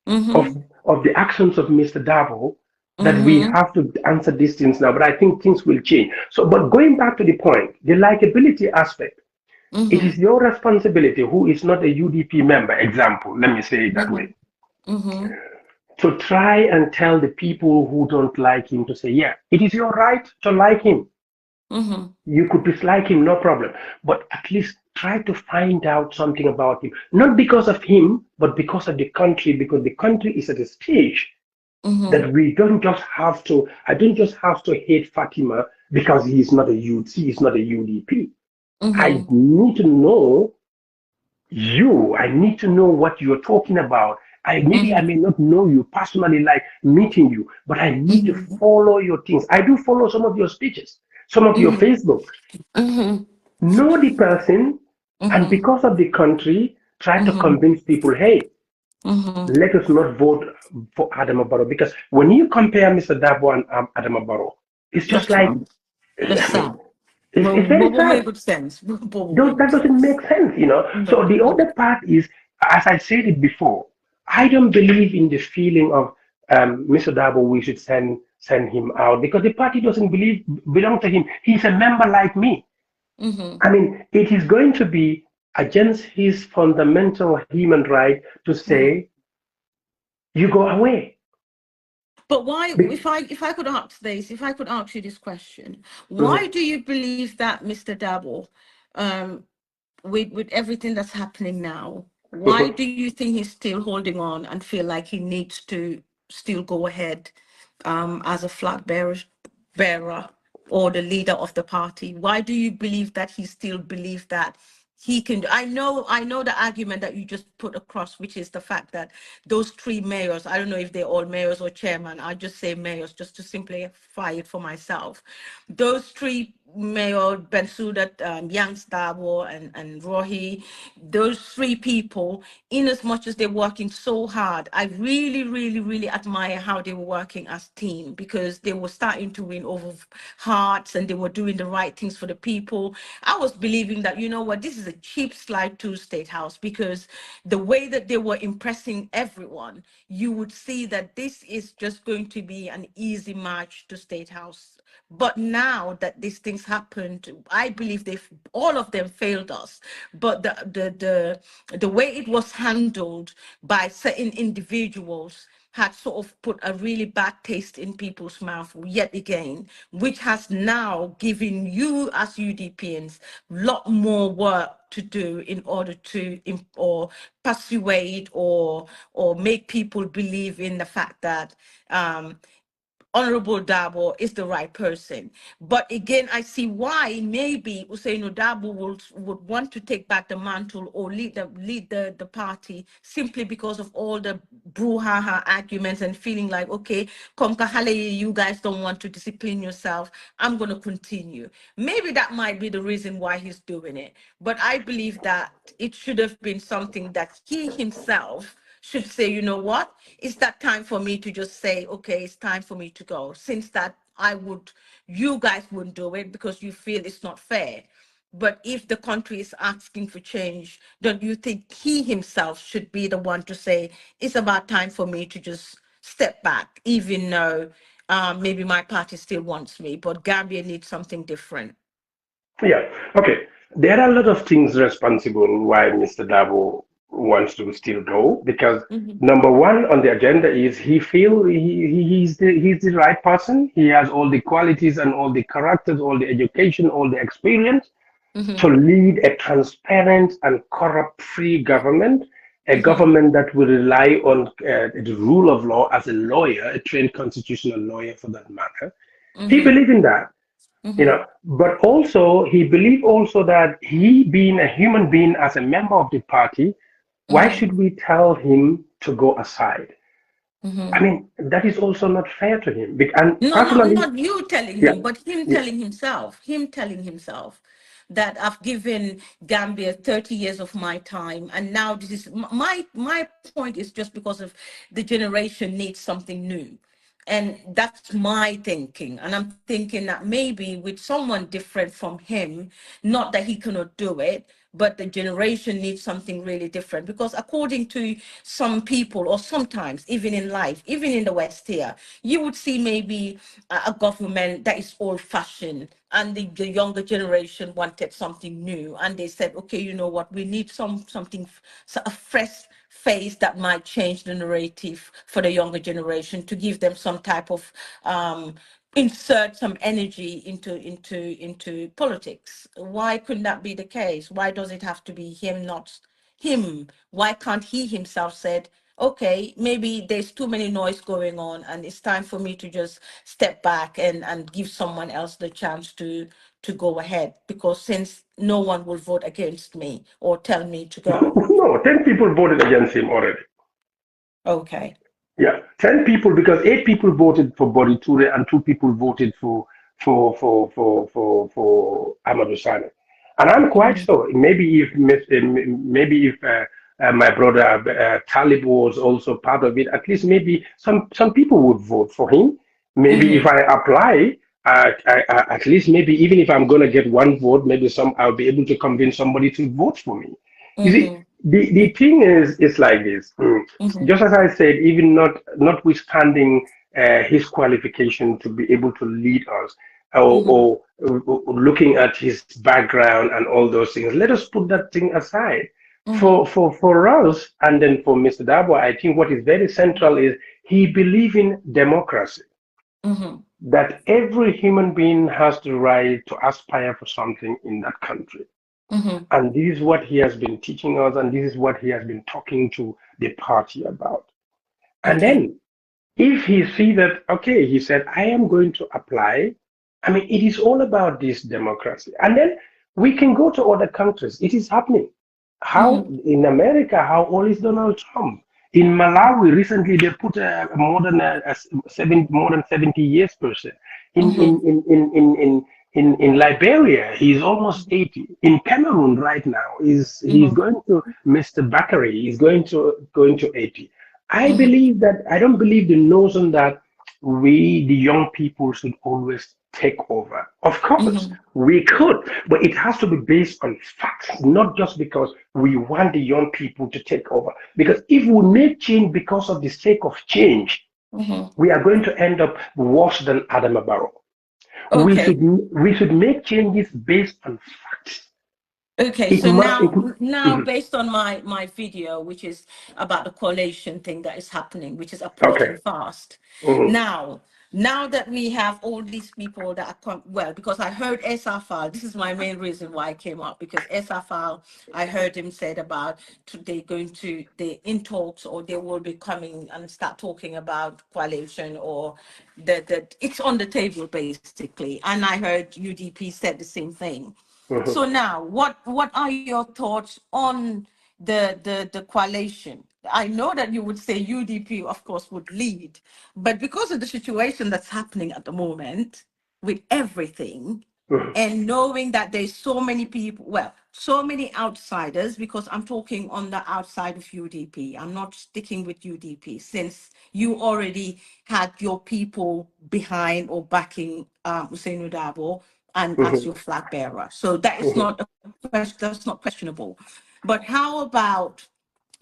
of the actions of Mr. Davo that we have to answer these things now. But I think things will change. So, but going back to the point, the likability aspect, it is your responsibility, who is not a UDP member, example, let me say it that way, to try and tell the people who don't like him to say, yeah, it is your right to like him. You could dislike him, no problem. But at least try to find out something about him. Not because of him, but because of the country, because the country is at a stage that we don't just have to, I don't just have to hate Fatima because he is not a UC, he is not a UDP. I need to know you. I need to know what you're talking about. I may not know you personally, like meeting you, but I need to follow your things. I do follow some of your speeches, some of your Facebook. Know the person, and because of the country, try to convince people, hey, let us not vote for Adama Barrow. Because when you compare Mr. Dabo and Adama Barrow, it's just That's like, wrong. That's I mean, sad. it's very What sad. made good sense? What made That good doesn't sense? make sense. So No. the other part is, as I said it before, I don't believe in the feeling of Mr. Dabo. We should send him out because the party doesn't belong to him. He's a member like me. I mean, it is going to be against his fundamental human right to say you go away. But why, Be- if I could ask this, if I could ask you this question, why Mhm, do you believe that Mr. Dabo, um, with everything that's happening now, why mhm. do you think he's still holding on and feel like he needs to still go ahead as a bearer or the leader of the party? Why do you believe that he still believes that he can? I know the argument that you just put across, which is the fact that those three mayors, I don't know if they're all mayors or chairman, I just say mayors just to simplify it for myself. Those three mayor Bensouda, Yang Dabo and Rohi, those three people, in as much as they're working so hard, I really, really, really admire how they were working as team, because they were starting to win over hearts and they were doing the right things for the people. I was believing that, you know what, this is a cheap slide to State House, because the way that they were impressing everyone, you would see that this is just going to be an easy march to State House. But now that these things happened, I believe they've all of them failed us. But the way it was handled by certain individuals had sort of put a really bad taste in people's mouth yet again, which has now given you as UDPians a lot more work to do in order to or persuade or make people believe in the fact that Honorable Dabo is the right person. But again, I see why maybe Usainu Dabo would want to take back the mantle or lead the party, simply because of all the brouhaha arguments and feeling like, okay, come kahale, you guys don't want to discipline yourself, I'm going to continue. Maybe that might be the reason why he's doing it. But I believe that it should have been something that he himself should say, you know what, it's that time for me to just say, okay, it's time for me to go. Since that you guys wouldn't do it because you feel it's not fair. But if the country is asking for change, don't you think he himself should be the one to say, it's about time for me to just step back, even though maybe my party still wants me, but Gambia needs something different. Yeah. Okay. There are a lot of things responsible why Mr. Dabo wants to still go because Mm-hmm. number one on the agenda is he feel he's the right person. He has all the qualities and all the characters, all the education, all the experience to Mm-hmm. lead a transparent and corrupt-free government, a Mm-hmm. government that will rely on the rule of law as a lawyer, a trained constitutional lawyer for that matter. He Mm-hmm. believed in that, Mm-hmm. but also he believed also that he being a human being as a member of the party, why Mm-hmm. should we tell him to go aside? I Mm-hmm. mean, that is also not fair to him. And No, personally, not you telling yeah, him, but yeah. him telling himself that I've given Gambia 30 years of my time, and now this is my point is just because of the generation needs something new. And that's my thinking. And I'm thinking that maybe with someone different from him, not that he cannot do it, but the generation needs something really different. Because according to some people, or sometimes even in life, even in the West here, you would see maybe a government that is old fashioned, and the younger generation wanted something new. And they said, okay, you know what, we need something, a fresh face that might change the narrative for the younger generation, to give them some type of insert some energy into politics. Why couldn't that be the case? Why does it have to be him, not him? Why can't he himself said, okay, maybe there's too many noise going on, and it's time for me to just step back and give someone else the chance to go ahead, because since no one will vote against me or tell me to go. No, 10 people voted against him already. Okay. Yeah, 10 people because 8 people voted for Body Toure and 2 people voted for Amadou Sane. And I'm quite Mm-hmm. sure maybe if my brother Talib was also part of it, at least maybe some people would vote for him. Maybe if Mm-hmm. I apply, at least maybe even if I'm gonna get one vote, maybe I'll be able to convince somebody to vote for me. You see, Mm-hmm. the thing is like this. Mm-hmm. Just as I said, even notwithstanding his qualification to be able to lead us, Mm-hmm. looking at his background and all those things, let us put that thing aside. Mm-hmm. For us, and then for Mr. Dabo, I think what is very central is he believes in democracy, Mm-hmm. that every human being has the right to aspire for something in that country. Mm-hmm. And this is what he has been teaching us, and this is what he has been talking to the party about. And Okay. then, if he see that, okay, he said, I am going to apply. I mean, it is all about this democracy. And then we can go to other countries. It is happening. How Mm-hmm. in America, how old is Donald Trump? In Malawi, recently they put more than 70 years person. In Mm-hmm. in in in in in in Liberia, he's almost 80. In Cameroon right now, he's Mm-hmm. going to Mr. Bakary, he's going to 80. Mm-hmm. I don't believe the notion that we, the young people, should always take over. Of course, Mm-hmm. we could, but it has to be based on facts, not just because we want the young people to take over. Because if we make change because of the sake of change, Mm-hmm. we are going to end up worse than Adam Barrow. We Okay. should we should make changes based on facts. Okay, It so must. now Mhm. based on my video, which is about the coalition thing that is happening, which is Okay. approaching fast. Mhm. Now that we have all these people that are well, because I heard Esafal, this is my main reason why I came up, because Esafal, I heard him said about they going to they in talks, or they will be coming and start talking about coalition, or the it's on the table basically. And I heard UDP said the same thing. So Mhm. now, what are your thoughts on the coalition? I know that you would say UDP, of course, would lead, but because of the situation that's happening at the moment with everything, Mhm. and knowing that there's so many people, well, so many outsiders, because I'm talking on the outside of UDP. I'm not sticking with UDP, since you already had your people behind or backing Hussein Udabo and as Mhm. your flag bearer. So that is Mhm. not a question, that's not questionable. But how about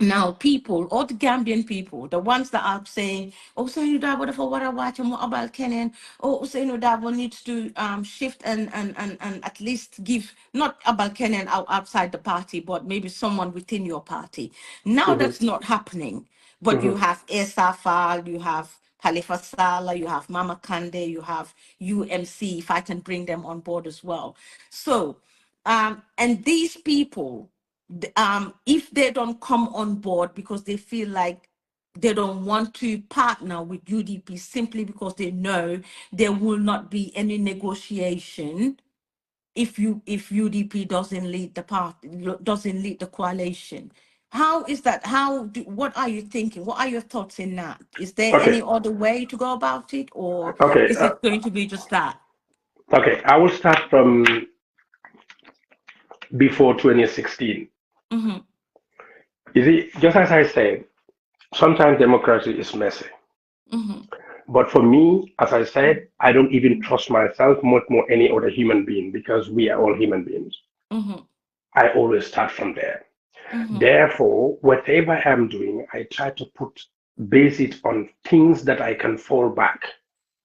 Now, people, all the Gambian people, the ones that are saying, "Oh, Usainu Dabo for what I watch and what about Kenan? Oh, Usainu Dabo needs to shift and at least give not about Kenan outside the party, but maybe someone within your party." Now Hmm. that's not happening. But you Hmm. have Esafal, you have Khalifa Sala, you have Mama Kande, you have UMC, if I can bring them on board as well. So, and these people, if they don't come on board because they feel like they don't want to partner with UDP simply because they know there will not be any negotiation if UDP doesn't lead the party, doesn't lead the coalition. How is that? What are you thinking? What are your thoughts in that? Is there any Okay. other way to go about it, or Okay. is it going to be just that? Okay. I will start from before 2016. Mm-hmm. You see, just as I said, sometimes democracy is messy. Mm-hmm. But for me, as I said, I don't even trust myself much more any other human being because we are all human beings. Mm-hmm. I always start from there. Mm-hmm. Therefore, whatever I'm doing, I try to base it on things that I can fall back.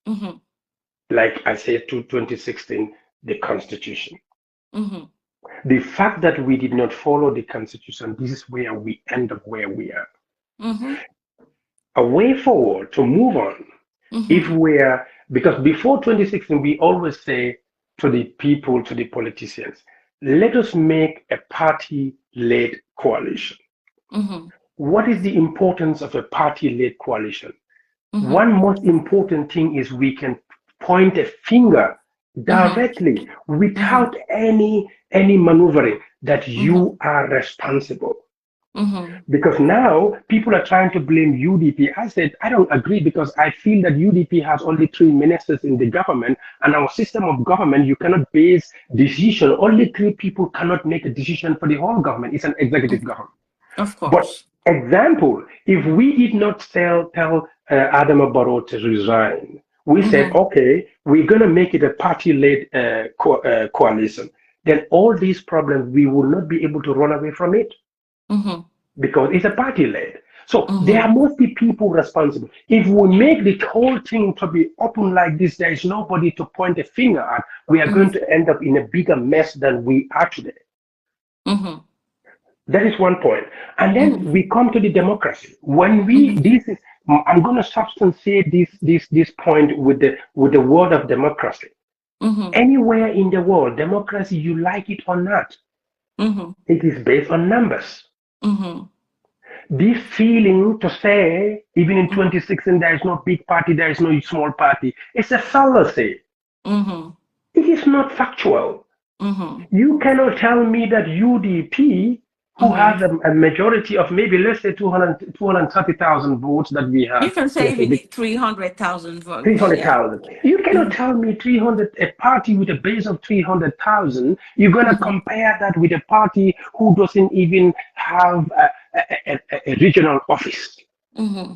Mm-hmm. Like I said to 2016, the Constitution. Mm-hmm. The fact that we did not follow the Constitution, this is where we end up where we are. Mm-hmm. A way forward to move on, if Mm-hmm. we're, because before 2016, we always say to the people, to the politicians, let us make a party-led coalition. Mm-hmm. What is the importance of a party-led coalition? Mm-hmm. One most important thing is we can point a finger Mm-hmm. directly Mm-hmm. without any maneuvering that Mm-hmm. you are responsible. Mm-hmm. Because now people are trying to blame UDP. I said, I don't agree because I feel that UDP has only three ministers in the government, and our system of government, you cannot base decision. Only three people cannot make a decision for the whole government. It's an executive government. Of But course. example, if we did not tell Adama Barrow to resign, we said, Mm-hmm. okay, we're going to make it a party-led coalition. Then all these problems, we will not be able to run away from it Mm-hmm. because it's a party led. So there Mm-hmm. must be people responsible. If we make the whole thing to be open like this, there is nobody to point a finger at. We are going Mm-hmm. to end up in a bigger mess than we are today. Mm-hmm. That is one point. And then Mm-hmm. we come to the democracy. When we Mm-hmm. this is I'm going to substantiate this point with the word of democracy. Mm-hmm. Anywhere in the world, democracy, you like it or not, Mm-hmm. it is based on numbers. Mm-hmm. This feeling to say, even in Mm-hmm. 2016, there is no big party, there is no small party, it's a fallacy. Mm-hmm. It is not factual. Mm-hmm. You cannot tell me that UDP, who Mm-hmm. has a majority of maybe, let's say, 230,000 votes that we You have, can say let's say even 300,000 votes. Yeah. 300,000. You cannot Mm-hmm. tell me 300, a party with a base of 300,000, you're going to Mm-hmm. compare that with a party who doesn't even have a regional office. Mm-hmm.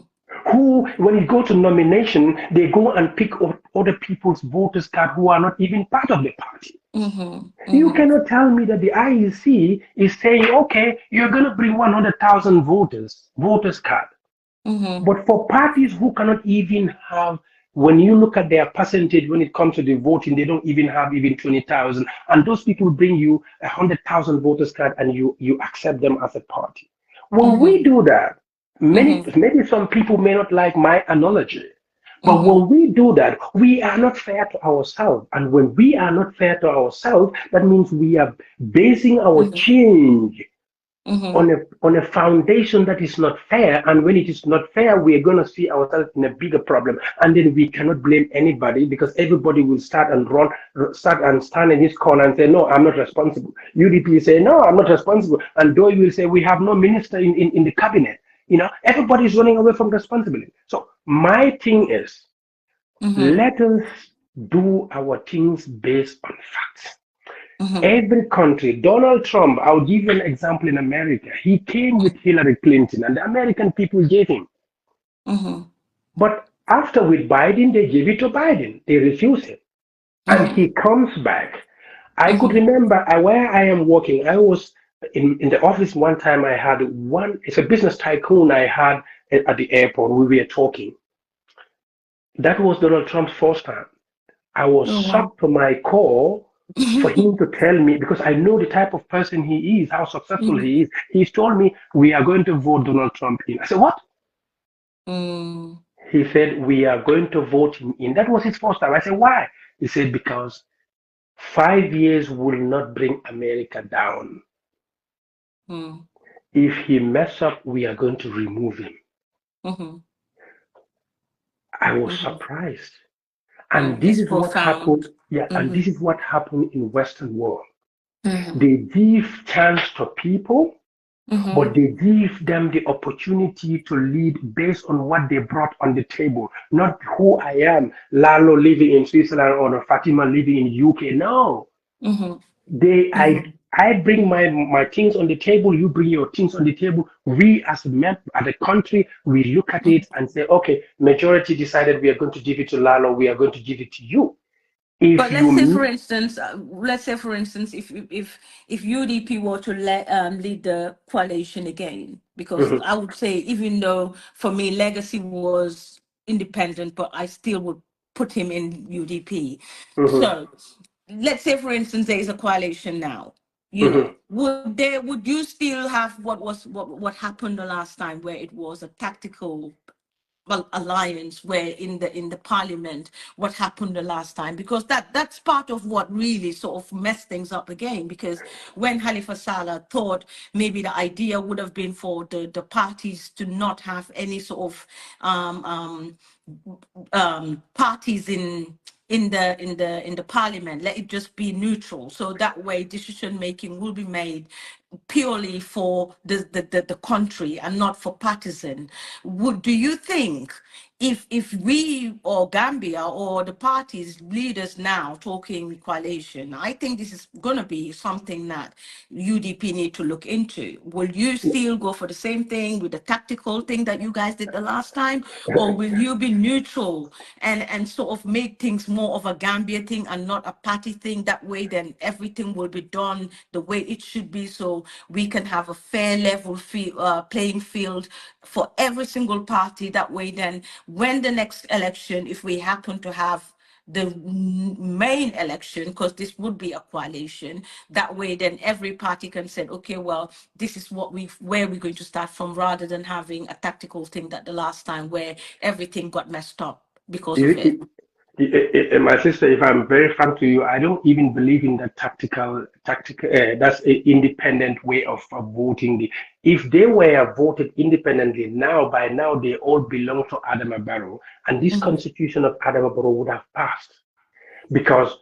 Who, when it go to nomination, they go and pick other people's voters card who are not even part of the party. Mm-hmm. You Mm-hmm. cannot tell me that the IEC is saying, okay, you're going to bring 100,000 voters card. Mm-hmm. But for parties who cannot even have, when you look at their percentage when it comes to the voting, they don't even have even 20,000. And those people bring you 100,000 voters card and you accept them as a party. When we Mm-hmm. do that, Mm-hmm. maybe some people may not like my analogy, but Mm-hmm. when we do that, we are not fair to ourselves. And when we are not fair to ourselves, that means we are basing our Mm-hmm. change Mm-hmm. on a foundation that is not fair. And when it is not fair, we are going to see ourselves in a bigger problem. And then we cannot blame anybody because everybody will start and stand in his corner and say, no, I'm not responsible. UDP say, no, I'm not responsible. And Doi will say, we have no minister in the cabinet. Everybody is running away from responsibility. So my thing is, Mm-hmm. let us do our things based on facts. Mm-hmm. Every country, Donald Trump, I'll give you an example in America. He came with Hillary Clinton, and the American people gave him. Mm-hmm. But after with Biden, they gave it to Biden. They refused him. And Mm-hmm. he comes back. I could Mm-hmm. remember where I am working. I was in the office one time I had one, it's a business tycoon I had at the airport. We were talking. That was Donald Trump's first time. I was Oh wow. shocked to my core for him to tell me, because I know the type of person he is, how successful Mhm. he is. He's told me we are going to vote Donald Trump in. I said, what? Mm. He said we are going to vote him in. That was his first time. I said, why? He said, because 5 years will not bring America down. Mm. If he mess up, we are going to remove him. Mhm. I was Mhm. surprised. And this It's is what happened. profound. Yeah, and this Mhm. is what happened in Western world. Mhm. They give chance to people, but Mhm. they give them the opportunity to lead based on what they brought on the table, not who I am, Lalo living in Switzerland or Fatima living in UK. No, Mhm. they Mhm. I bring my things on the table, you bring your things on the table. We as a as a country, we look at it and say, okay, majority decided we are going to give it to Lalo, we are going to give it to you. If But let's say, for you instance, if UDP were to lead the coalition again, because Mhm, I would say, even though for me Legacy was independent, but I still would put him in UDP. mhm, So let's say, for instance, there is a coalition now. mhm. Would you still have what happened the last time, where it was a tactical, well, alliance, where in the parliament, what happened the last time, because that's part of what really sort of messed things up again, because when Halifa Saleh thought maybe the idea would have been for the parties to not have any sort of um, um, parties in the parliament, let it just be neutral, so that way decision making will be made purely for the country and not for partisan. Do you think, if we or Gambia or the parties leaders now talking coalition, I think this is going to be something that UDP need to look into. Will you still go for the same thing with the tactical thing that you guys did the last time, or will you be neutral and sort of make things more of a Gambia thing and not a party thing? That way, then everything will be done the way it should be, so we can have a fair level playing field for every single party. That way, then when the next election, if we happen to have the main election, because this would be a coalition, that way then every party can say, okay, well, this is where we're going to start from, rather than having a tactical thing that the last time, where everything got messed up because of it. You- my sister, if I'm very frank to you, I don't even believe in that tactical. That's an independent way of voting. If they were voted independently, by now they all belong to Adama Barrow, and this Mhm. constitution of Adama Barrow would have passed, because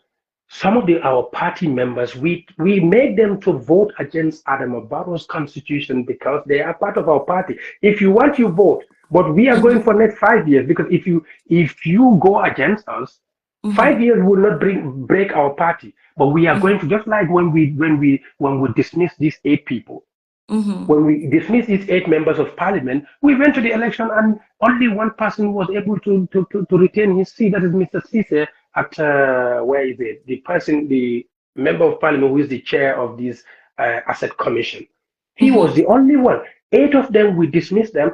some of our party members, we made them to vote against Adam Barrow's constitution because they are part of our party. If you want, you vote, but we are going Mhm. for next 5 years, because if you go against us, five Mhm. years will not break our party. But we are going Mhm. to, just like when we dismiss these 8 people. Mhm. When we dismissed these 8 members of parliament, we went to the election and only one person was able to retain his seat. That is Mr. Cisse at, where is it? The member of parliament who is the chair of this asset commission. He was Mhm. the only one. 8 of them, we dismissed them.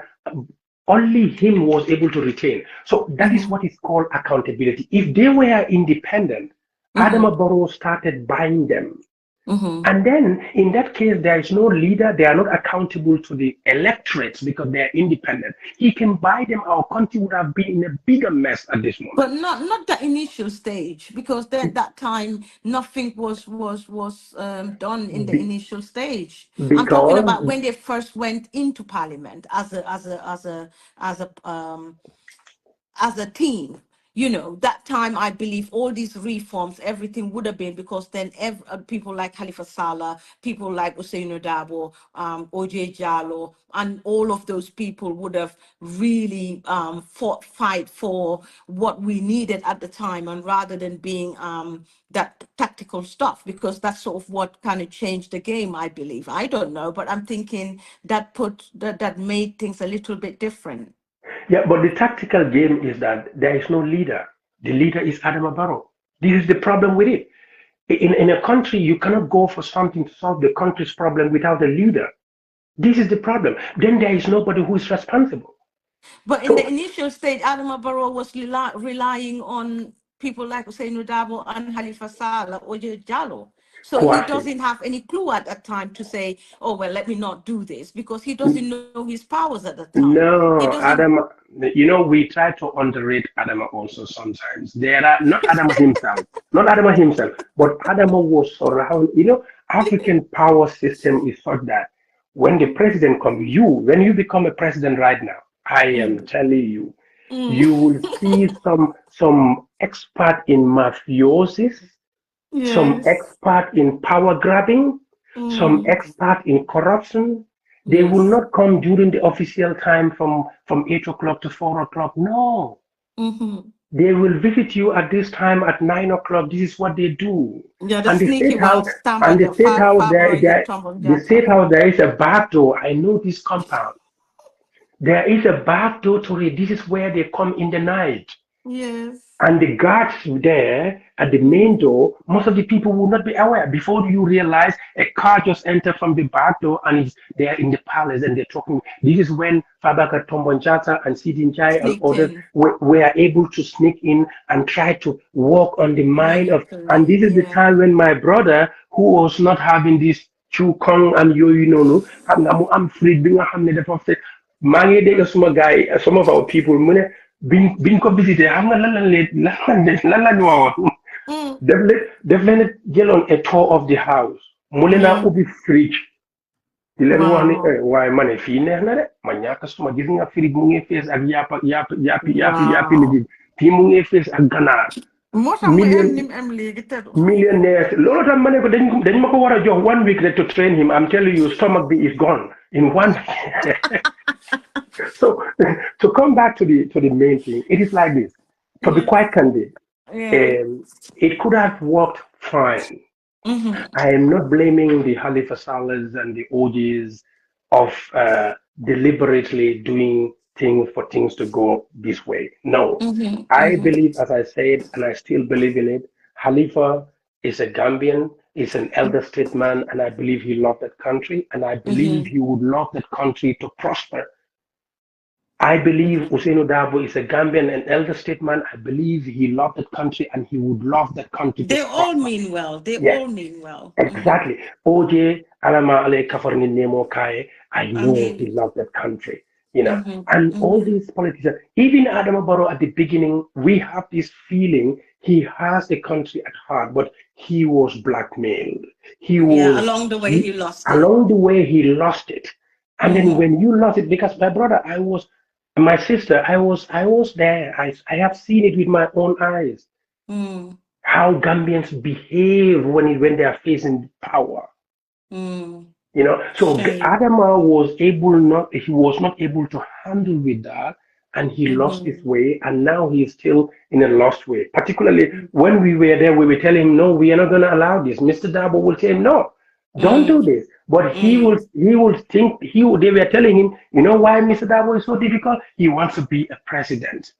Only him was able to retain. So that is Mhm. what is called accountability. If they were independent, Adam Mhm. Barrow started buying them. Mhm. And then, in that case, there is no leader. They are not accountable to the electorates because they are independent. He can buy them. Our country would have been in a bigger mess at this But moment. not the initial stage, because then that time nothing was done in the Be- initial stage. I'm talking about because when they first went into parliament as a team. That time, I believe all these reforms, everything would have been, because then people like Khalifa Salah, people like Usainu Dabo, OJ Jalo, and all of those people would have really fight for what we needed at the time, and rather than being that tactical stuff, because that's sort of what kind of changed the game, I believe. I don't know, but I'm thinking that made things a little bit different. Yeah, but the tactical game is that there is no leader. The leader is Adam Barrow. This is the problem with it. In a country, you cannot go for something to solve the country's problem without a leader. This is the problem. Then there is nobody who is responsible. But in the So initial stage, Adama Barrow was relying on people like Hussein Dabo and Halifa Saleh or Jallo. So he quite. doesn't have any clue at that time to say, oh, well, let me not do this, because he doesn't know his powers at that time. He No, doesn't. Adam, we try to underrate Adam also sometimes. There are not Adam himself, but Adam was around. African power system is such that when the president comes, when you become a president right now, I am Mm, telling you, mm. you will see some expert in mafiosis, some Yes. expert in power grabbing, some Mm. expert in corruption. They will Yes. not come during the official time from 8 o'clock to 4 o'clock. No, Mm-hmm. they will visit you at this time at 9 o'clock. This is what they do. Yeah, the And the sneaky state one house, stamp and at the the state house, Fabra Yatombon the state Jata. house, there is a back door. I know this compound. There is a back door to it. This is where they come in the night. Yes. And the guards there at the main Mm-hmm. door, most of the people will not be aware. Before you realize, a car just entered from the back door and is there in the palace and they're talking. This is when Fabaka Tombonjata and Sidinjai and Sneaked others in. were able to sneak in and try to walk on the mind of. And Manipulate. this is the Yeah. time when my brother, who was not having this Chu Kong and no, I'm free being a hamne the prophet. Mange de suma guy, some of our people, biñ ko visité xam nga lan lañ waxoon Mm. def leen jëloon a tour of the house mu leen a Mm. ubbi fridge di leen wax ni Wow. waaye ma ne fii neex na de ma ñàkk suma gis nga fridge mu ngi fees ak yàppi Wow. liggéey fii mu ngi fees ak ganaar Moo tax mu million em nim em léegi teddu. millionaires loolu tam ma ne ko dañ ma ko war a jox 1 week rek to train him I'm telling you stomach bi is gone in one so to come back to the main thing, it is like this. To be Yes. quite candid, Yeah. it could have worked fine. Mm-hmm. I am not blaming the Halifa Salahs and the OGs of deliberately doing things for things to go this way. No, Mm-hmm. I Mm-hmm. believe, as I said, and I still believe in it. Khalifa is a Gambian, is an elder statesman, and I believe he loved that country, and I believe Mm-hmm. he would love that country to prosper. I believe Usainu Dabo is a Gambian, an elder statesman. I believe he loved that country and he would love that country to They all prosper. mean well. They Yes, all mean well. Mm-hmm. exactly. OJ Alama Ale Kafarni Nemo Kai, I I know he mean, loved that country. mm-hmm. And all Mm-hmm. these politicians, even Adam Barrow at the beginning, we have this feeling he has the country at heart, but he was blackmailed. He Yeah, was along the way he he lost it. along the way he lost it. And then Mm-hmm. when you lost it, because my brother, my sister, I was there. I have seen it with my own eyes Mm. how Gambians behave when they are facing power. Mm. So Shame. Adama he was not able to handle with that, and he lost his Mm-hmm. way, and now he is still in a lost way. Particularly when we were there, we were telling him, no, we are not going to allow this. Mr. Dabo will say, no, don't do Mm. this. But Mm. he will think they were telling him, you know why Mr. Dabo is so difficult? He wants to be a president.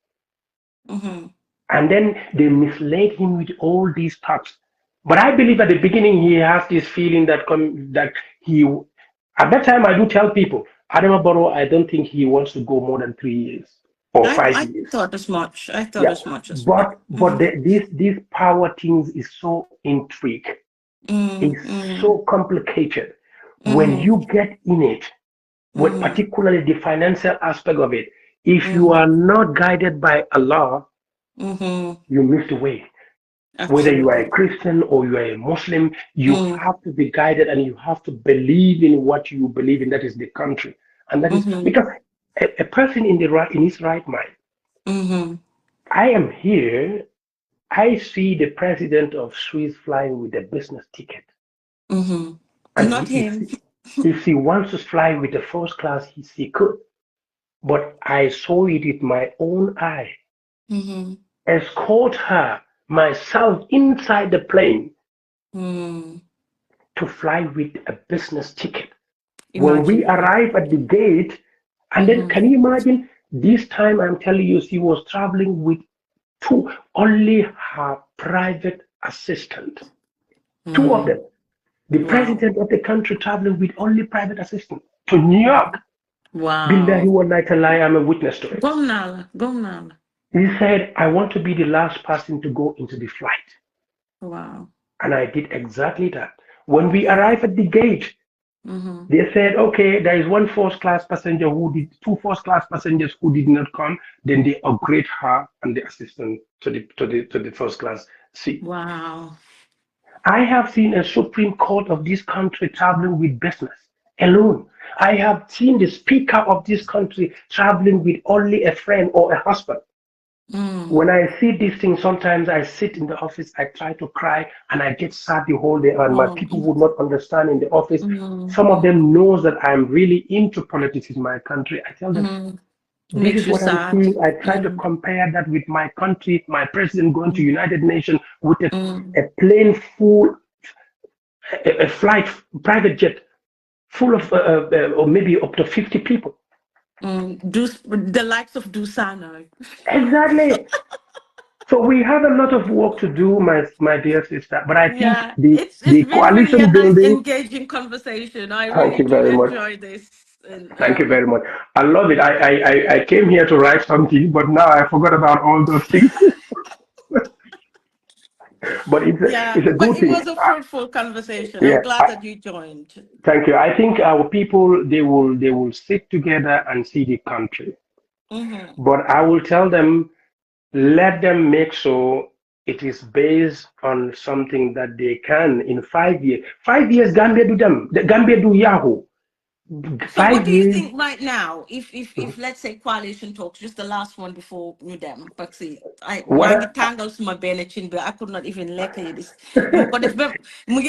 Mm-hmm. And then they misled him with all these thoughts. But I believe at the beginning he has this feeling that he at that time I do tell people Adama Barrow I don't think he wants to go more than 3 years or I 5 years. thought as much. I thought Yeah, as much as well. but Mm-hmm. this power things is so intrigued, Mm. it's Mm. so complicated. When Mm-hmm. you get in it, with Mm-hmm. particularly the financial aspect of it, if you are Mm-hmm. not guided by Allah, Mm-hmm. you miss the way. Whether you are a Absolutely. Christian or you are a Muslim, you Mm. have to be guided and you have to believe in what you believe in. That is the country, and that is Mm-hmm. because a person in his right mind. Mm-hmm. I am here. I see the president of Swiss flying with a business ticket, Mm-hmm. and Not him. if he wants to fly with the first class, he could. But I saw it with my own eye. Mm-hmm. Escort her myself inside the plane Mm. to fly with a business ticket. When we Imagine. arrive at the gate, and then Mm-hmm. can you imagine this time I'm telling you, she was traveling with only her private assistant. Two of them. The Wow. president of the country traveling with only private assistant to New York. Billahi Wow. wallahi tallahi, I'm a witness to it. Gomnala. Gomnala. He said, I want to be the last person to go into the flight. Wow. And I did exactly that. When we arrived at the gate, Mm-hmm. they said, okay, there is one first class passenger two first class passengers who did not come. Then they upgrade her and the assistant to the first class seat. Wow. I have seen a Supreme Court of this country traveling with business alone. I have seen the Speaker of this country traveling with only a friend or a husband. Mm. When I see these things, sometimes I sit in the office, I try to cry, and I get sad the whole day, and my Oh. people would not understand in the office. Some of Mm. them knows that I'm really into politics in my country. I tell them, Mm. this Makes is you what I'm sad. seeing. I try to Mm. compare that with my country, my president going to Mm. United Nations with Mm. a plane full, a flight, private jet full of, or maybe up to 50 people. The likes of Dusano. Exactly. So we have a lot of work to do, my dear sister. But I think Yeah, the it's the been really a coalition nice, building. engaging conversation. I Thank really you do very much. enjoy this. And Thank you very much. I love it. I came here to write something, but now I forgot about all those things. But yeah, it's a but good it thing. was a fruitful conversation. I'm Yeah. glad that you joined. Thank you. I think our people they will sit together and see the country. Mm-hmm. But I will tell them, let them make sure it is based on something that they can in 5 years. 5 years, Gambia do them. The Gambia do Yahoo. So, what Five do you years. think right now? If let's say coalition talks, just the last one before you them, but see, I What? mangi tangles my benachin, but I could not even like this. But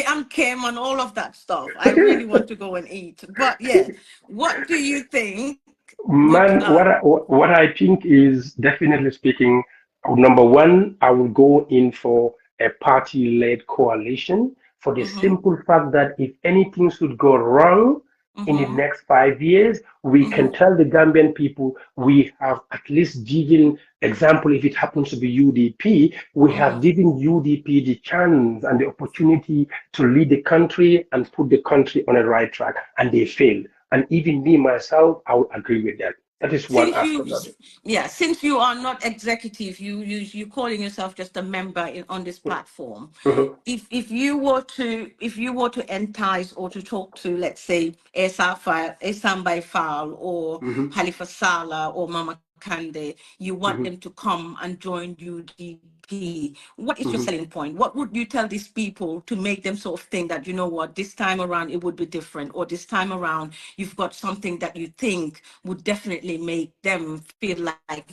I'm came and all of that stuff. I really want to go and eat. But yeah, what do you think would Man, what I think is definitely speaking, number one, I will go in for a party-led coalition for the mm-hmm, simple fact that if anything should go wrong in the mm-hmm, next 5 years, we can mm-hmm, tell the Gambian people we have at least given, example, if it happens to be UDP, we have mm-hmm. given UDP the chance and the opportunity to lead the country and put the country on a right track, and they failed. And even me myself, I would agree with that. That is one Since you aspect of it. yeah, since you are not executive, you calling yourself just a member on this platform. Mhm, If you were to entice or to talk to, let's say, Esambai Fall or mhm, Halifa Sala or Mama Kande, you want mhm, them to come and join UDP. What is your mhm. selling point? What would you tell these people to make them sort of think that, you know what, this time around it would be different, or this time around you've got something that you think would definitely make them feel like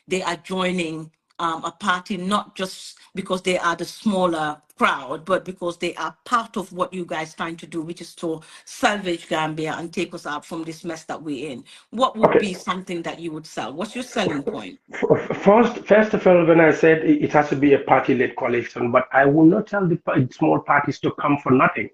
they are joining a party, not just because they are the smaller crowd, but because they are part of what you guys trying to do, which is to salvage Gambia and take us out from this mess that we're in. What would Okay. be something that you would sell? What's your selling point? First of all, when I said it has to be a party-led coalition, but I will not tell the small parties to come for nothing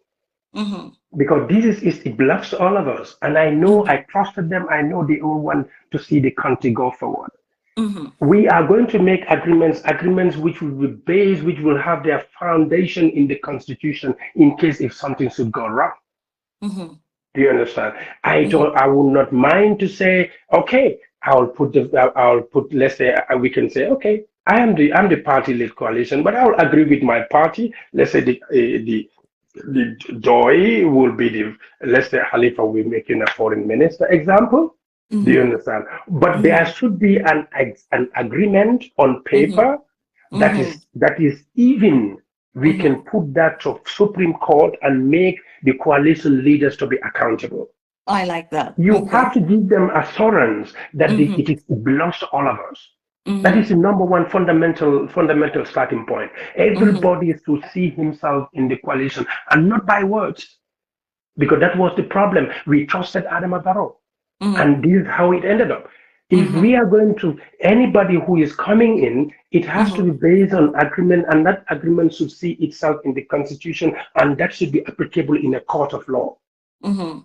Mm-hmm. because it belongs to all of us. And I know I trusted them. I know they all want to see the country go forward. Mm-hmm. We are going to make agreements which will be based, which will have their foundation in the constitution in case if something should go wrong. Mm-hmm. Do you understand? Mm-hmm. I will not mind to say, okay, I'll put, let's say, we can say, okay, I'm the party-led coalition, but I'll agree with my party. Let's say the Joy will be let's say Halifa will be making a foreign minister example. Do you Mm-hmm. understand? But there Mm-hmm. should be an agreement on Mm-hmm. paper that Mm-hmm. is even we Mm-hmm. can put that to Supreme Court and make the coalition leaders to be accountable. I like that. You have Okay. to give them assurance that Mm-hmm. it belongs to all of us. That Mm-hmm. is the number one fundamental starting point. Mm-hmm. Everybody is to see himself in the coalition and not by words, because that was the problem. We trusted Adam Barrow, Mm-hmm. and this is how it ended up. If Mm-hmm. we are going to anybody who is coming in, it has to Mm-hmm. be based on agreement, and that agreement should see itself in the constitution, and that should be applicable in a court of law. Mm-hmm.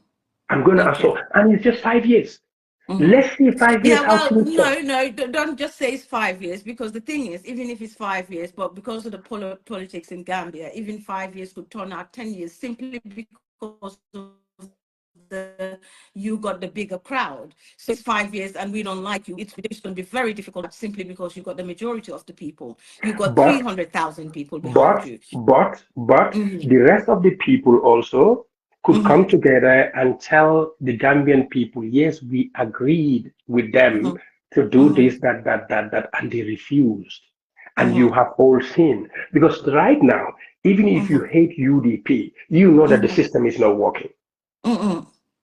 I'm going to Okay. assume, and it's just 5 years. Let's see 5 years Yeah, how well, things go. no, don't just say it's 5 years, because the thing is, even if it's 5 years, but because of the politics in Gambia, even 5 years could turn out 10 years simply because of you got the bigger crowd. So if it's 5 years and we don't like you, it's going to be very difficult simply because you got the majority of the people. You got But 300,000 people behind but you. but Mm-hmm. the rest of the people also could come Mm-hmm. together and tell the Gambian people, yes, we agreed with them to do Mm-hmm. this, that, and they refused. And you Mm-hmm. have all seen. Because right now, even if you Mm-hmm. hate UDP, you know that the Mm-hmm. system is not working. Mm-hmm.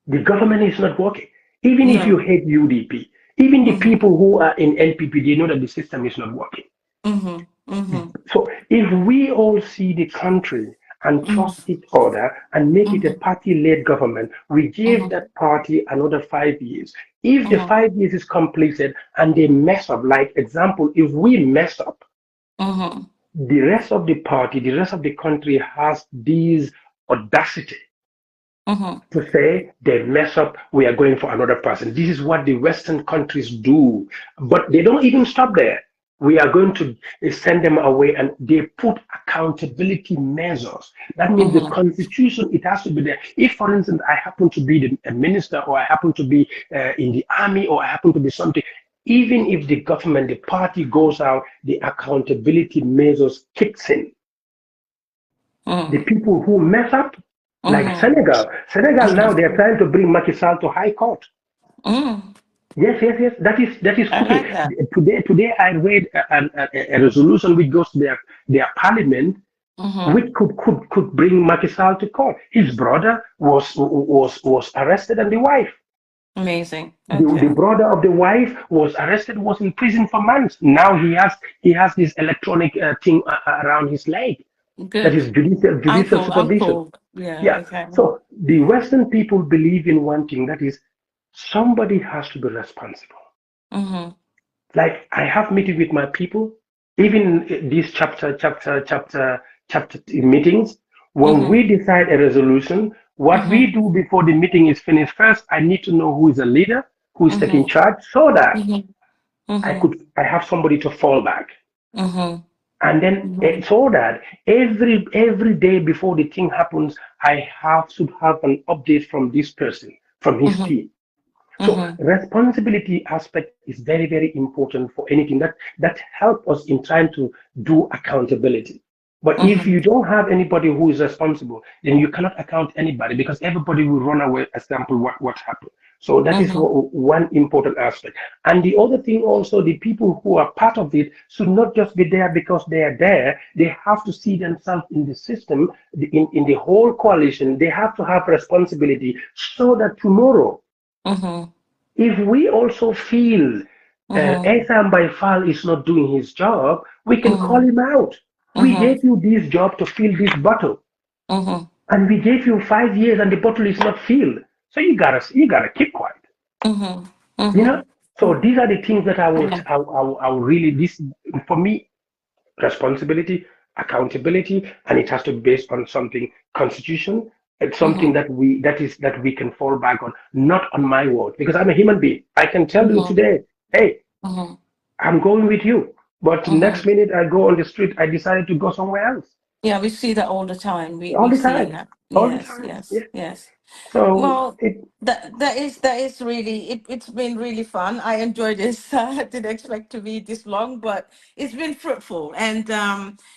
The government is not working. Even if you No. hate UDP, even the Mm-hmm. people who are in NPP, they know that the system is not working. Mm-hmm. Mm-hmm. So if we all see the country and trust Mm-hmm. each other and make it a Mm-hmm. party-led government, we give Mm-hmm. that party another 5 years. If the Mm-hmm. 5 years is completed and they mess up, like example, if we mess up, Mm-hmm. the rest of the party, the rest of the country has this audacity Mm-hmm. to say they mess up, we are going for another person. This is what the Western countries do. But they don't even stop there. We are going to send them away and they put accountability measures. That means the Mm-hmm. constitution, it has to be there. If, for instance, I happen to be a minister or I happen to be in the army or I happen to be something, even if the government, the party goes out, the accountability measures kicks in. The Mm-hmm. people who mess up, like Mm-hmm. Senegal now they are trying to bring Macky Sall to High Court. Mm-hmm. Yes. That is I cooking. like that. Today I read a resolution which goes to their parliament, Mm-hmm. which could bring Macky Sall to court. His brother was arrested and the wife. Amazing. The Okay. brother of the wife was arrested, was in prison for months. Now he has this electronic thing around his leg. That Good. is judicial I'm supervision. cool. Yeah. Yeah. Okay. So the Western people believe in one thing, that is somebody has to be responsible. Mm-hmm. Like I have meeting with my people, even these chapter meetings. When Mm-hmm. we decide a resolution, what Mm-hmm. we do before the meeting is finished, first I need to know who is a leader, who is taking Mm-hmm. charge, so that Mm-hmm. Mm-hmm. I have somebody to fall back. Mm-hmm. And then Mm-hmm. so that every day before the thing happens, I have should have an update from this person, from his Mm-hmm. team. So Mm-hmm. responsibility aspect is very important for anything that help us in trying to do accountability. But if Mm-hmm. you don't have anybody who is responsible, then you cannot account anybody because everybody will run away. Example, what happened. So that is Mm-hmm. one important aspect. And the other thing also, the people who are part of it should not just be there because they are there. They have to see themselves in the system, in the whole coalition. They have to have responsibility so that tomorrow Mm-hmm. if we also feel Mm-hmm. Esam Baifal is not doing his job, we can call Mm-hmm. him out. We Mm-hmm. gave you this job to fill this bottle, Mm-hmm. and we gave you 5 years, and the bottle is not filled. So you gotta keep quiet. Mm-hmm. You Mm-hmm. know. So these are the things that Yeah. I will really this for me responsibility, accountability, and it has to be based on something constitution. It's something Mm-hmm. that we can fall back on, not on my word, because I'm a human being. I can tell you Mm-hmm. today, hey, Mm-hmm. I'm going with you. But Mm-hmm. next minute I go on the street, I decided to go somewhere else. Yeah, we see that all the time. We All we've the seen time. that. All the Yes, time. yes, Yeah. yes. So Well, that is really it's been really fun. I enjoyed this. I didn't expect to be this long, but it's been fruitful. And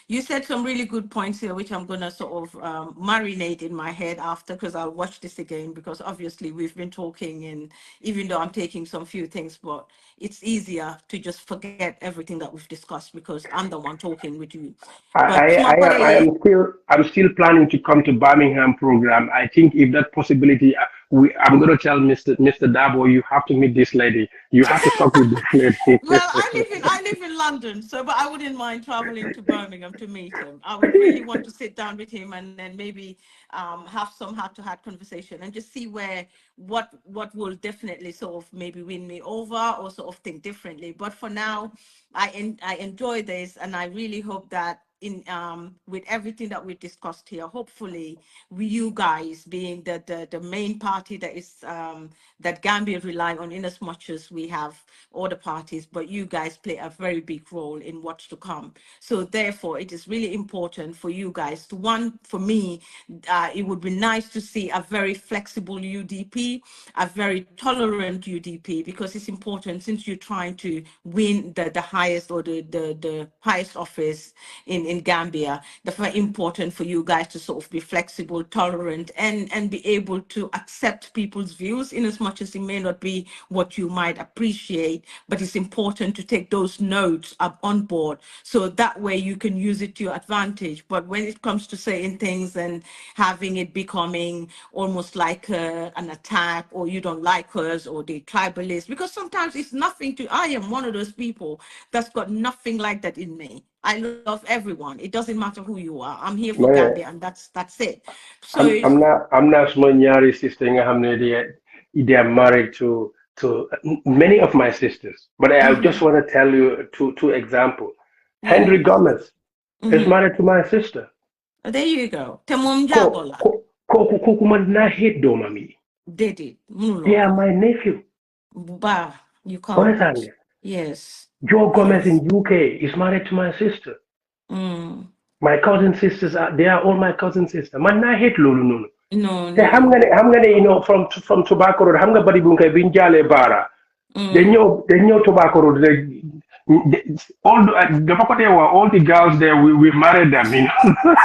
you said some really good points here, which I'm gonna sort of marinate in my head after, because I'll watch this again, because obviously we've been talking, and even though I'm taking some few things, but it's easier to just forget everything that we've discussed because I'm the one talking with you. I, But I, I, I Sumapare, I'm still planning to come to Birmingham program. I think if that possibility, I'm going to tell Mr. Dabo, you have to meet this lady. You have to talk with this lady. well, I live in London, so but I wouldn't mind traveling to Birmingham to meet him. I would really want to sit down with him and then maybe have some heart-to-heart conversation and just see where what will definitely sort of maybe win me over or sort of think differently. But for now, I enjoy this, and I really hope that in with everything that we discussed here, hopefully you guys being the main party that is that Gambia rely on, in as much as we have other parties, but you guys play a very big role in what's to come. So therefore it is really important for you guys to, one, for me, it would be nice to see a very flexible UDP, a very tolerant UDP, because it's important, since you're trying to win the highest, or the highest office in Gambia. That's very important for you guys to sort of be flexible, tolerant, and be able to accept people's views, in as much as it may not be what you might appreciate, but it's important to take those notes up on board, so that way you can use it to your advantage. But when it comes to saying things and having it becoming almost like an attack, or you don't like us, or the tribalist, because sometimes it's nothing to, I am one of those people that's got nothing like that in me. I love everyone. It doesn't matter who you are. I'm here for Man, Gambia, and that's it. So I'm not suma ñaari sister nga xam ne they are married to many of my sisters. But I just want to tell you two examples. yeah. Henry Gomez is married to my sister. There you go. Te mom Ko jagola. ko man na hate doomam yi. Did it. They are my nephew. Bah, you Understand can't. me? Yes. Joe Gomez Yes. in UK is married to my sister. Mm. My cousin sisters they are all my cousin sisters. Man na hate lolu noonu. No, Te no. xam nga ne from Tobacco Road xam nga bari bu biñ jaalee Baara. Mm. They ñëw Tobacco Road all dafa ko dee wax all the girls there we married them, you know.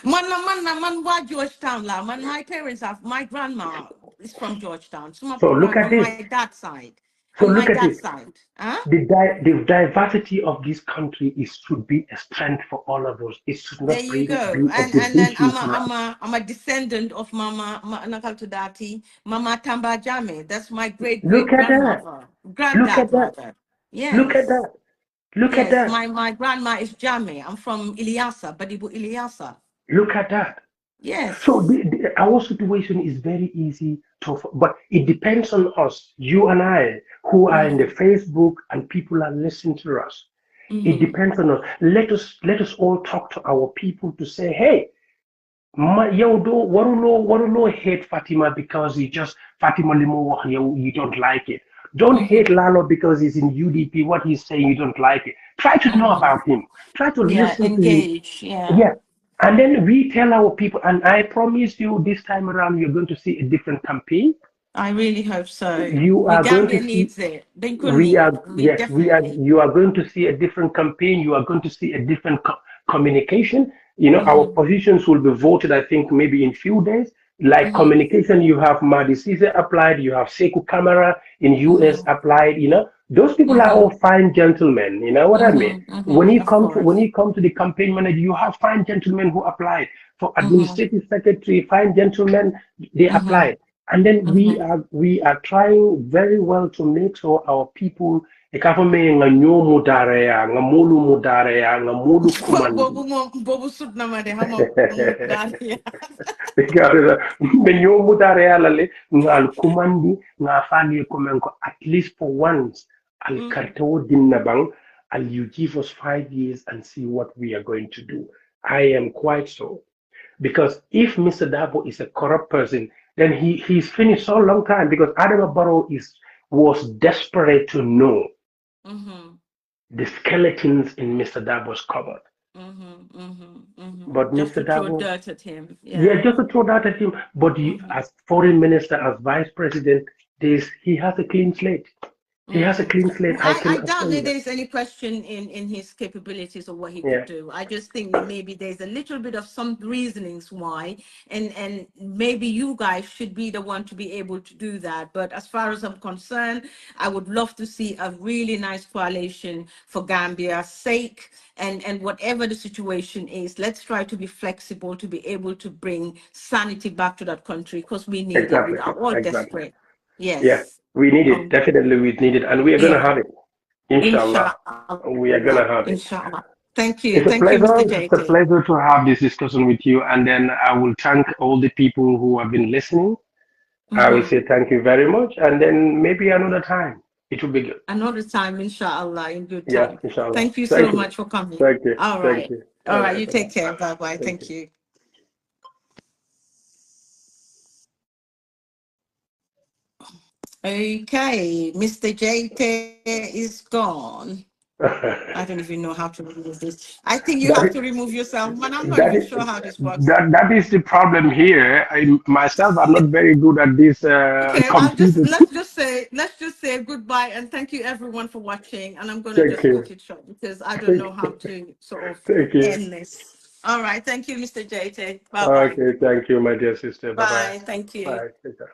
Man, wa Georgetown la. Man, my parents have, my grandma is from Georgetown. So So look at on this. my dad's side. So On my look at dad's it. side. Huh? The diversity of this country should be a strength for all of us. It should There not you go. be a And then division for us. I'm a descendant of Mama Nakaltudati, Mama Tamba Jame. That's my great Look great at that. grandmother, Look granddad at that. rather. Look at Yes. that. Look at Yes. that. My grandma is Jame. I'm from Ilyasa, Badibu Ilyasa. Look at that. So Yes. our situation is very easy but it depends on us, you and I, who are in the Mm-hmm. Facebook and people are listening to us. It Mm-hmm. depends on us. Let us all talk to our people to say, hey, yow waruloo hate Fatima because you just Fatima limo wax yow you don't like it. Don't hate Mm-hmm. Lalo because he's in UDP. What he's saying you don't like it. Try to know Mm-hmm. about him. Try to Yeah, listen to him. engage. Yeah. Yeah. And then we tell our people, and I promise you this time around, you're going to see a different campaign. I really hope so. You We are going to Gambia see, needs it. They could need. We definitely. you are going to see a different campaign. You are going to see a different communication. You know, our Mm-hmm. positions will be voted, I think, maybe in few days. Like Mm-hmm. communication, you have Madi Caesar applied, you have Sekou Kamara in US Mm-hmm. applied, you know. Those people are all Mm-hmm. fine gentlemen, you know what I mean? Mm-hmm. Mm-hmm. Of When course. you come to the campaign manager, you have fine gentlemen who applied. For Mm-hmm. administrative secretary, fine gentlemen, they Mm-hmm. applied. And then Mm-hmm. we are trying very well to make sure our people ekafome nga nyomu dare ya nga molu mu dare ya nga molu kumandi. Bobu sut na ma de hama mo dali. Because when you mudare alale ngal kumandi nga fali komenko at least for once al karto dinna bang and you give us 5 years and see what we are going to do. I am quite so because if Mr. Dabo is a corrupt person, then he's finished so long time because Adam Barrow was desperate to know Mm-hmm. the skeletons in Mr. Dabo's cupboard. Mm-hmm. Mm-hmm. Mm-hmm. But Just Mr. to throw Dabo, dirt at him. yeah, Yeah. just to throw that at him. But Mm-hmm. as foreign minister, as vice president, he has a clean slate. He has a Mm. clean slate. I can I doubt assure you that that. there's any question in his capabilities or what he could Yeah, do. I just think that maybe there's a little bit of some reasonings why, and maybe you guys should be the one to be able to do that. But as far as I'm concerned, I would love to see a really nice coalition for Gambia's sake, and whatever the situation is, let's try to be flexible to be able to bring sanity back to that country because we need it. exactly, We are all exactly. desperate. Yeah, Yes. we need it. Um, Definitely, we need it, and we are gonna yeah. have it. Inshallah, we are Inshallah. gonna have it. Inshallah. Thank you. It's a Thank you, pleasure. Mr. It's a JT. pleasure to have this discussion with you, and then I will thank all the people who have been listening. I will Mm-hmm. say thank you very much, and then maybe another time. it will be good. Another time, inshallah, in good Yeah, time. inshallah. Thank you so Thank you. much for coming. Thank you. All Thank right. you. All All right. right. You take care. Bye bye. Thank Thank you. you. Okay. Mr. Jaiteh is gone. I don't even know how to remove this. I think you have that, to remove yourself, but I'm not that, even is, sure how this works. that is the problem here. Myself, I'm not very good at this Okay, I'll just computer. let's just say goodbye and thank you everyone for watching. And I'm gonna Thank just cut you. it short because I don't Thank know how you. to sort of Thank you. end this. All right, thank you, Mr. JT. Bye bye. Okay. Thank you, my dear sister. Bye bye. Bye. Thank you. Bye. Take care.